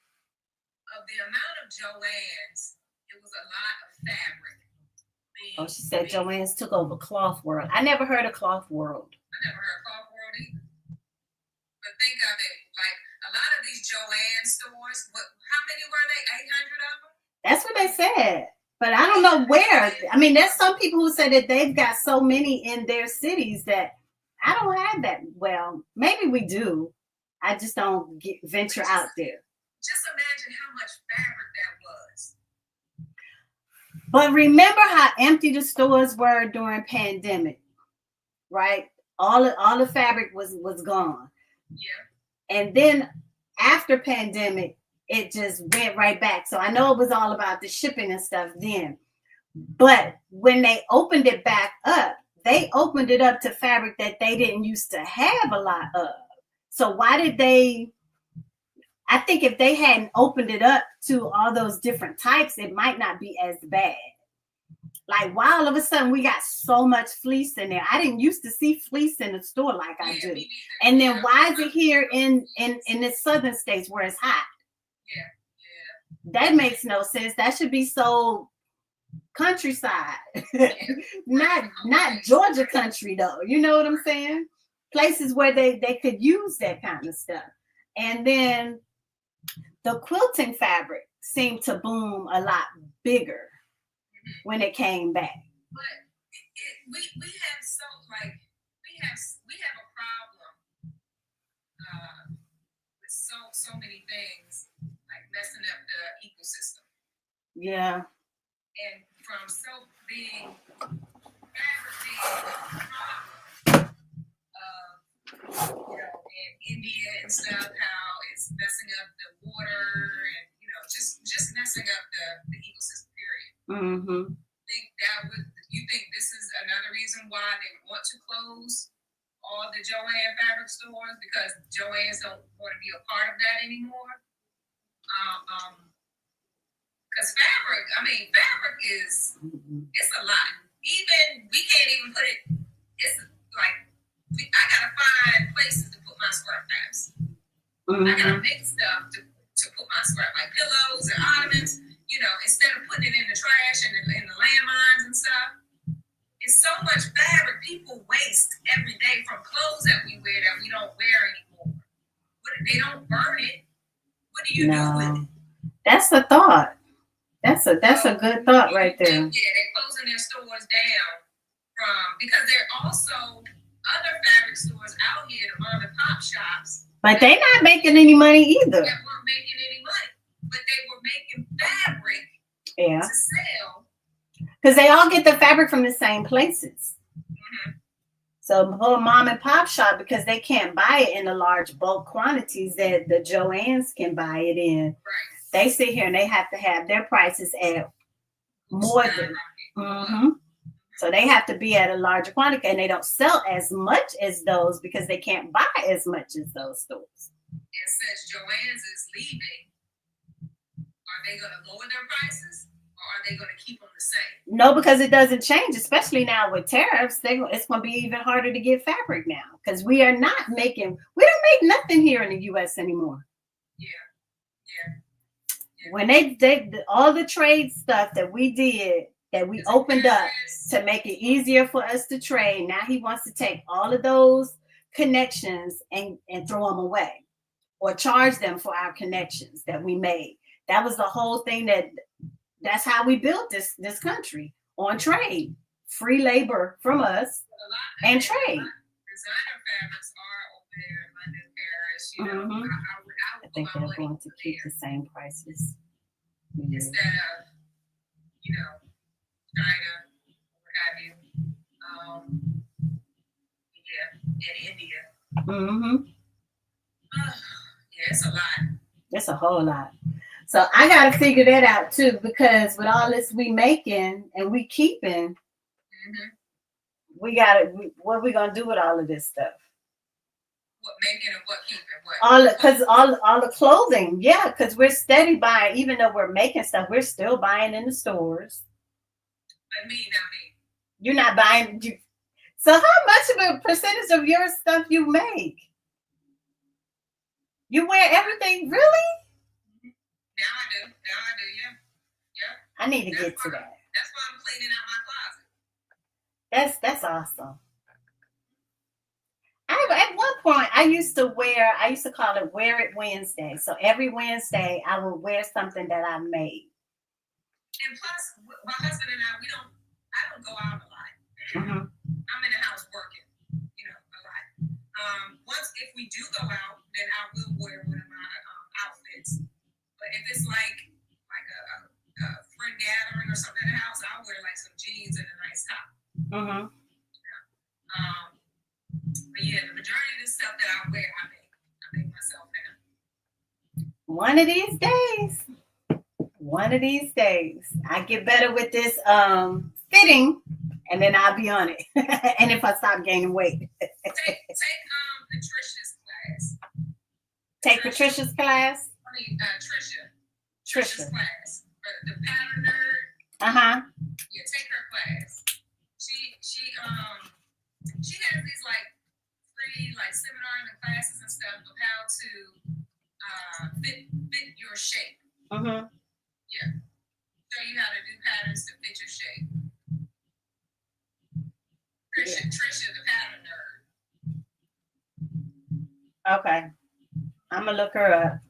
of the amount of Joann's, it was a lot of fabric. Oh, she said Joann's took over Cloth World. I never heard of Cloth World. I never heard of Cloth World either. But think of it, like a lot of these Joann stores, how many were they? 800 of them? That's what they said. But I don't know where. I mean, there's some people who say that they've got so many in their cities that I don't have that. Well, maybe we do. I just don't venture out there. Just imagine how much fabric that was. But remember how empty the stores were during pandemic, right? All the fabric was gone. Yeah. And then after pandemic, it just went right back. So I know it was all about the shipping and stuff then. But when they opened it back up, they opened it up to fabric that they didn't used to have a lot of. So why did they? I think if they hadn't opened it up to all those different types, it might not be as bad. Like, why all of a sudden we got so much fleece in there? I didn't used to see fleece in the store like I do. And then why is it here in the southern states where it's hot? Yeah. That makes no sense. That should be sold countryside. not Georgia country though. You know what I'm saying? Places where they could use that kind of stuff. And then the quilting fabric seemed to boom a lot bigger when it came back. But we have so like we have a problem with so many things like messing up the ecosystem. Yeah. And from soap being fabric being a problem in India and stuff, how it's messing up the water and just messing up the ecosystem period. Mm-hmm. You think this is another reason why they want to close all the Joann fabric stores because Joann's don't want to be a part of that anymore? Because fabric is it's a lot. Even we can't even put it. It's like I gotta find places to put my scrap wraps. Mm-hmm. I gotta make stuff to put my scrap, like pillows and ottomans. Instead of putting it in the trash and in the landmines and stuff, it's so much fabric people waste every day from clothes that we wear that we don't wear anymore. They don't burn it. What do you do with it? That's a thought. That's a good thought right there. Yeah, they're closing their stores down because there are also other fabric stores out here, the mom and pop shops. But they're not making any money either. That weren't making any money, but they were making fabric to sell. Because they all get the fabric from the same places. Mm-hmm. So for mom and pop shop, because they can't buy it in the large bulk quantities that the Joann's can buy it in. Right. They sit here and they have to have their prices at more than. Mm-hmm. So they have to be at a larger quantity, and they don't sell as much as those because they can't buy as much as those stores. And since Joann's is leaving, are they going to lower their prices or are they going to keep them the same? No, because it doesn't change, especially now with tariffs. It's going to be even harder to get fabric now because we don't make nothing here in the U.S. anymore. Yeah. When they all the trade stuff that we did, that we opened up to make it easier for us to trade, now he wants to take all of those connections and throw them away or charge them for our connections that we made. That was the whole thing. That's how we built this country, on trade, free labor from us, and trade. Designer fabrics are over there in London, Paris. You know, Mhm. I I think they're going to keep the same prices. instead of, you know, China, what have you. In India. Mm-hmm. Yeah, it's a lot. It's a whole lot. So I got to figure that out too, because with all this we making and we keeping, we got to. What are we gonna do with all of this stuff? What making and what keeping? All the clothing, yeah, because we're steady buying. Even though we're making stuff, we're still buying in the stores. But me, not me. You're not buying. So how much of a percentage of your stuff you make? You wear everything, really? Now I do, yeah. I need to get to that. That's why I'm cleaning out my closet. That's awesome. At one point, I used to call it Wear It Wednesday. So every Wednesday, I would wear something that I made. And plus, my husband and I don't go out a lot. Mm-hmm. I'm in the house working, you know, a lot. If we do go out, then I will wear one of my outfits. But if it's like a friend gathering or something in the house, I'll wear like some jeans and a nice top. Mm-hmm. But yeah, the majority of the stuff that I wear, I make myself now. One of these days, I get better with this fitting, and then I'll be on it. And if I stop gaining weight, take Patricia's class. Take Patricia's class. I mean, Trisha's class. The pattern nerd. Yeah, take her class. She has these like free like seminars and classes and stuff of how to fit your shape. Yeah. Show you how to do patterns to fit your shape. Trisha, the pattern nerd. Okay. I'm gonna look her up.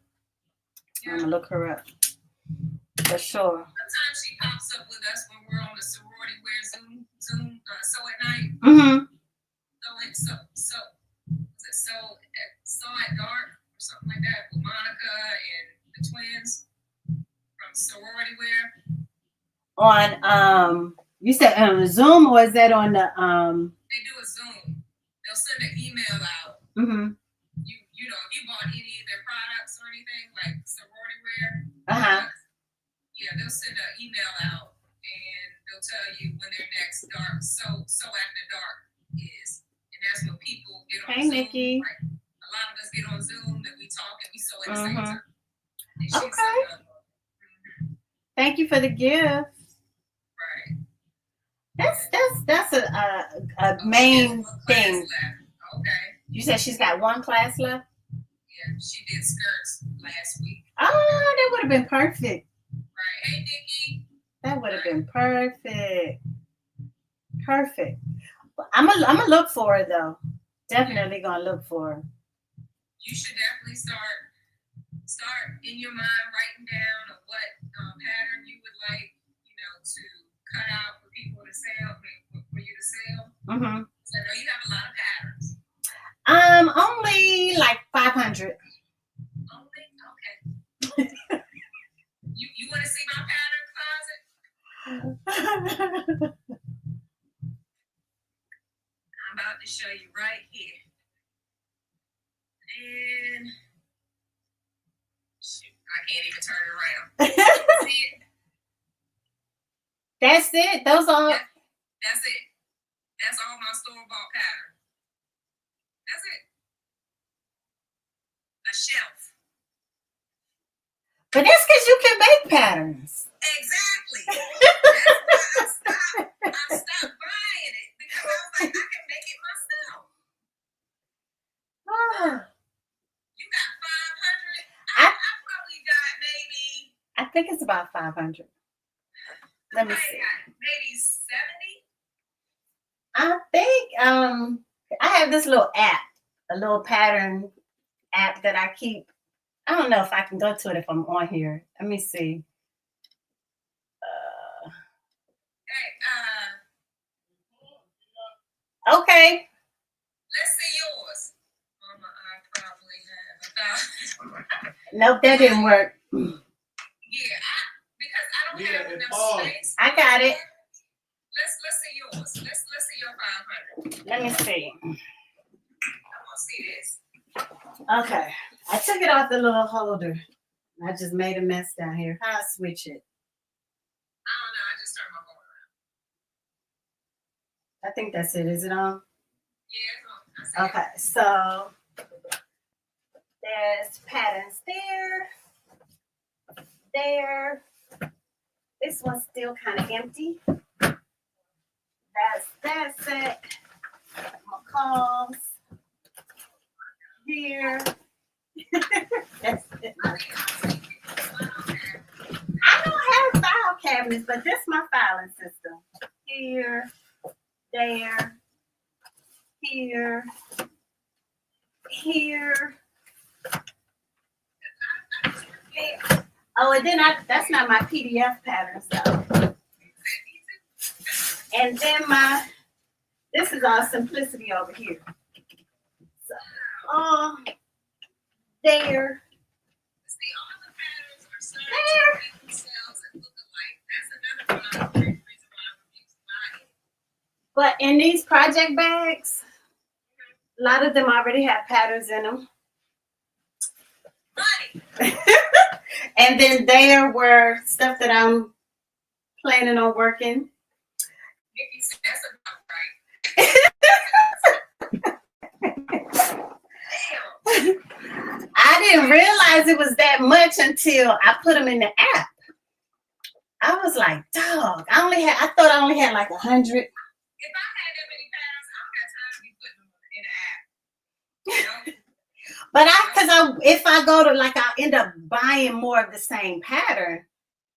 Yeah. I'm gonna look her up. For sure. Sometimes she pops up with us when we're on the sorority wear Zoom so at night. Mm-hmm. So at dark or something like that with Monica and the twins from sorority wear. On you said on Zoom, or is that on the They do a Zoom. They'll send an email out. Mm-hmm. You know, if you bought any of their products or anything like sorority wear. Yeah, they'll send an email out and they'll tell you when their next dark so after dark is. And that's when people get on Zoom. Nikki. Like, a lot of us get on Zoom and we talk and we sew at the same time. Okay. Thank you for the gift. Right. That's a main thing. Okay. You said she's got one class left? Yeah, she did skirts last week. Oh, that would have been perfect. Right. Hey, Nikki. That would have been perfect. Perfect. I'm gonna look for her though. Definitely gonna look for her. You should definitely start in your mind writing down what pattern you would like, you know, to cut out for people to sell, for you to sell. Mm-hmm. So I know you have a lot of patterns. Only like 500. Only? Okay. You want to see my pattern closet? I'm about to show you right here. And shoot, I can't even turn it around. See it? That's it. Those are. That's it. That's all my store-bought pattern. That's it. A shelf. But that's because you can make patterns. Exactly. That's why I stopped buying it because I was like, I can make it myself. You got 500. I probably got maybe. I think it's about 500. Let me see. Maybe 70. I think I have this little app, a little pattern app that I keep. I don't know if I can go to it if I'm on here. Let me see. Okay. Let's see yours. Mama, I probably have 1,000. Nope, that didn't work. Yeah, because I don't have enough space. I got it. Let's see yours. Let's see your 500. Let me see. I want to see this. Okay. I took it off the little holder. I just made a mess down here. How I switch it? I don't know. I just turned my phone around. I think that's it. Is it on? Yeah, it's on. Okay. So there's patterns there. There. This one's still kind of empty. That's it. McCall's here. That's it. I don't have file cabinets, but this is my filing system. Here, there, here, here. Oh, and then that's not my PDF patterns though. And then this is all simplicity over here. So, there. See, all the patterns are starting to repeat themselves and look alike. That's another reason why I refuse to buy it. But in these project bags, a lot of them already have patterns in them. Money. And then there were stuff that I'm planning on working. Nikki said that's about right. I didn't realize it was that much until I put them in the app. I was like, dog, I thought I only had like 100. If I had that many patterns, I don't got time to be putting them in the app. You know? But if I go to I'll end up buying more of the same pattern.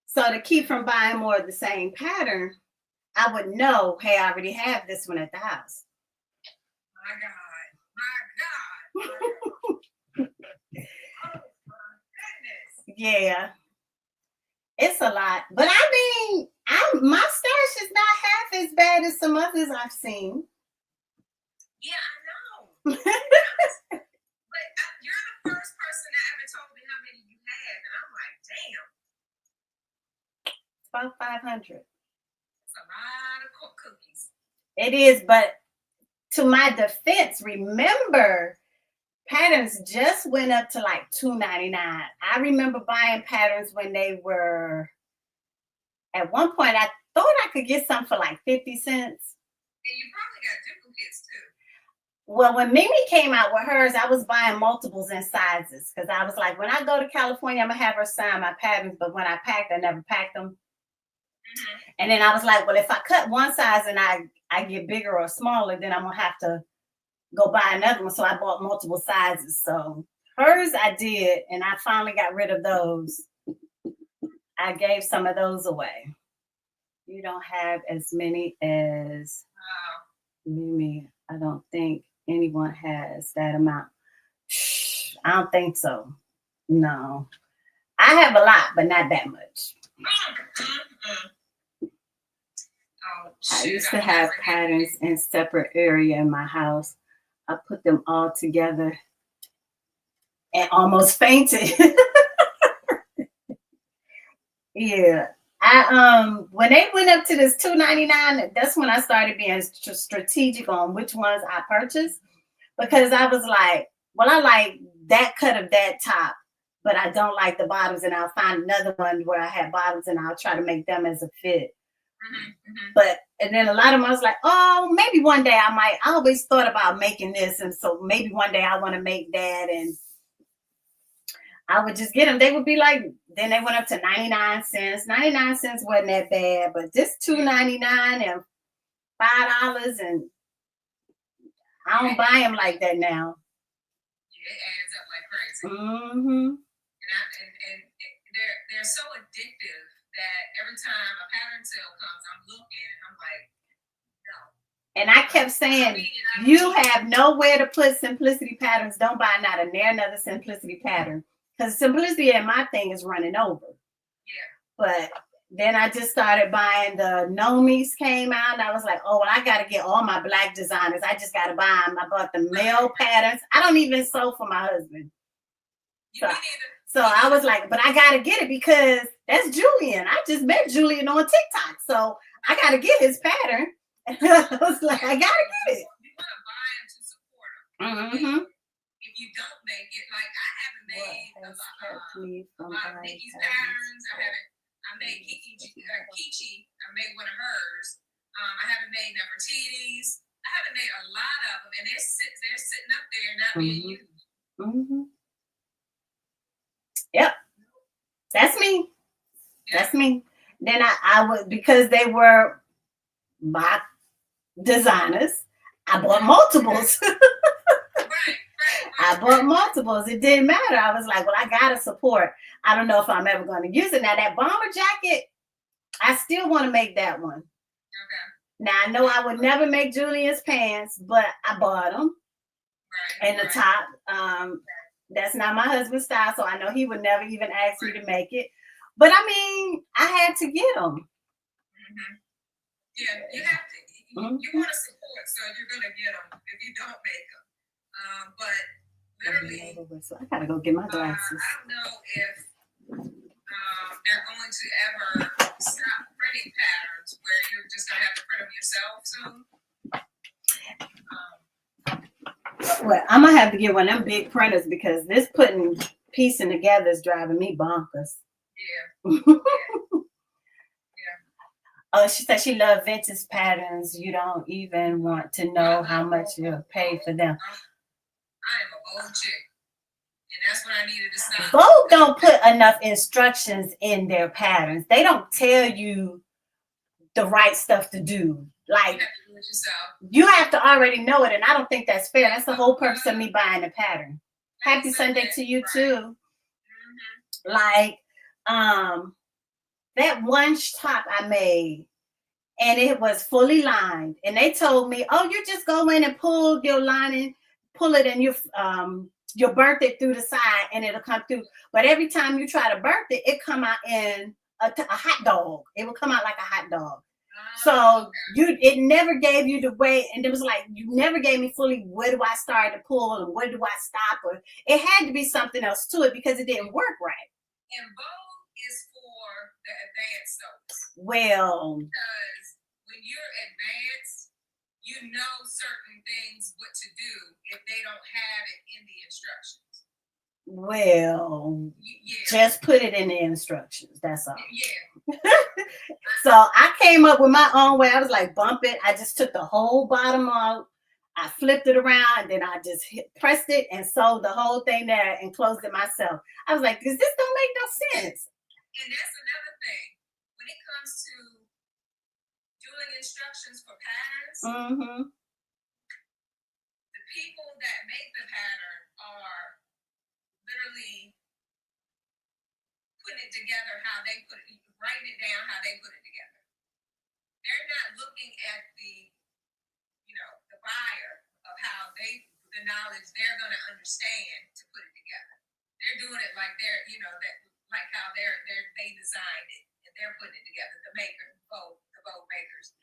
So to keep from buying more of the same pattern, I would know, hey, I already have this one at the house. My God. Oh, my goodness. Yeah. It's a lot. But I mean, my stash is not half as bad as some others I've seen. Yeah, I know. But you're the first person that ever told me how many you had, and I'm like, damn. It's about 500. It's a lot of cookies. It is, but to my defense, remember, patterns just went up to like $2.99. I remember buying patterns when they were, at one point, I thought I could get some for like 50 cents. And you probably got duplicates too. Well, when Mimi came out with hers, I was buying multiples in sizes because I was like, when I go to California, I'm going to have her sign my patterns. But when I packed, I never packed them. Mm-hmm. And then I was like, well, if I cut one size and I get bigger or smaller, then I'm going to have to go buy another one. So I bought multiple sizes. So hers I did, and I finally got rid of those. I gave some of those away. You don't have as many as Mimi. I don't think anyone has that amount. I don't think so. No. I have a lot, but not that much. I used to have patterns in separate area in my house. I put them all together and almost fainted. Yeah. When they went up to this $2.99, that's when I started being strategic on which ones I purchased, because I was like, well, I like that cut of that top, but I don't like the bottoms, and I'll find another one where I have bottoms and I'll try to make them as a fit. But and then a lot of them I was like, oh, maybe one day I might. I always thought about making this, and so maybe one day I want to make that, and I would just get them. They would be like, then they went up to 99 cents. 99 cents wasn't that bad, but just $2.99 and $5, and I don't buy them like that now. Yeah, it adds up like crazy. Mm-hmm. And they're so addictive that every time a pattern sale comes, I'm looking and I'm like, no. And I kept saying, you have nowhere to put simplicity patterns. Don't buy not a near another simplicity pattern. Because simplicity in my thing is running over. Yeah. But then I just started buying the Nomies came out. And I was like, oh, well, I got to get all my black designers. I just got to buy them. I bought the male patterns. I don't even sew for my husband. So I was like, but I got to get it because that's Julian. I just met Julian on TikTok. So I got to get his pattern. And I was like, I got to get it. You want to buy them to support them. Mm-hmm. If you don't make it, like I haven't made a lot of Nikki's patterns. I made Kichi. I made one of hers. I haven't made Nefertiti's. I haven't made a lot of them, and they're sitting up there not being used. Mm-hmm. Yep, that's me. Yeah. That's me. Then I would, because they were my designers, I bought multiples. Right. I bought multiples. It didn't matter. I was like, well, I gotta support. I don't know if I'm ever going to use it. Now that bomber jacket, I still want to make that one. Okay. Now I know I would never make Julian's pants, but I bought them. Right. And the top, that's not my husband's style, so I know he would never even ask me to make it. But I mean, I had to get them. Mm-hmm. Yeah, you have to. You want to support, so you're gonna get them if you don't make them. But literally, So I gotta go get my glasses. I don't know if they're going to ever stop printing patterns where you're just gonna have to print them yourself soon. Well, I'm gonna have to get one of them big printers because this piecing together is driving me bonkers. Yeah. Oh, she said she loves vintage patterns. You don't even want to know how much you'll pay for them. I am a bold chick, and that's what I needed to stop. Vogue don't put enough instructions in their patterns. They don't tell you the right stuff to do. Like, you have to already know it, and I don't think that's fair. That's the whole purpose of me buying a pattern. Happy Sunday to you too. Mm-hmm. Like, that one top I made, and it was fully lined, and they told me, oh, you just go in and pull your lining, pull it, and you birth it through the side, and it'll come through. But every time you try to birth it, it come out in a hot dog. It will come out like a hot dog. So it never gave you the way, and it was like you never gave me fully where do I start to pull and where do I stop, or it had to be something else to it because it didn't work right. And Vogue is for the advanced folks. Well, because when you're advanced, you know certain things what to do if they don't have it in the instructions. Well, Yeah. Just put it in the instructions. That's all. Yeah. So I came up with my own way. I was like, bump it. I just took the whole bottom off. I flipped it around, and then I just pressed it and sewed the whole thing there and closed it myself. I was like, this don't make no sense. And that's another thing. When it comes to doing instructions for patterns, the people that make the pattern are literally putting it together how they put it, writing it down how they put it together. They're not looking at the buyer of how the knowledge they're going to understand to put it together. They're doing it like like how they designed it and they're putting it together. The boat makers.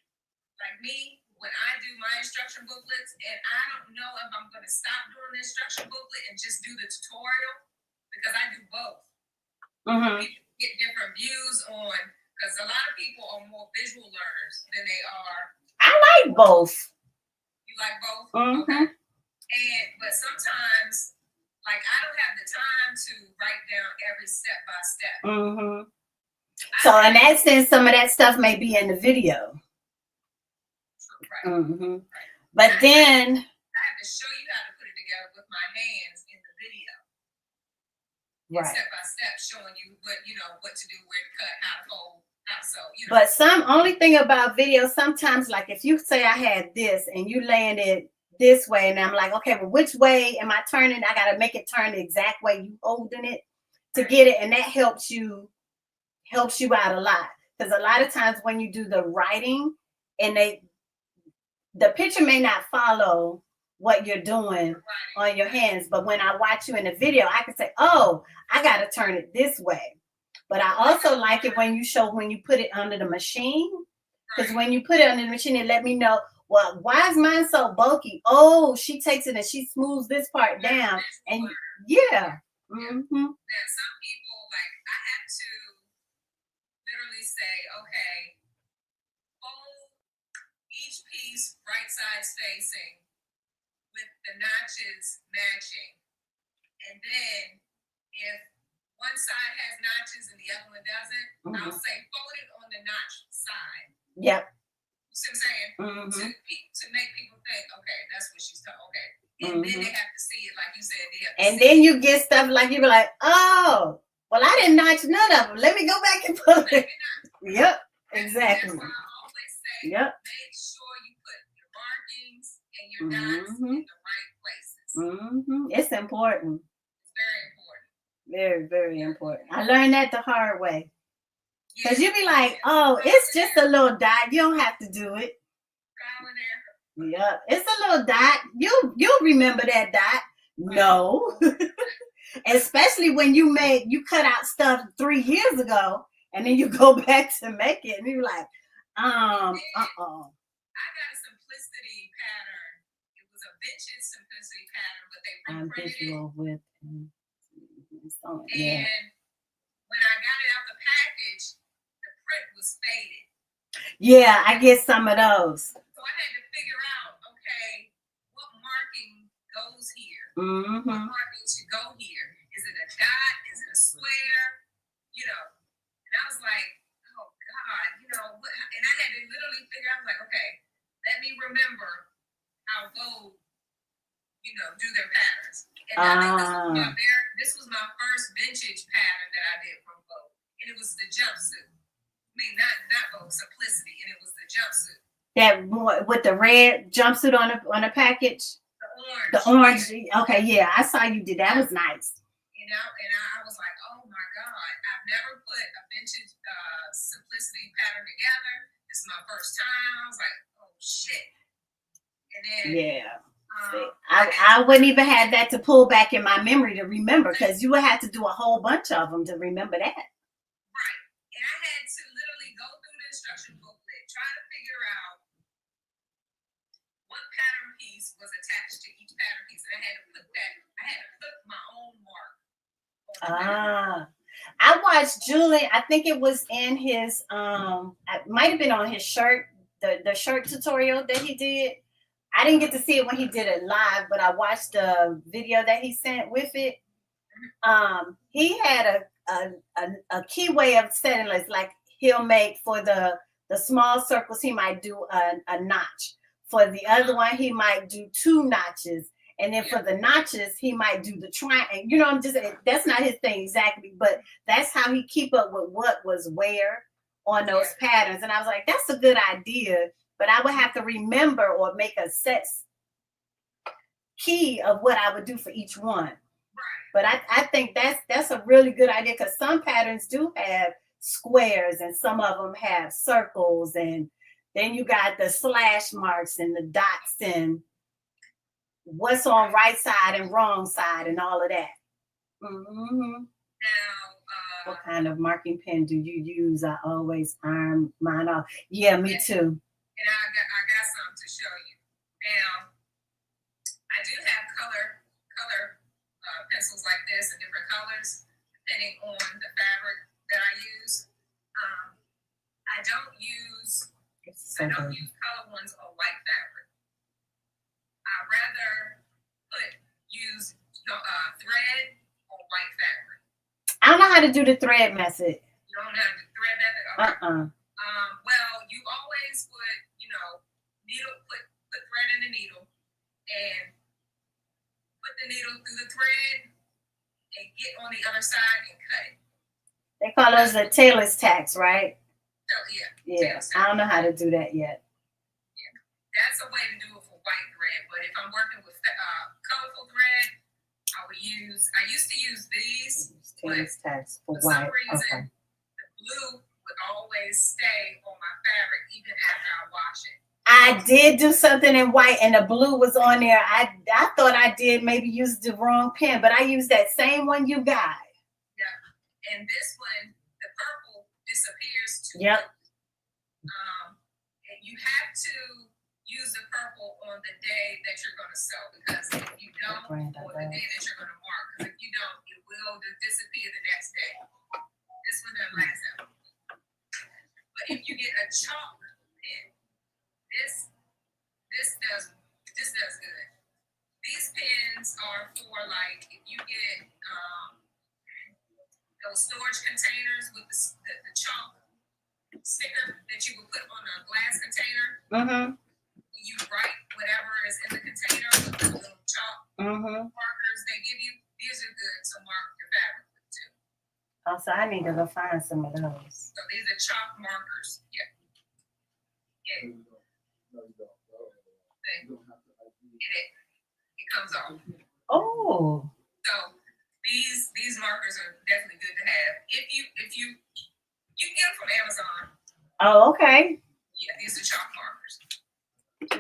Like me, when I do my instruction booklets, and I don't know if I'm going to stop doing the instruction booklet and just do the tutorial because I do both. People get different views on, because a lot of people are more visual learners than they are. I like both. You like both? Okay. But sometimes, like, I don't have the time to write down every step by step. So in that sense, some of that stuff may be in the video. Right. Mm-hmm. But then I have to show you how to put it together with my hands in the video. right. Step by step, showing you what to do, where to cut, how to fold, how to sew. But some only thing about video, sometimes like if you say I had this and you laying it this way, and I'm like, okay, well, which way am I turning? I gotta make it turn the exact way you holding it to get it, and that helps you out a lot. Because a lot of times when you do the writing and the picture may not follow what you're doing on your hands, but when I watch you in the video, I can say, oh, I gotta turn it this way. But I also like it when you put it under the machine, because when you put it under the machine, it let me know, well, why is mine so bulky? Oh, she takes it and she smooths this part down, and yeah. Mm-hmm. Now, some people, like, I have to literally say, okay, fold each piece right sides facing with the notches matching. And then if one side has notches and the other one doesn't, I'll say fold it on the notch side. Yep. You see what I'm saying? To make people think, okay, that's what she's talking. Okay. And then they have to see it, like you said. And then you get stuff like you be like, oh, well, I didn't notch none of them. Let me go back and put it. Yep, exactly. That's why I always say, yep. Make sure you put your markings and your dots in the right places. It's important. It's very important. Very, very important. I learned that the hard way. Because you be like, oh, it's just a little dot. You don't have to do it. Yep, it's a little dot. You'll remember that dot. No. Especially when you cut out stuff 3 years ago and then you go back to make it and you're like, I got a simplicity pattern. It was a vintage simplicity pattern, but they reprinted it. And when I got it out the package, the print was faded. Yeah, I get some of those. So I had to figure out, okay, what marking goes here? What marking should go here? Is it a dot? Is it a square? And I was like, oh God, and I had to literally figure out, like, okay, let me remember how Vogue, do their patterns. And I think this was my first vintage pattern that I did from Vogue. And it was the jumpsuit. I mean, not Vogue, Simplicity, and it was the jumpsuit. That with the red jumpsuit on a package? The orange. Okay, yeah, I saw you did that. That was nice. And I was like, oh my God, I've never put a vintage Simplicity pattern together. This is my first time. I was like, oh shit. And then I wouldn't even have that to pull back in my memory to remember, because you would have to do a whole bunch of them to remember that. Right. And I had to literally go through the instruction booklet, try to figure out what pattern piece was attached to each pattern piece. And I had to put my own mark. I watched Julian, I think it was in his it might have been on his shirt, the shirt tutorial that he did. I didn't get to see it when he did it live, but I watched the video that he sent with it. He had a key way of setting it. Like he'll make for the small circles, he might do a notch. For the other one, he might do 2 notches. And then for the notches, he might do the triangle. I'm just saying, that's not his thing exactly, but that's how he keep up with what was where on those patterns. And I was like, that's a good idea, but I would have to remember or make a set key of what I would do for each one. But I think that's a really good idea, because some patterns do have squares and some of them have circles, and then you got the slash marks and the dots and what's on right side and wrong side and all of that. Now, what kind of marking pen do you use? I always iron mine off. Yeah, me too. And I got something to show you. Now, I do have color pencils like this in different colors, depending on the fabric that I use. I don't use color ones on white fabric. I'd rather use thread or white fabric. I don't know how to do the thread method. You don't know how to do the thread Well, you always would, put thread in the needle and put the needle through the thread and get on the other side and cut it. They call those the tailor's tacks, right? So yeah. Yeah. I don't know how to do that yet. Yeah. That's a way to do it for white thread. But if I'm working with colorful thread, I used to use these. Tailor's tacks for for white. some reason, Okay. the blue would always stay on my fabric even after I wash it. I did do something in white and the blue was on there. I thought I did maybe use the wrong pen, but I used that same one you got. Yeah. And this one, the purple disappears too. Yep. And you have to use the purple on the day that you're going to sew, because if you don't, or the day that you're going to mark, because if you don't, it will disappear the next day. This one doesn't last that long. But if you get a chalk pen, this does good. These pens are for, like, if you get those storage containers with the chalk sticker that you would put on a glass container. Mm-hmm. You write whatever is in the container with the little chalk markers they give you. These are good to mark your fabric with too. Also, I need to go find some of those. So these are chalk markers. Yeah. It comes off. Oh. So these markers are definitely good to have. If you can get them from Amazon. Oh, okay. Yeah, these are chalk markers.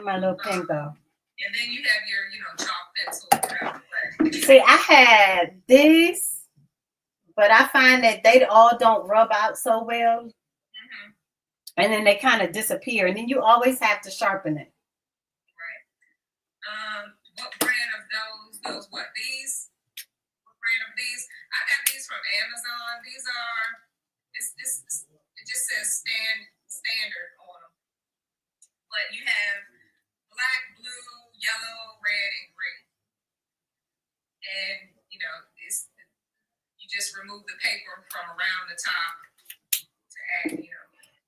My little pen though. And then you have your, chalk pencil. Whatever. See, I had this, but I find that they all don't rub out so well. Mm-hmm. And then they kind of disappear. And then you always have to sharpen it. Right. What brand of those what? These? What brand of these? I got these from Amazon. These are, it just says standard on them. But you have black, blue, yellow, red, and green. And, you just remove the paper from around the top to add,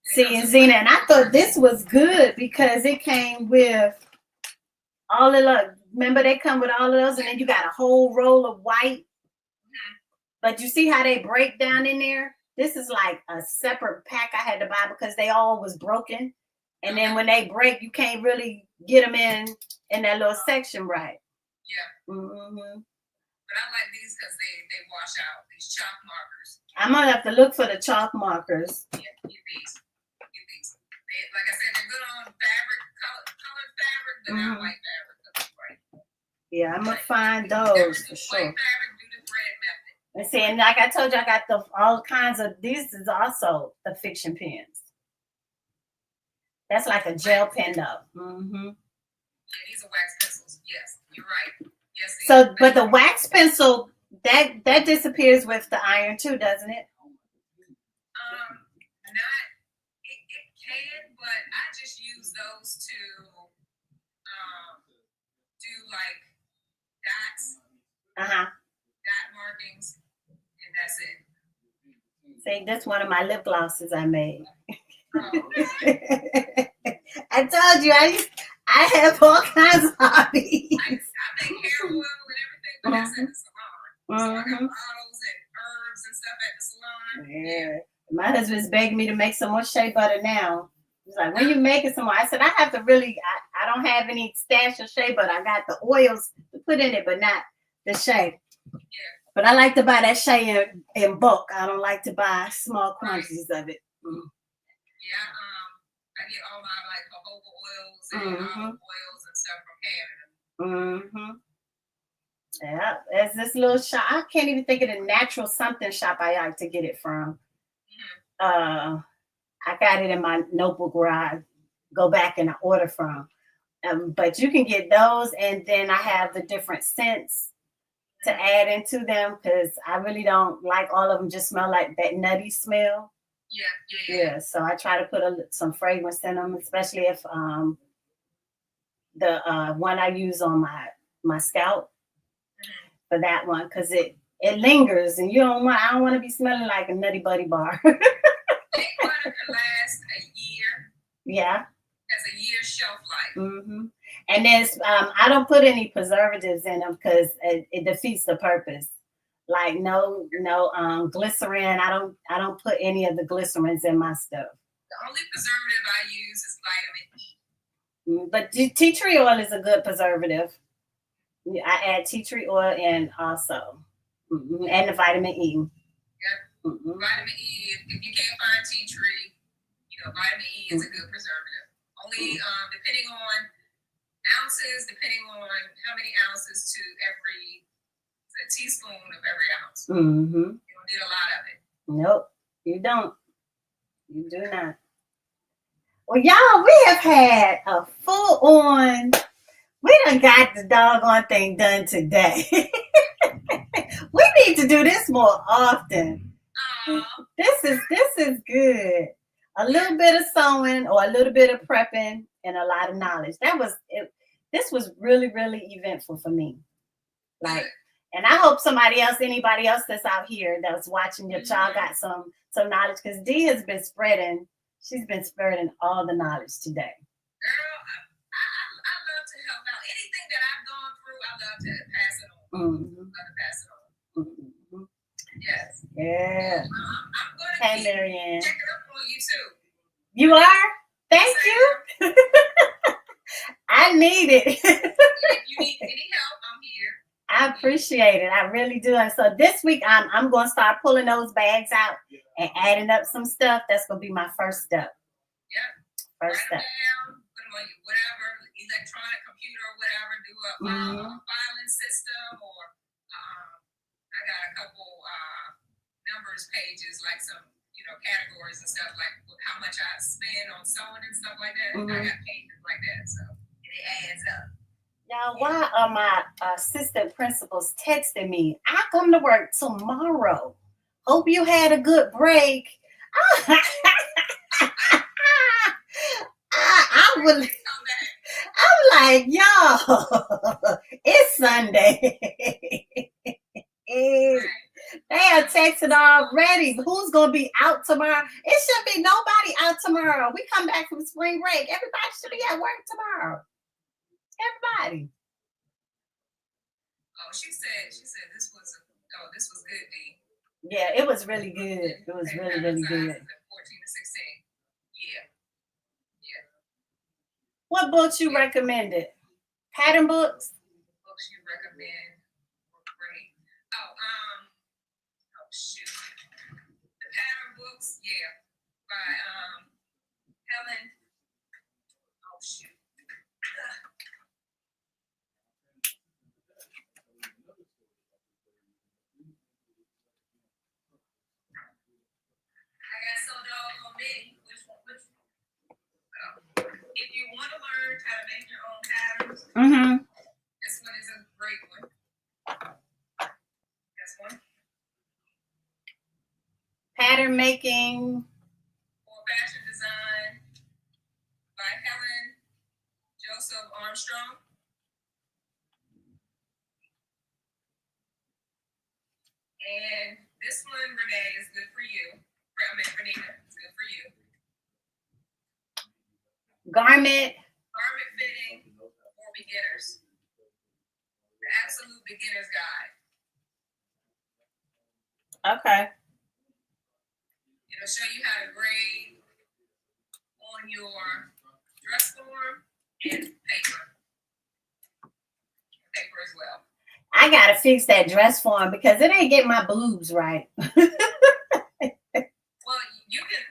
See, and Zena, and I thought this was good because it came with all of the, remember they come with all of those, and then you got a whole roll of white. Mm-hmm. But you see how they break down in there? This is like a separate pack I had to buy because they all was broken. And then when they break, you can't really get them in that little section right. Yeah. Mm-hmm. But I like these because they wash out, these chalk markers. I'm going to have to look for the chalk markers. Yeah, get these. Like I said, they're good on fabric, colored fabric, but not white fabric. Right. Yeah, I'm going to find those for sure. White fabric, do the thread method. And see, and like I told you, I got all kinds of, this is also the fiction pens. That's like a gel pen though. Mm-hmm. Yeah, these are wax pencils. Yes, you're right. Yes. So, but the wax pencil, that disappears with the iron too, doesn't it? It can, but I just use those to do like dots. Dot markings, and that's it. See, that's one of my lip glosses I made. Oh. I told you I have all kinds of hobbies. I make hair oil and everything, but that's at the salon. So I got bottles and herbs and stuff at the salon. Yeah. My husband's begging me to make some more shea butter now. He's like, when you making some more? I said, I have to really, I don't have any stash of shea butter. I got the oils to put in it, but not the shea. Yeah. But I like to buy that shea in bulk. I don't like to buy small quantities of it. Yeah, I get all my like jojoba oils and olive oils and stuff from Canada. Yeah, there's this little shop. I can't even think of the natural something shop I like to get it from. I got it in my notebook where I go back and I order from. But you can get those, and then I have the different scents to add into them because I really don't like all of them just smell like that nutty smell. Yeah. So I try to put some fragrance in them, especially if the one I use on my scalp for that one, because it lingers, and I don't want to be smelling like a Nutty Buddy bar. Pink butter Yeah. Has a year's shelf life. Mm-hmm. And there's I don't put any preservatives in them because it defeats the purpose. Like no glycerin. I don't put any of the glycerins in my stuff. The only preservative I use is vitamin E. But tea tree oil is a good preservative. I add tea tree oil in also, and the vitamin E. Yep. Vitamin E. If you can't find tea tree, vitamin E is a good preservative. Only depending on ounces, depending on how many ounces to every teaspoon of every ounce. You don't need a lot of it. Nope, you don't. You do not. Well, y'all, we have had a full on. We done got the doggone thing done today. We need to do this more often. This is good. A little bit of sewing or a little bit of prepping and a lot of knowledge. That was it. This was really, really eventful for me. Like, and I hope anybody else that's out here that's watching your child got some knowledge, because Dee has been spreading. She's been spreading all the knowledge today. Girl, I love to help out. Anything that I've gone through, I love to pass it on. Love to pass it on. Yes. Yeah. I'm going to Hey, keep Marianne. checking up on you too. You are? Thank you. I need it. If you need any help, I'm here. I appreciate it. I really do. And so this week I'm going to start pulling those bags out and adding up some stuff. That's going to be my first step. Yep. First Write step. them down, put them on your whatever electronic computer or whatever. Do a filing system, or I got a couple numbers pages, like some categories and stuff, like how much I spend on sewing and stuff like that. I got pages like that, so it adds up. Y'all, why are my assistant principals texting me? I come to work tomorrow. Hope you had a good break. I'm like, y'all, it's Sunday. They are texting already. Who's going to be out tomorrow? It should be nobody out tomorrow. We come back from spring break. Everybody should be at work tomorrow. Everybody. Oh, she said this was good, Dee. Yeah, it was really good. It was really, really good. 14 to 16. Yeah. What books you recommended? Pattern books? Books you recommend were great. Shoot. The Pattern books, yeah. By Helen. Oh shoot. I got so doggone many. Which one? If you want to learn how to make your own patterns, this one is a great one. This one. Pattern making. For fashion design by Helen Joseph Armstrong. And this one, Renee, is good for you. Renita, it's good for you. Garment fitting for beginners. The absolute beginner's guide. Okay. It'll show you how to grade on your dress form and paper. Paper as well. I gotta fix that dress form because it ain't getting my boobs right. Well, you can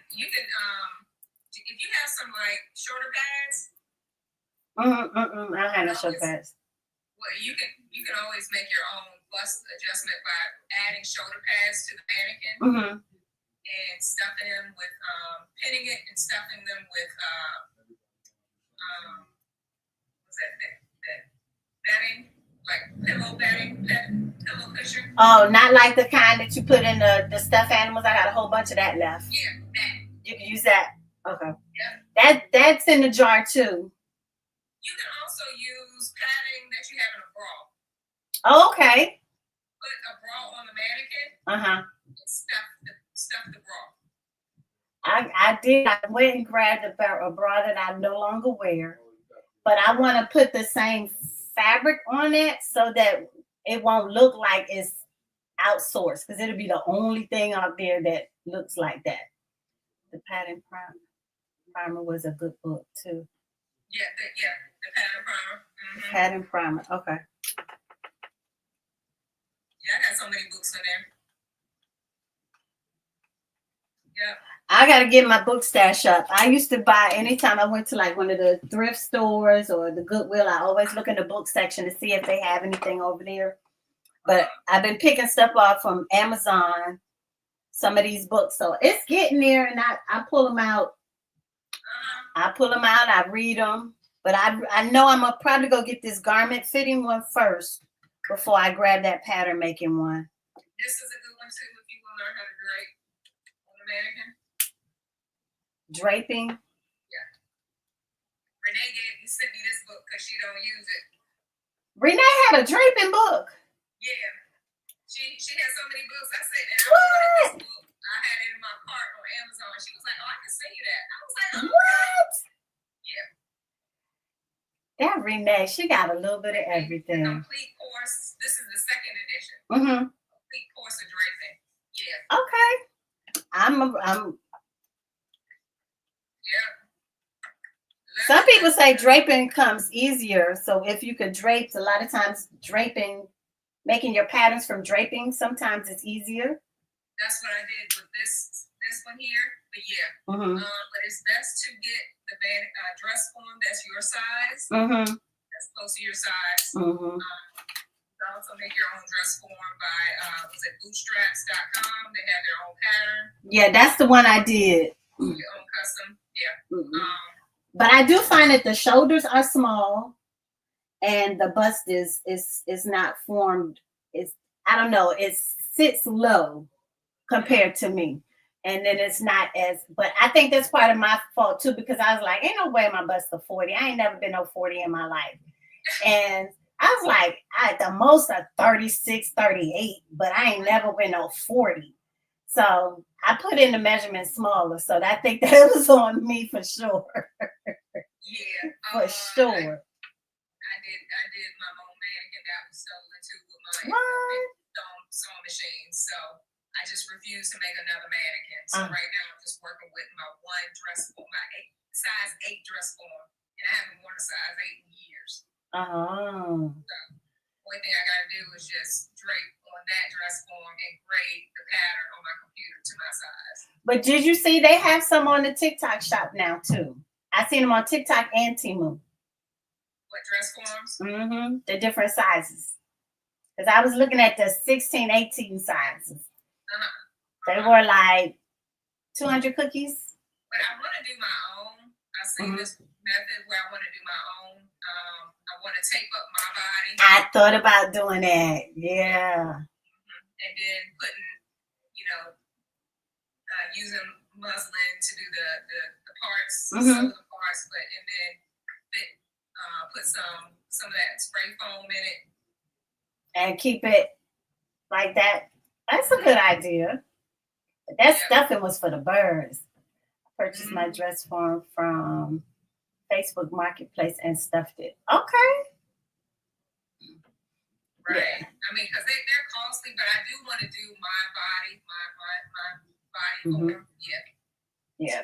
if you have some like shorter pads. I don't have no short pads. Well, you can always make your own bust adjustment by adding shoulder pads to the mannequin and stuffing them with pinning it and stuffing them with what's that bedding, like pillow bedding, pillow cushion. Oh, not like the kind that you put in the stuffed animals. I got a whole bunch of that left. Yeah, that. You can use that. Okay. Yeah. That's in the jar too. You can also use padding that you have in a bra. Oh, okay. Put a bra on the mannequin. And stuff the bra. I did. I went and grabbed a bra that I no longer wear, but I want to put the same fabric on it so that it won't look like it's outsourced because it'll be the only thing out there that looks like that. The Patten Primer was a good book too. Yeah, the pattern primer. Mm-hmm. Patten Primer. Okay. Yeah, I got so many books in there. Yeah. I gotta get my book stash up. I used to buy anytime I went to like one of the thrift stores or the Goodwill. I always look in the book section to see if they have anything over there. But I've been picking stuff off from Amazon, some of these books. So it's getting there, and I pull them out. I read them. But I know I'm gonna probably go get this garment fitting one first before I grab that pattern making one. This is a good one too if you want to learn how to drape on a mannequin. Draping. Yeah. Renee sent me this book because she don't use it. Renee had a draping book. Yeah. She has so many books. I said, and I wanted this book. I had it in my cart on Amazon. She was like, "Oh, I can send you that." I was like, "Oh, what?" Yeah. That Renee, she got a little bit of everything. Complete course. This is the second edition. Mm-hmm. Complete course of draping. Yeah. Okay. Yeah. Some people say draping comes easier. So if you could drape, a lot of times draping, making your patterns from draping, sometimes it's easier. That's what I did with this one here. But yeah. Mm-hmm. But it's best to get the dress form that's your size. Mm-hmm. That's close to your size. Mm-hmm. Also make your own dress form by was it bootstraps.com. They have their own pattern. Yeah, that's the one I did. Your own custom. Yeah. Mm-hmm. But I do find that the shoulders are small and the bust is not formed. I don't know, it sits low compared to me. And then it's not but I think that's part of my fault too, because I was like, ain't no way my bust a 40. I ain't never been no 40 in my life. And I was like, at the most a 36, 38, but I ain't never been no 40. So I put in the measurement smaller. So I think that was on me for sure. Yeah. For sure. I did my own mannequin that was stolen too with my sewing machine. So I just refused to make another mannequin. So right now I'm just working with my one dress form, my size 8 dress form. And I haven't worn a size 8 in years. Oh. So only thing I gotta do is just drape on that dress form and grade the pattern on my computer to my size. But did you see they have some on the TikTok shop now too? I seen them on TikTok and Temu. What dress forms? Mm-hmm. The different sizes. Because I was looking at the 16, 18 sizes. They were like 200 cookies. But I want to do my own. I see this method where I want to do my own. I want to tape up my body. I thought about doing that. Yeah. And then putting, using muslin to do the parts, sew the parts, and then put some of that spray foam in it. And keep it like that. That's a good idea. That stuffing was for the birds. I purchased my dress form from Facebook Marketplace and stuffed it. Okay. Right. Yeah. I mean, because they're costly, but I do want to do my body form. Yeah.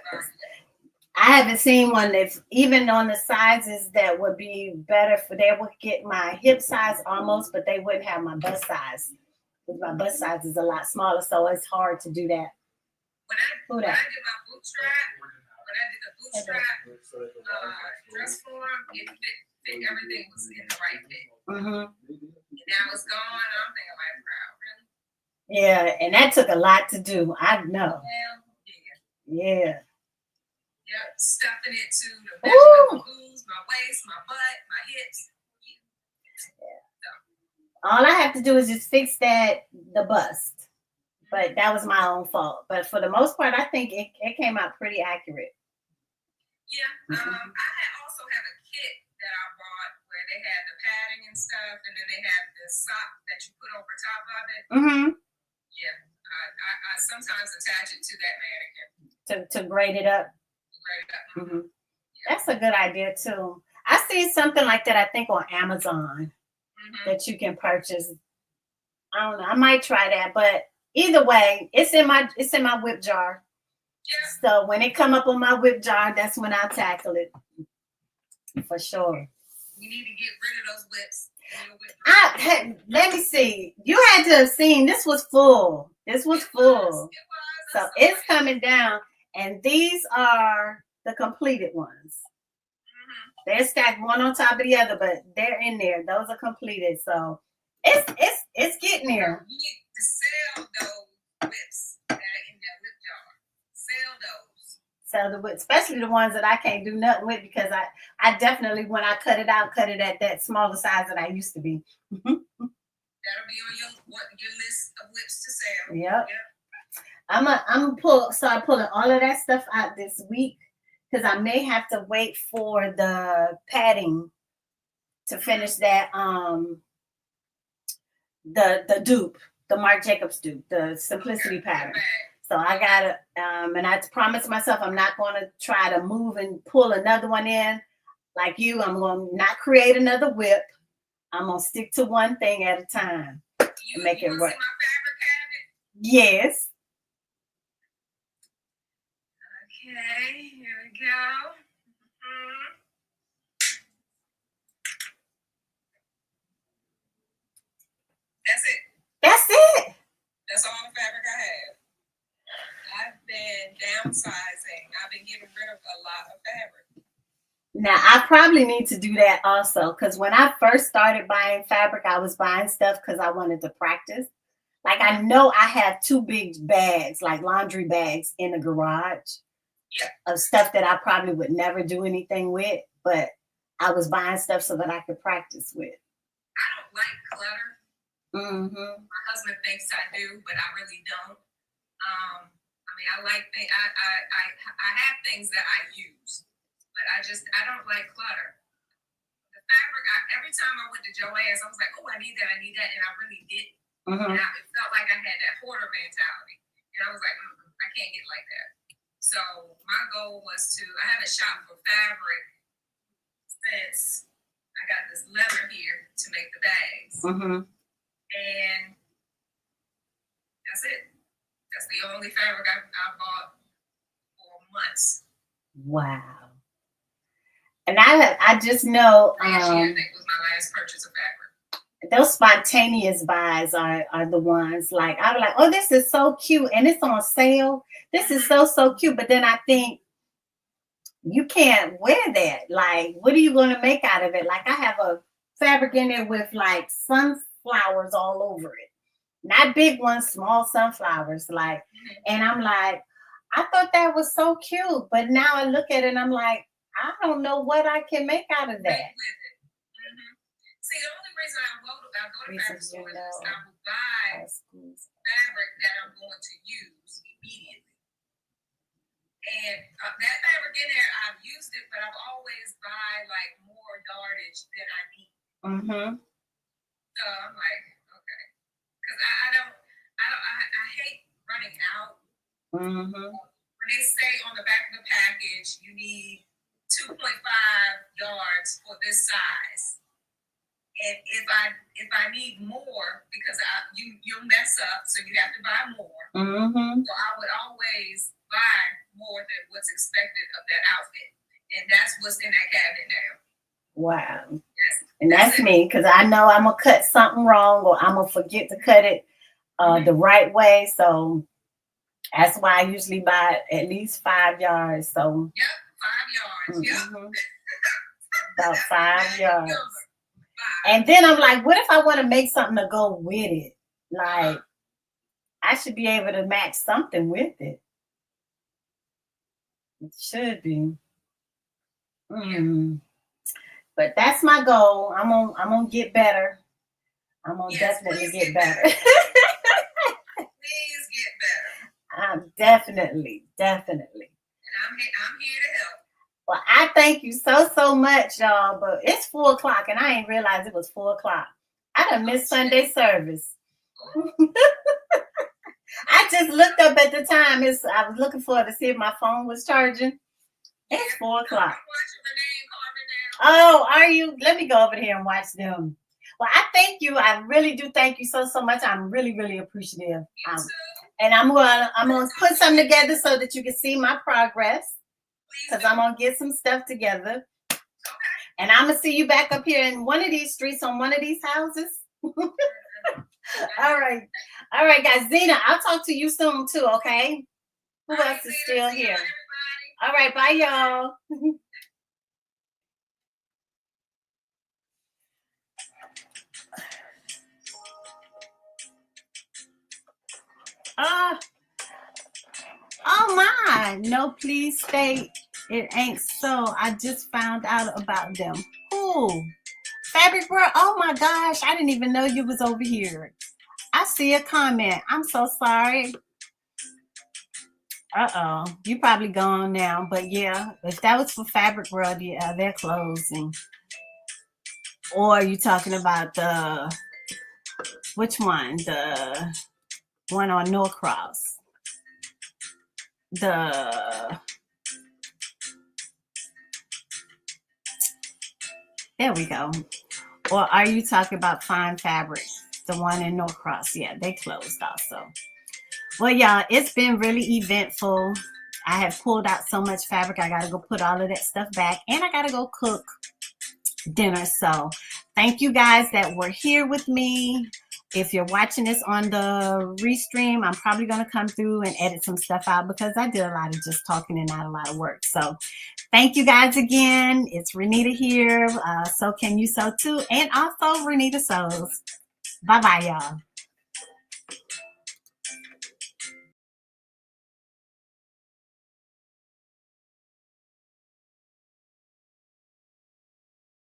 I haven't seen one that's even on the sizes that would be better for. They would get my hip size almost, but they wouldn't have my bust size. Because my bust size is a lot smaller, so it's hard to do that. When I did my bootstrap, dress form, it fit everything was in the right fit. And now it's gone. I'm thinking like, wow, really? Yeah, and that took a lot to do. I know. Yeah. Yep, stuffing it to the measurement of my boobs, my waist, my butt, my hips. All I have to do is just fix the bust. But that was my own fault. But for the most part, I think it came out pretty accurate. Yeah. I also have a kit that I bought where they had the padding and stuff, and then they have the sock that you put over top of it. Yeah. I sometimes attach it to that mannequin. to grade it up. Right. Hmm. That's a good idea too. I see something like that, I think, on Amazon that you can purchase. I don't know. I might try that, but either way, it's in my whip jar. Yeah. So when it come up on my whip jar, that's when I'll tackle it for sure. You need to get rid of those whips. in your whip jar. Let me see. You had to have seen this was full. This was full. It was. So it's coming down, and these are the completed ones. They're stacked one on top of the other, but they're in there. Those are completed. So it's getting there. You need to sell those whips that are in that whip jar. Sell those. So especially the ones that I can't do nothing with, because I definitely, when I cut it out, cut it at that smaller size that I used to be. That'll be on your list of whips to sell. Yep. I'm gonna start pulling all of that stuff out this week, because I may have to wait for the padding to finish that the dupe, the Marc Jacobs dupe, the simplicity pattern. So I gotta and I promised myself I'm not gonna try to move and pull another one in like you. I'm gonna not create another whip. I'm gonna stick to one thing at a time. Make it work. See my fabric cabinet? Yes. Okay, here we go. That's it. That's it. That's all the fabric I have. I've been downsizing. I've been getting rid of a lot of fabric. Now, I probably need to do that also, because when I first started buying fabric, I was buying stuff because I wanted to practice. Like, I know I have 2 big bags, like laundry bags in the garage of stuff that I probably would never do anything with, but I was buying stuff so that I could practice with. I don't like clutter. My husband thinks I do, but I really don't. I mean, I like things. I have things that I use, but I don't like clutter. The fabric. Every time I went to Joann's, I was like, oh, I need that, and I really didn't. And it felt like I had that hoarder mentality, and I was like, I can't get like that. So my goal was I haven't shopped for fabric since I got this leather here to make the bags. And that's it. That's the only fabric I bought for months. Wow. And I just know Last year, I think, was my last purchase of fabric. Those spontaneous buys are the ones, like, I was like, oh, this is so cute, and it's on sale. This is so cute. But then I think you can't wear that. Like, what are you going to make out of it? Like, I have a fabric in there with like sunflowers all over it. Not big ones, small sunflowers. Like, and I'm like, I thought that was so cute. But now I look at it and I'm like, I don't know what I can make out of that. See, the only reason I go to fabric stores is I will buy fabric that I'm going to use immediately. And that fabric in there, I've used it, but I've always buy like more yardage than I need. So I'm like, okay, because I hate running out. When they say on the back of the package, you need 2.5 yards for this size. And if I need more, because you'll mess up, so you have to buy more. So I would always buy more than what's expected of that outfit, and that's what's in that cabinet now. Wow. Yes. And that's me, because I know I'm gonna cut something wrong, or I'm gonna forget to cut it the right way. So that's why I usually buy at least 5 yards. So 5 yards. About 5 yards. And then I'm like, what if I want to make something to go with it? Like, I should be able to match something with it. It should be. But that's my goal. I'm gonna get better. I'm gonna definitely get better. Please get better. Definitely. And I'm here to help. Well, I thank you so much, y'all. But it's 4 o'clock, and I ain't realized it was 4 o'clock. I done missed Sunday service. I just looked up at the time. I was looking for it to see if my phone was charging. It's 4 o'clock. I'm watching Renee and Carmen now. Oh, are you? Let me go over here and watch them. Well, I thank you. I really do thank you so much. I'm really, really appreciative. You too. And I'm gonna put something together so that you can see my progress. Because I'm gonna get some stuff together. Okay. And I'm gonna see you back up here in one of these streets on one of these houses. All right. All right, guys. Zena, I'll talk to you soon too, okay? Who else is still here? All right, bye, y'all. Oh my. No, please stay. It ain't so. I just found out about them. Who? Fabric World. Oh my gosh. I didn't even know you was over here. I see a comment. I'm so sorry. Uh-oh. You probably gone now. But yeah, if that was for Fabric World, yeah, they're closing. Or you talking about the, which one? The one on Norcross. There we go. Or are you talking about Fine Fabric? The one in Norcross? Yeah, they closed also. Well, y'all, it's been really eventful. I have pulled out so much fabric. I got to go put all of that stuff back. And I got to go cook dinner. So thank you guys that were here with me. If you're watching this on the restream, I'm probably going to come through and edit some stuff out because I did a lot of just talking and not a lot of work. So thank you guys again. It's Renita here. So can you sew too? And also Renita Sews. Bye-bye, y'all.